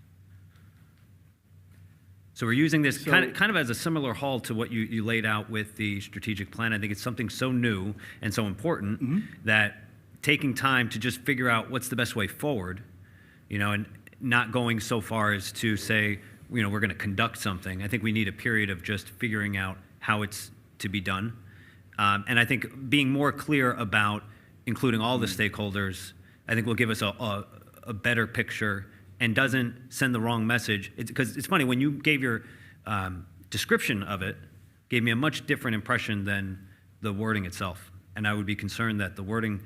So we're using this kind of as a similar haul to what you laid out with the strategic plan. I think it's something so new and so important that taking time to just figure out what's the best way forward, and not going so far as to say, we're going to conduct something. I think we need a period of just figuring out how it's to be done. And I think being more clear about including all the stakeholders, I think will give us a better picture and doesn't send the wrong message. Because it's funny, when you gave your description of it, gave me a much different impression than the wording itself. And I would be concerned that the wording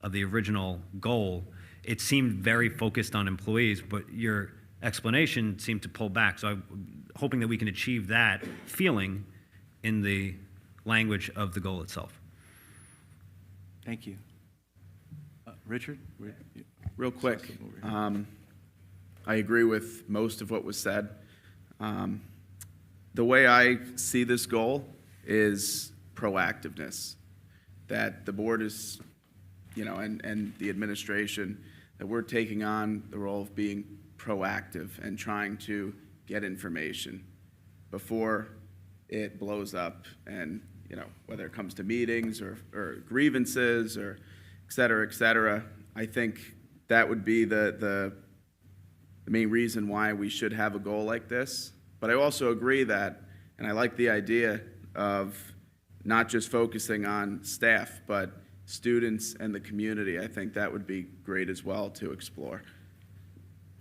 of the original goal, it seemed very focused on employees, but your explanation seemed to pull back. So I'm hoping that we can achieve that feeling in the language of the goal itself. Thank you. Richard? Real quick, I agree with most of what was said. The way I see this goal is proactiveness, that the board is, and the administration, that we're taking on the role of being proactive and trying to get information before it blows up, and whether it comes to meetings or grievances or et cetera, I think that would be the main reason why we should have a goal like this. But I also agree that, and I like the idea of not just focusing on staff, but students and the community. I think that would be great as well to explore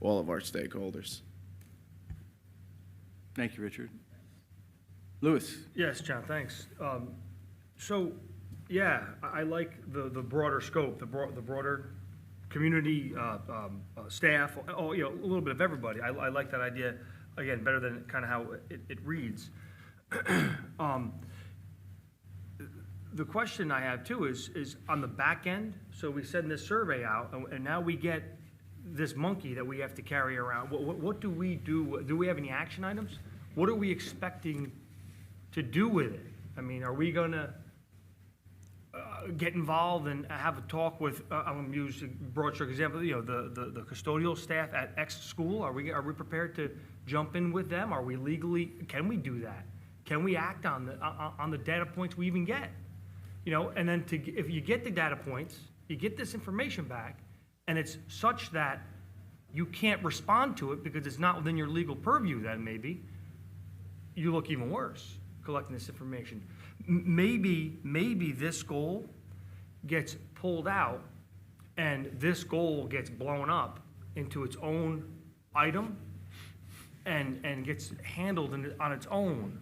all of our stakeholders. Thank you, Richard. Lewis. Yes, John, thanks. So, yeah, I like the broader scope, the broader community, staff, a little bit of everybody. I like that idea, again, better than kind of how it reads. The question I have too is on the back end. So we send this survey out, and now we get this monkey that we have to carry around. What do we do? Do we have any action items? What are we expecting to do with it? I mean, are we going to get involved and have a talk with? I'm going to use a broad stroke example. The custodial staff at X school. Are we prepared to jump in with them? Are we legally? Can we do that? Can we act on the data points we even get? And then if you get the data points, you get this information back, and it's such that you can't respond to it because it's not within your legal purview, then maybe you look even worse collecting this information. Maybe this goal gets pulled out and this goal gets blown up into its own item and gets handled on its own,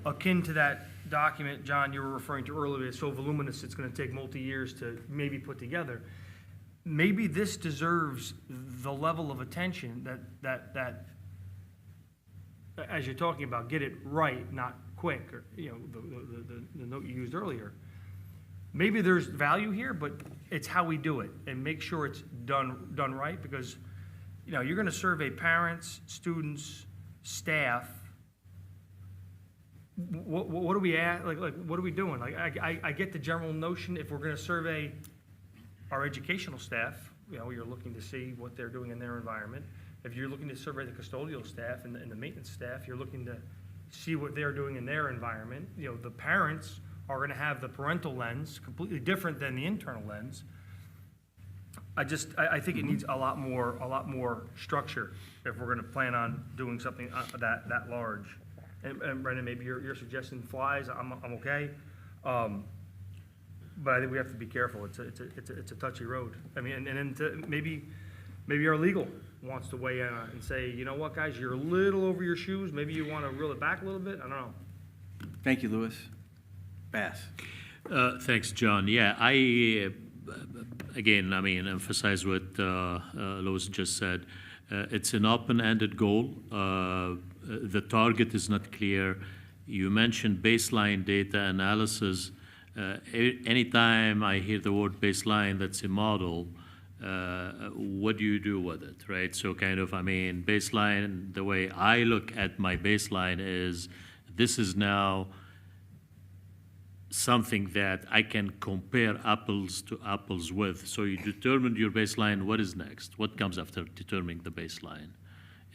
akin to that document, John, you were referring to earlier. It's so voluminous it's going to take multi-years to maybe put together. Maybe this deserves the level of attention that as you're talking about, get it right, not quick, or the note you used earlier. Maybe there's value here, but it's how we do it and make sure it's done right, because you're going to survey parents, students, staff. what are we at, like, what are we doing? Like, I get the general notion, if we're gonna survey our educational staff, you know, you're looking to see what they're doing in their environment. If you're looking to survey the custodial staff and the maintenance staff, you're looking to see what they're doing in their environment. You know, the parents are gonna have the parental lens, completely different than the internal lens. I think it needs a lot more structure if we're gonna plan on doing something that large. And Brendan, maybe your suggestion flies, I'm okay. But I think we have to be careful, it's a touchy road. I mean, and then maybe our legal wants to weigh in and say, you know what, guys, you're a little over your shoes, maybe you wanna reel it back a little bit, I don't know. Thank you, Louis. Bass. Thanks, John. Yeah, again, I mean, emphasize what Louis just said. It's an open-ended goal. The target is not clear. You mentioned baseline data analysis. Anytime I hear the word baseline, that's a model. What do you do with it, right? So kind of, I mean, baseline, the way I look at my baseline is this is now something that I can compare apples to apples with. So you determined your baseline, what is next? What comes after determining the baseline?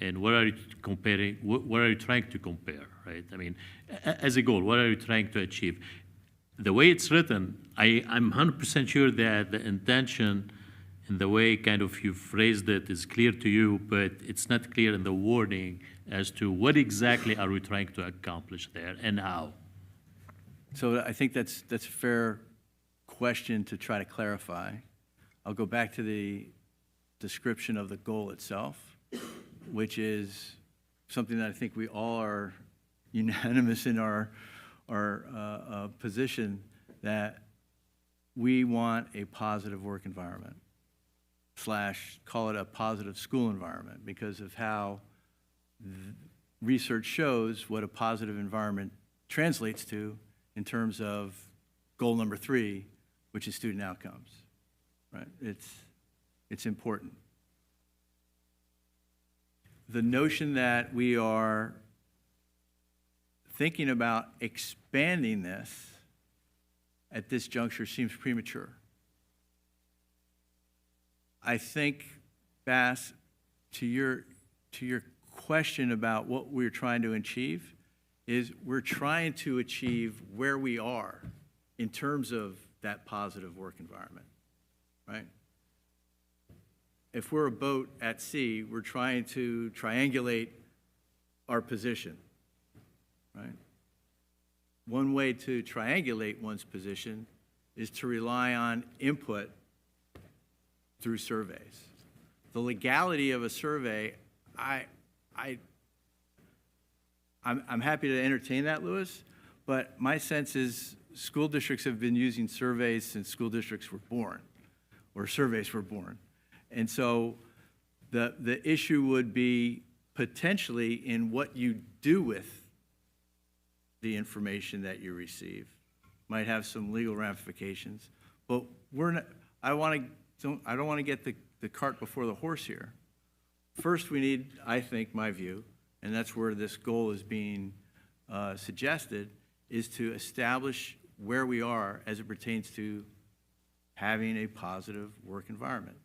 And what are you comparing, what are you trying to compare, right? I mean, as a goal, what are you trying to achieve? The way it's written, I'm 100% sure that the intention and the way kind of you phrased it is clear to you, but it's not clear in the wording as to what exactly are we trying to accomplish there and how. So I think that's a fair question to try to clarify. I'll go back to the description of the goal itself, which is something that I think we all are unanimous in our position, that we want a positive work environment / call it a positive school environment, because of how research shows what a positive environment translates to in terms of goal number 3, which is student outcomes, right? It's important. The notion that we are thinking about expanding this at this juncture seems premature. I think, Bass, to your question about what we're trying to achieve, is we're trying to achieve where we are in terms of that positive work environment, right? If we're a boat at sea, we're trying to triangulate our position, right? One way to triangulate one's position is to rely on input through surveys. The legality of a survey, I'm happy to entertain that, Louis, but my sense is school districts have been using surveys since school districts were born, or surveys were born. And so the issue would be potentially in what you do with the information that you receive. Might have some legal ramifications, but I don't want to get the cart before the horse here. First, we need, I think, my view, and that's where this goal is being suggested, is to establish where we are as it pertains to having a positive work environment.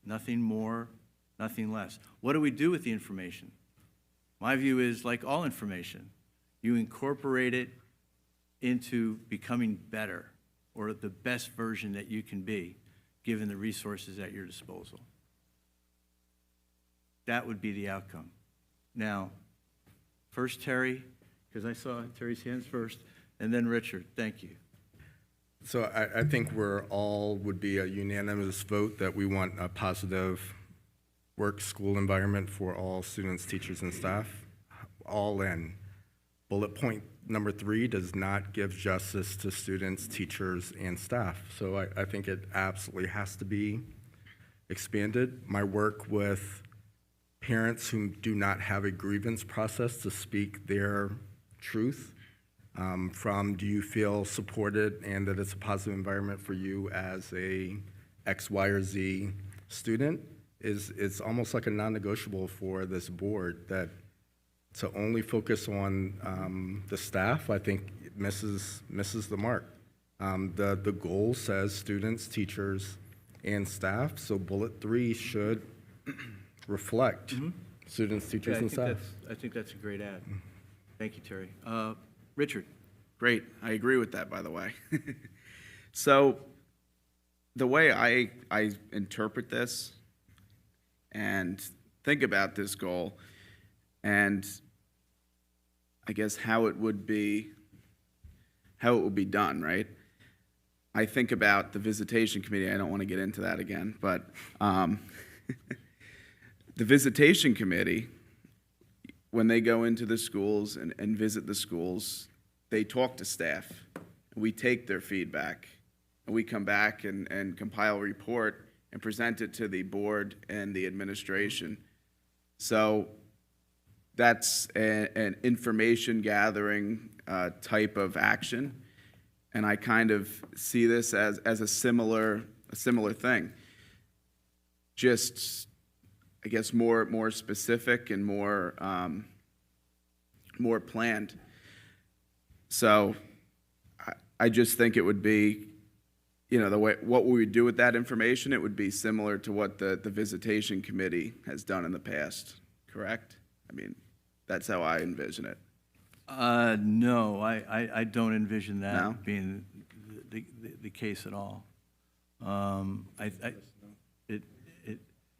Nothing more, nothing less. What do we do with the information? My view is, like all information, you incorporate it into becoming better, or the best version that you can be, given the resources at your disposal. That would be the outcome. Now, first Terry, because I saw Terry's hands first, and then Richard. Thank you. So I think we're all would be a unanimous vote that we want a positive work school environment for all students, teachers, and staff, all in. Bullet point number 3 does not give justice to students, teachers, and staff. So I think it absolutely has to be expanded. My work with parents who do not have a grievance process to speak their truth, from do you feel supported and that it's a positive environment for you as a X, Y, or Z student, it's almost like a non-negotiable for this board, that to only focus on the staff, I think it misses the mark. The goal says students, teachers, and staff, so bullet 3 should reflect students, teachers, Yeah, and staff. I think that's a great ad. Thank you, Terry. Richard? Great. I agree with that, by the way. So the way I interpret this and think about this goal and I guess how it would be done, right? I think about the visitation committee. I don't want to get into that again, but the visitation committee, when they go into the schools and visit the schools, they talk to staff. We take their feedback, and we come back and compile a report and present it to the board and the administration. So that's an information gathering type of action, and I kind of see this as a similar thing. Just, I guess, more specific and more planned. So I just think it would be, what we would do with that information, it would be similar to what the visitation committee has done in the past, correct? I mean, that's how I envision it. No, I don't envision that No? being the case at all.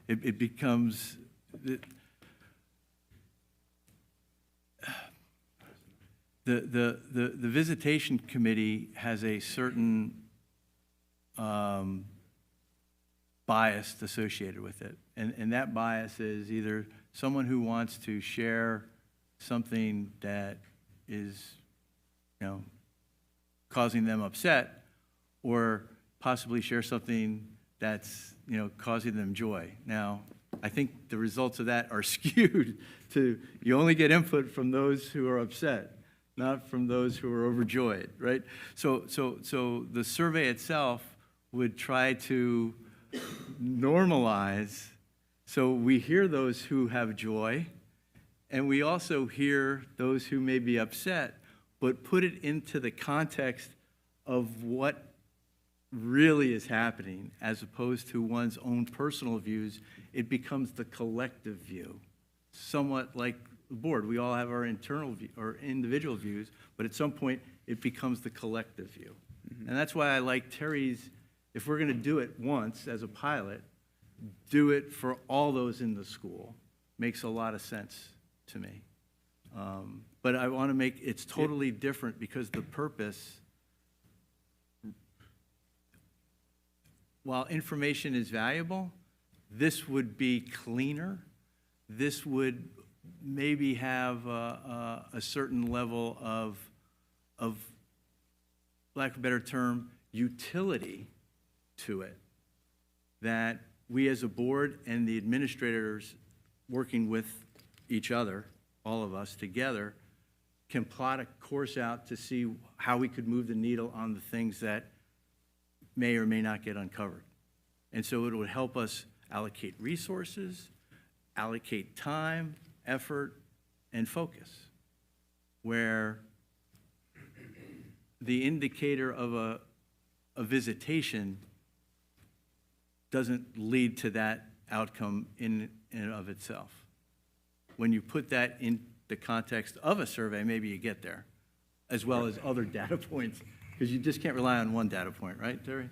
It becomes the visitation committee has a certain bias associated with it, and that bias is either someone who wants to share something that is, causing them upset, or possibly share something that's, causing them joy. Now, I think the results of that are skewed to, you only get input from those who are upset, not from those who are overjoyed, right? So the survey itself would try to normalize, so we hear those who have joy, and we also hear those who may be upset, but put it into the context of what really is happening, as opposed to one's own personal views. It becomes the collective view, somewhat like the board. We all have our internal view, or individual views, but at some point it becomes the collective view. And that's why I like Terry's, if we're going to do it once as a pilot, do it for all those in the school. Makes a lot of sense to me. But I want to make, it's totally different, because the purpose, while information is valuable, this would be cleaner. This would maybe have a certain level of, lack of a better term, utility to it, that we as a board and the administrators working with each other, all of us together, can plot a course out to see how we could move the needle on the things that may or may not get uncovered. And so it would help us allocate resources, allocate time, effort, and focus, where the indicator of a visitation doesn't lead to that outcome in and of itself. When you put that in the context of a survey, maybe you get there, as well as other data points, because you just can't rely on one data point, right, Terry?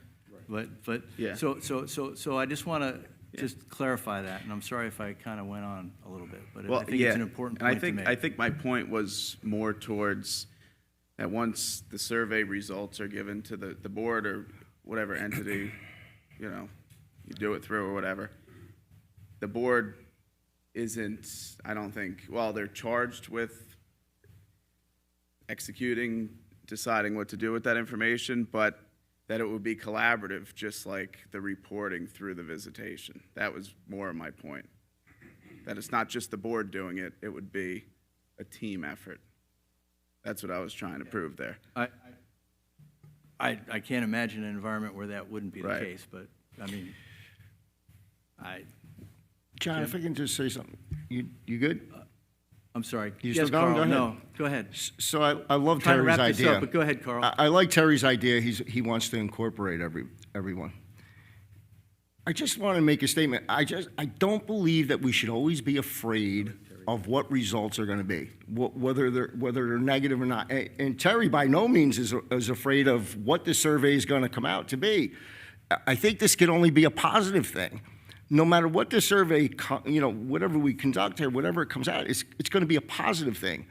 Right. But Yeah. So I just want to just clarify that, and I'm sorry if I kind of went on a little bit, but Well, I think yeah, it's an important and point to make. I think my point was more towards that once the survey results are given to the board or whatever entity, you do it through or whatever, the board isn't, I don't think, well, they're charged with executing, deciding what to do with that information, but that it would be collaborative, just like the reporting through the visitation. That was more of my point. That it's not just the board doing it, it would be a team effort. That's what I was trying to prove there. I can't imagine an environment where that wouldn't be the Right. case, but, I mean, John, if I can just say something. You good? I'm sorry. You Yes, still going? Carl, Go ahead. no, go ahead. So I love Trying to Terry's wrap this idea. up, but go ahead, Carl. I like Terry's idea. He wants to incorporate everyone. I just want to make a statement. I don't believe that we should always be afraid of what results are going to be, whether they're negative or not. And Terry by no means is afraid of what the survey is going to come out to be. I think this can only be a positive thing. No matter what the survey, whatever we conduct here, whatever it comes out, it's going to be a positive thing.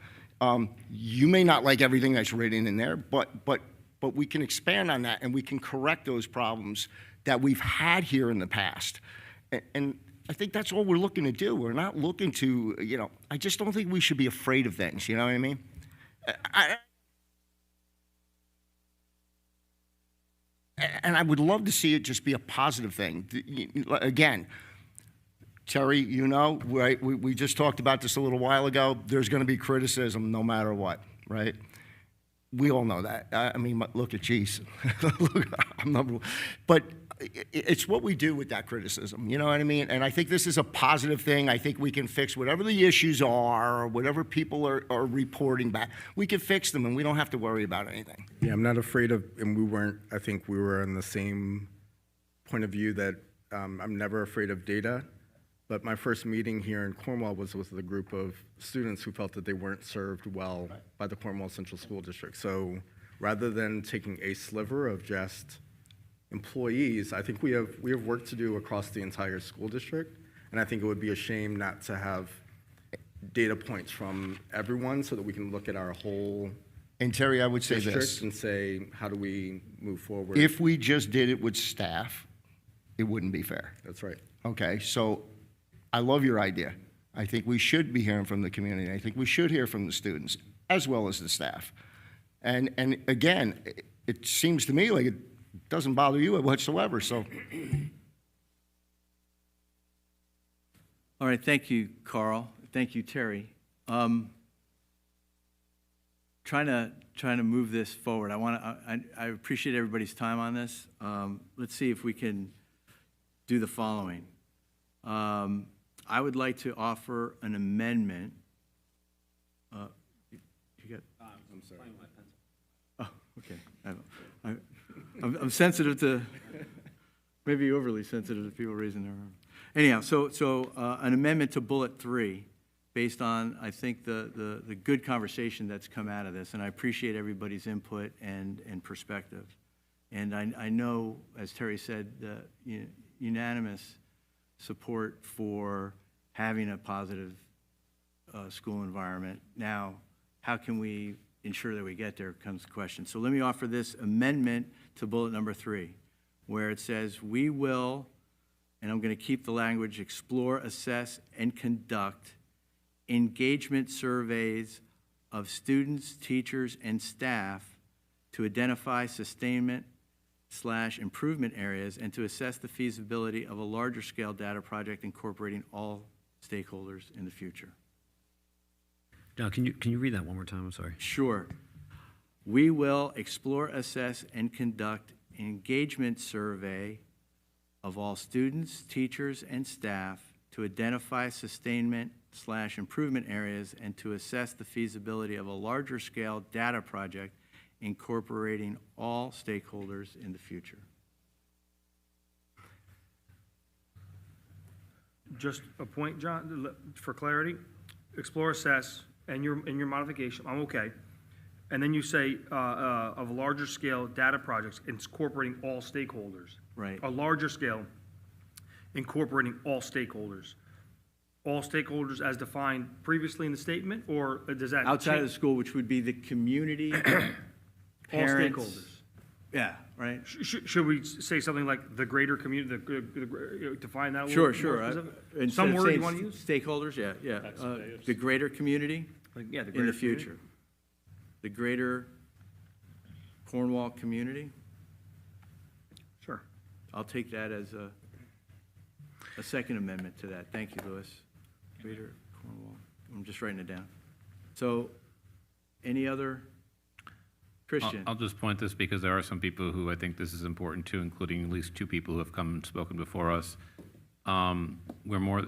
You may not like everything that's written in there, but we can expand on that and we can correct those problems that we've had here in the past. And I think that's all we're looking to do. We're not looking to, I just don't think we should be afraid of things, you know what I mean? And I would love to see it just be a positive thing. Again, Terry, right? We just talked about this a little while ago. There's going to be criticism no matter what, right? We all know that. I mean, look at Cheese. I'm number one. But it's what we do with that criticism, you know what I mean? And I think this is a positive thing. I think we can fix whatever the issues are or whatever people are reporting back. We can fix them and we don't have to worry about anything. Yeah, I'm not afraid of, and I think we were on the same point of view that I'm never afraid of data. But my first meeting here in Cornwall was with a group of students who felt that they weren't served well by the Cornwall Central School District. So rather than taking a sliver of just employees, I think we have work to do across the entire school district, and I think it would be a shame not to have data points from everyone so that we can look at our whole And Terry, I would say district this. and say, how do we move forward? If we just did it with staff, it wouldn't be fair. That's right. Okay, so I love your idea. I think we should be hearing from the community. I think we should hear from the students as well as the staff. And again, it seems to me like it doesn't bother you whatsoever, so. All right, thank you, Carl. Thank you, Terry. Trying to move this forward. I appreciate everybody's time on this. Let's see if we can do the following. I would like to offer an amendment. You got? I'm sorry. Oh, okay. I'm sensitive to, maybe overly sensitive to people raising their arm. Anyhow, so an amendment to bullet 3, based on, I think, the good conversation that's come out of this, and I appreciate everybody's input and perspective. And I know, as Terry said, unanimous support for having a positive school environment. Now, how can we ensure that we get there comes the question. So let me offer this amendment to bullet number 3, where it says, we will, and I'm going to keep the language, explore, assess, and conduct engagement surveys of students, teachers, and staff to identify sustainment/improvement areas and to assess the feasibility of a larger scale data project incorporating all stakeholders in the future. John, can you read that one more time? I'm sorry. Sure. We will explore, assess, and conduct an engagement survey of all students, teachers, and staff to identify sustainment/improvement areas and to assess the feasibility of a larger scale data project incorporating all stakeholders in the future. Just a point, John, for clarity, explore, assess, and your modification, I'm okay. And then you say of larger scale data projects incorporating all stakeholders. Right. A larger scale incorporating all stakeholders. All stakeholders as defined previously in the statement, or does that Outside of the change? school, which would be the community, All parents. stakeholders. Yeah, right. Should we say something like the greater community, define that a Sure, little more sure. specific? Instead Some of word saying you want to use? stakeholders, yeah. The greater community Yeah, the in greater the future. The greater Cornwall community. Sure. I'll take that as a second amendment to that. Thank you, Louis. Greater Cornwall. I'm just writing it down. So, any other? Christian? I'll just point this because there are some people who I think this is important to, including at least 2 people who have come and spoken before us. We're more,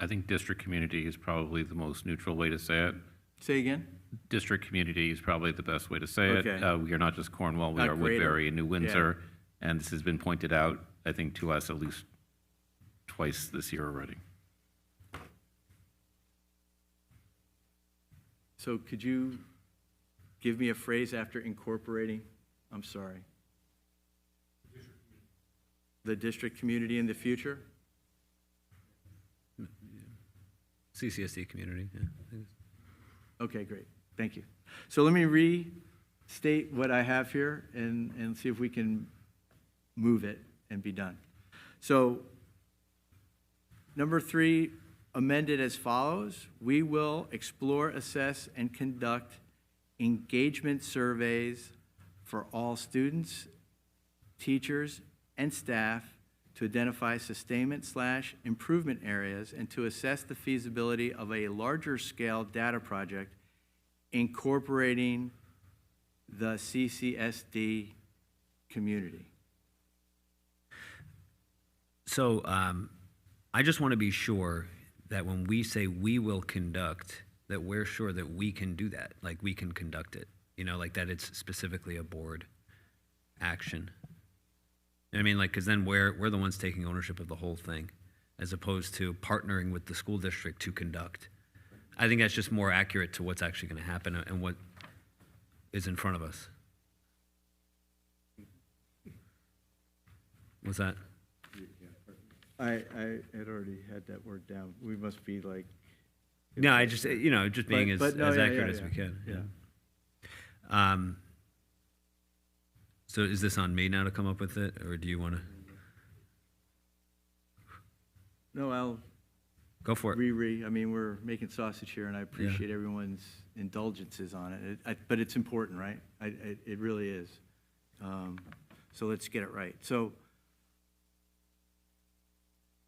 I think district community is probably the most neutral way to say it. Say again? District community is probably the best way to say it. Okay. We are not just Cornwall, we Not are greater. Woodbury and New Windsor. And this has been pointed out, I think, to us at least twice this year already. So could you give me a phrase after incorporating? I'm sorry. The district community in the future? CCSD community, yeah. Okay, great. Thank you. So let me restate what I have here and see if we can move it and be done. So number 3, amended as follows. We will explore, assess, and conduct engagement surveys for all students, teachers, and staff to identify sustainment/improvement areas and to assess the feasibility of a larger scale data project incorporating the CCSD community. So I just want to be sure that when we say we will conduct, that we're sure that we can do that, like we can conduct it, you know, like that it's specifically a board action. I mean, like, because then we're the ones taking ownership of the whole thing, as opposed to partnering with the school district to conduct. I think that's just more accurate to what's actually going to happen and what is in front of us. What's that? I had already had that word down. We must be like. No, I just, you know, just being But no, as yeah, accurate yeah, as we yeah. can. Yeah. So is this on me now to come up with it, or do you want to No, I'll go for it? I mean, we're making sausage here, and I appreciate everyone's indulgences on it. But it's important, right? It really is. So let's get it right. So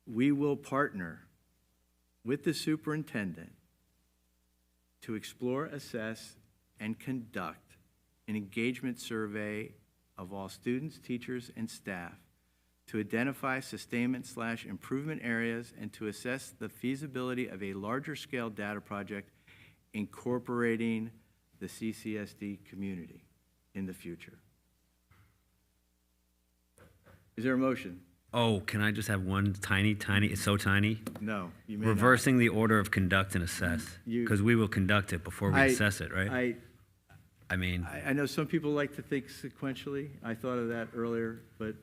we will partner with the superintendent to explore, assess, and conduct an engagement survey of all students, teachers, and staff to identify sustainment/improvement areas and to assess the feasibility of a larger scale data project incorporating the CCSD community in the future. Is there a motion? Oh, can I just have one tiny, it's so tiny? No, you may not. Reversing the order of conduct and assess, You- because we will conduct it before we assess it, right? I mean, I know some people like to think sequentially. I thought of that earlier, but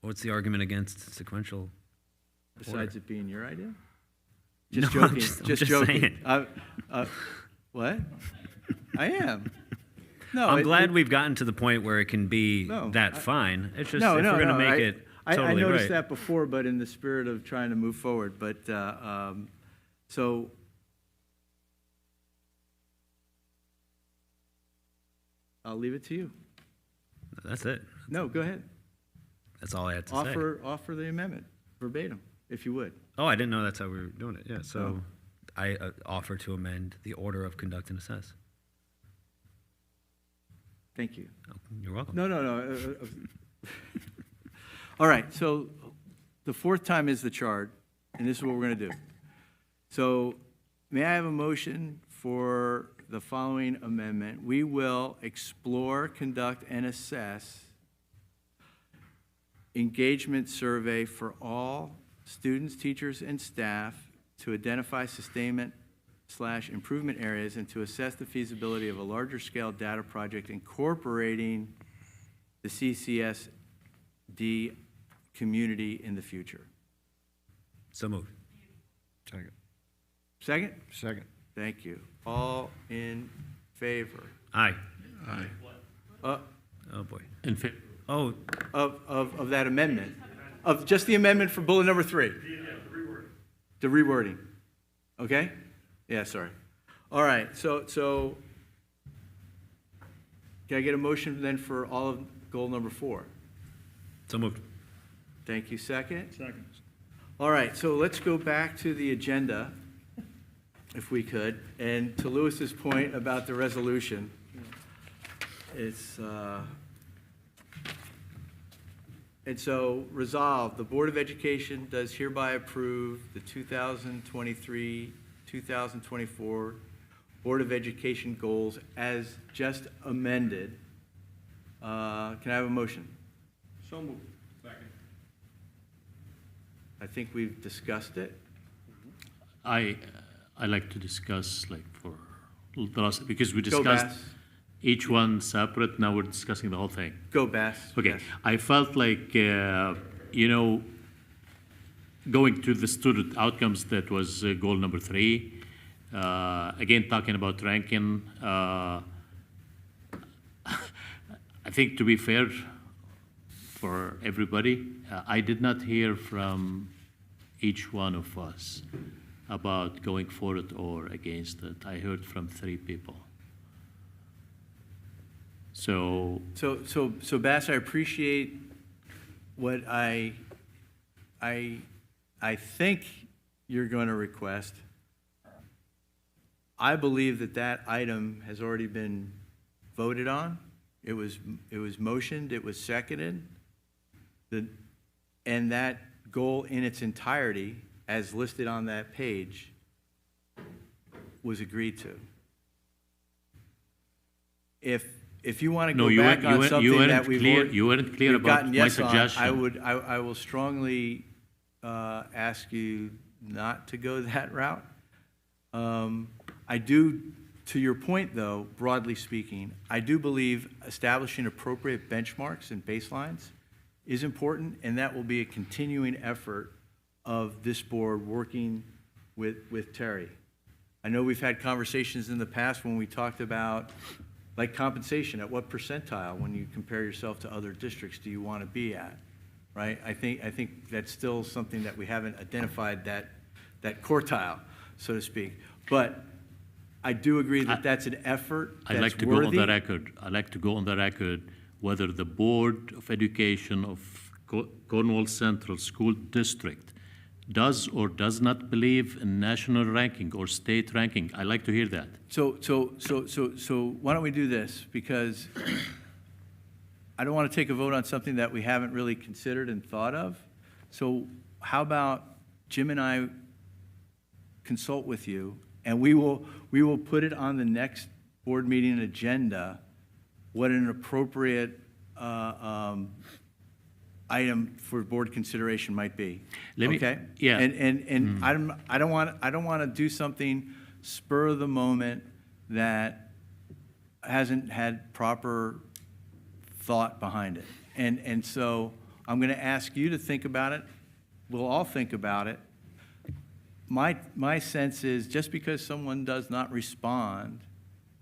what's the argument against sequential? besides order? it being your idea? No, Just I'm joking. just- I'm Just just joking. saying. What? I am. No, I'm glad we've gotten to the point where it can be No, that fine. It's just No, if no, we're going no, to make it I totally noticed right. that before, but in the spirit of trying to move forward. But, so, I'll leave it to you. That's it. No, go ahead. That's all I had to say. Offer the amendment verbatim, if you would. Oh, I didn't know that's how we were doing it. Yeah, so Oh. I offer to amend the order of conduct and assess. Thank you. Oh, you're welcome. No. All right, so the fourth time is the chart, and this is what we're going to do. So may I have a motion for the following amendment? We will explore, conduct, and assess engagement survey for all students, teachers, and staff to identify sustainment/improvement areas and to assess the feasibility of a larger scale data project incorporating the CCSD community in the future. So moved. Second. Second? Second. Thank you. All in favor? Aye. Uh, Oh, boy. In favor. Oh, of that amendment? Of just the amendment for bullet number 3? The rewording. Okay? Yeah, sorry. All right, so can I get a motion then for all of goal number 4? so moved. Thank you. Second? Second. All right, so let's go back to the agenda, if we could. And to Lewis's point about the resolution, And so, resolved, the Board of Education does hereby approve the 2023-2024 Board of Education goals as just amended. Can I have a motion? So moved. Second. I think we've discussed it. I like to discuss like for the last, because we Go, discussed Bass. each one separate, now we're discussing the whole thing. Go, Bass. Okay, Yes. I felt like, going to the student outcomes, that was goal number 3. Again, talking about ranking, I think to be fair for everybody, I did not hear from each one of us about going for it or against it. I heard from 3 people. So, So Bass, I appreciate what I think you're going to request. I believe that that item has already been voted on. It was motioned, it was seconded. And that goal in its entirety, as listed on that page, was agreed to. If you want to no, go back on something that you weren't clear we've about gotten my yes on, suggestion. I will strongly ask you not to go that route. I do, to your point though, broadly speaking, I do believe establishing appropriate benchmarks and baselines is important, and that will be a continuing effort of this board working with Terry. I know we've had conversations in the past when we talked about like compensation, at what percentile when you compare yourself to other districts do you want to be at, right? I think that's still something that we haven't identified, that quartile, so to speak. But I do agree that that's an effort that's I'd like to worthy. go on the record. I'd like to go on the record whether the Board of Education of Cornwall Central School District does or does not believe in national ranking or state ranking. I'd like to hear that. So why don't we do this? Because I don't want to take a vote on something that we haven't really considered and thought of. So how about Jim and I consult with you, and we will put it on the next board meeting agenda, what an appropriate item for board consideration might be. Okay? yeah. And I don't want to do something spur of the moment that hasn't had proper thought behind it. And so I'm going to ask you to think about it. We'll all think about it. My sense is just because someone does not respond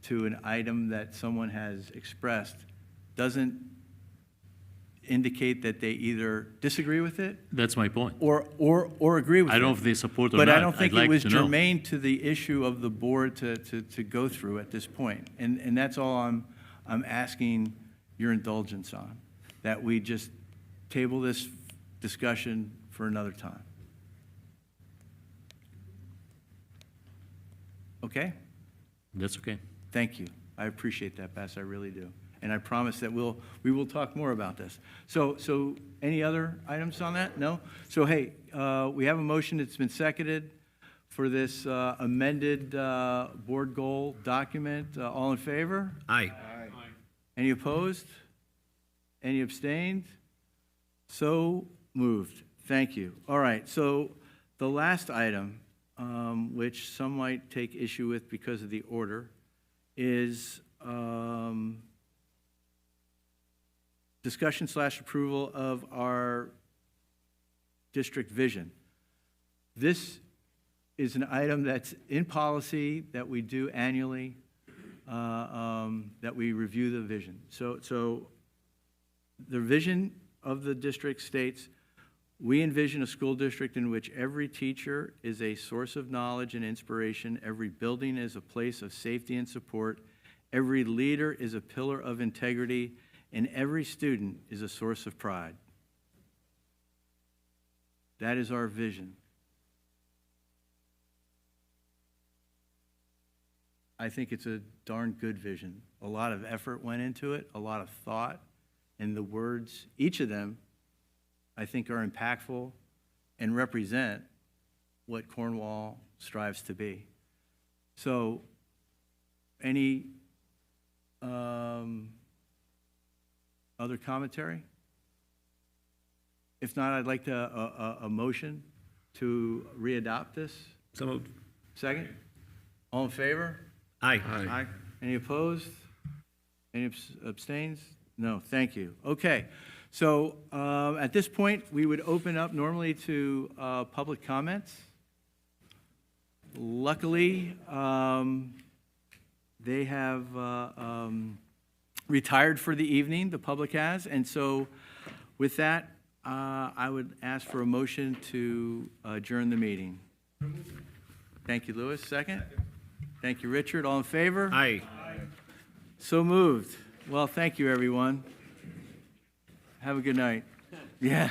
to an item that someone has expressed doesn't indicate that they either disagree with it That's my point. or agree with it. I don't know if they support or But not. I don't think I'd like it was to know. germane to the issue of the board to go through at this point. And that's all I'm asking your indulgence on, that we just table this discussion for another time. Okay? That's okay. Thank you. I appreciate that, Bess, I really do. And I promise that we will talk more about this. So any other items on that? No? So, hey, we have a motion that's been seconded for this amended board goal document. All in favor? Aye. Any opposed? Any abstained? So moved. Thank you. All right, so the last item, which some might take issue with because of the order, is discussion/approval of our district vision. This is an item that's in policy that we do annually, that we review the vision. So the vision of the district states, we envision a school district in which every teacher is a source of knowledge and inspiration, every building is a place of safety and support, every leader is a pillar of integrity, and every student is a source of pride. That is our vision. I think it's a darn good vision. A lot of effort went into it, a lot of thought, and the words, each of them, I think are impactful and represent what Cornwall strives to be. So, any other commentary? If not, I'd like a motion to readopt this. So moved. Second? All in favor? Aye. Aye. Any opposed? Any abstains? No, thank you. Okay, so at this point, we would open up normally to public comments. Luckily, they have retired for the evening, the public has, and so with that, I would ask for a motion to adjourn the meeting. Thank you, Louis. Second? Thank you, Richard. All in favor? Aye. So moved. Well, thank you, everyone. Have a good night. Yeah.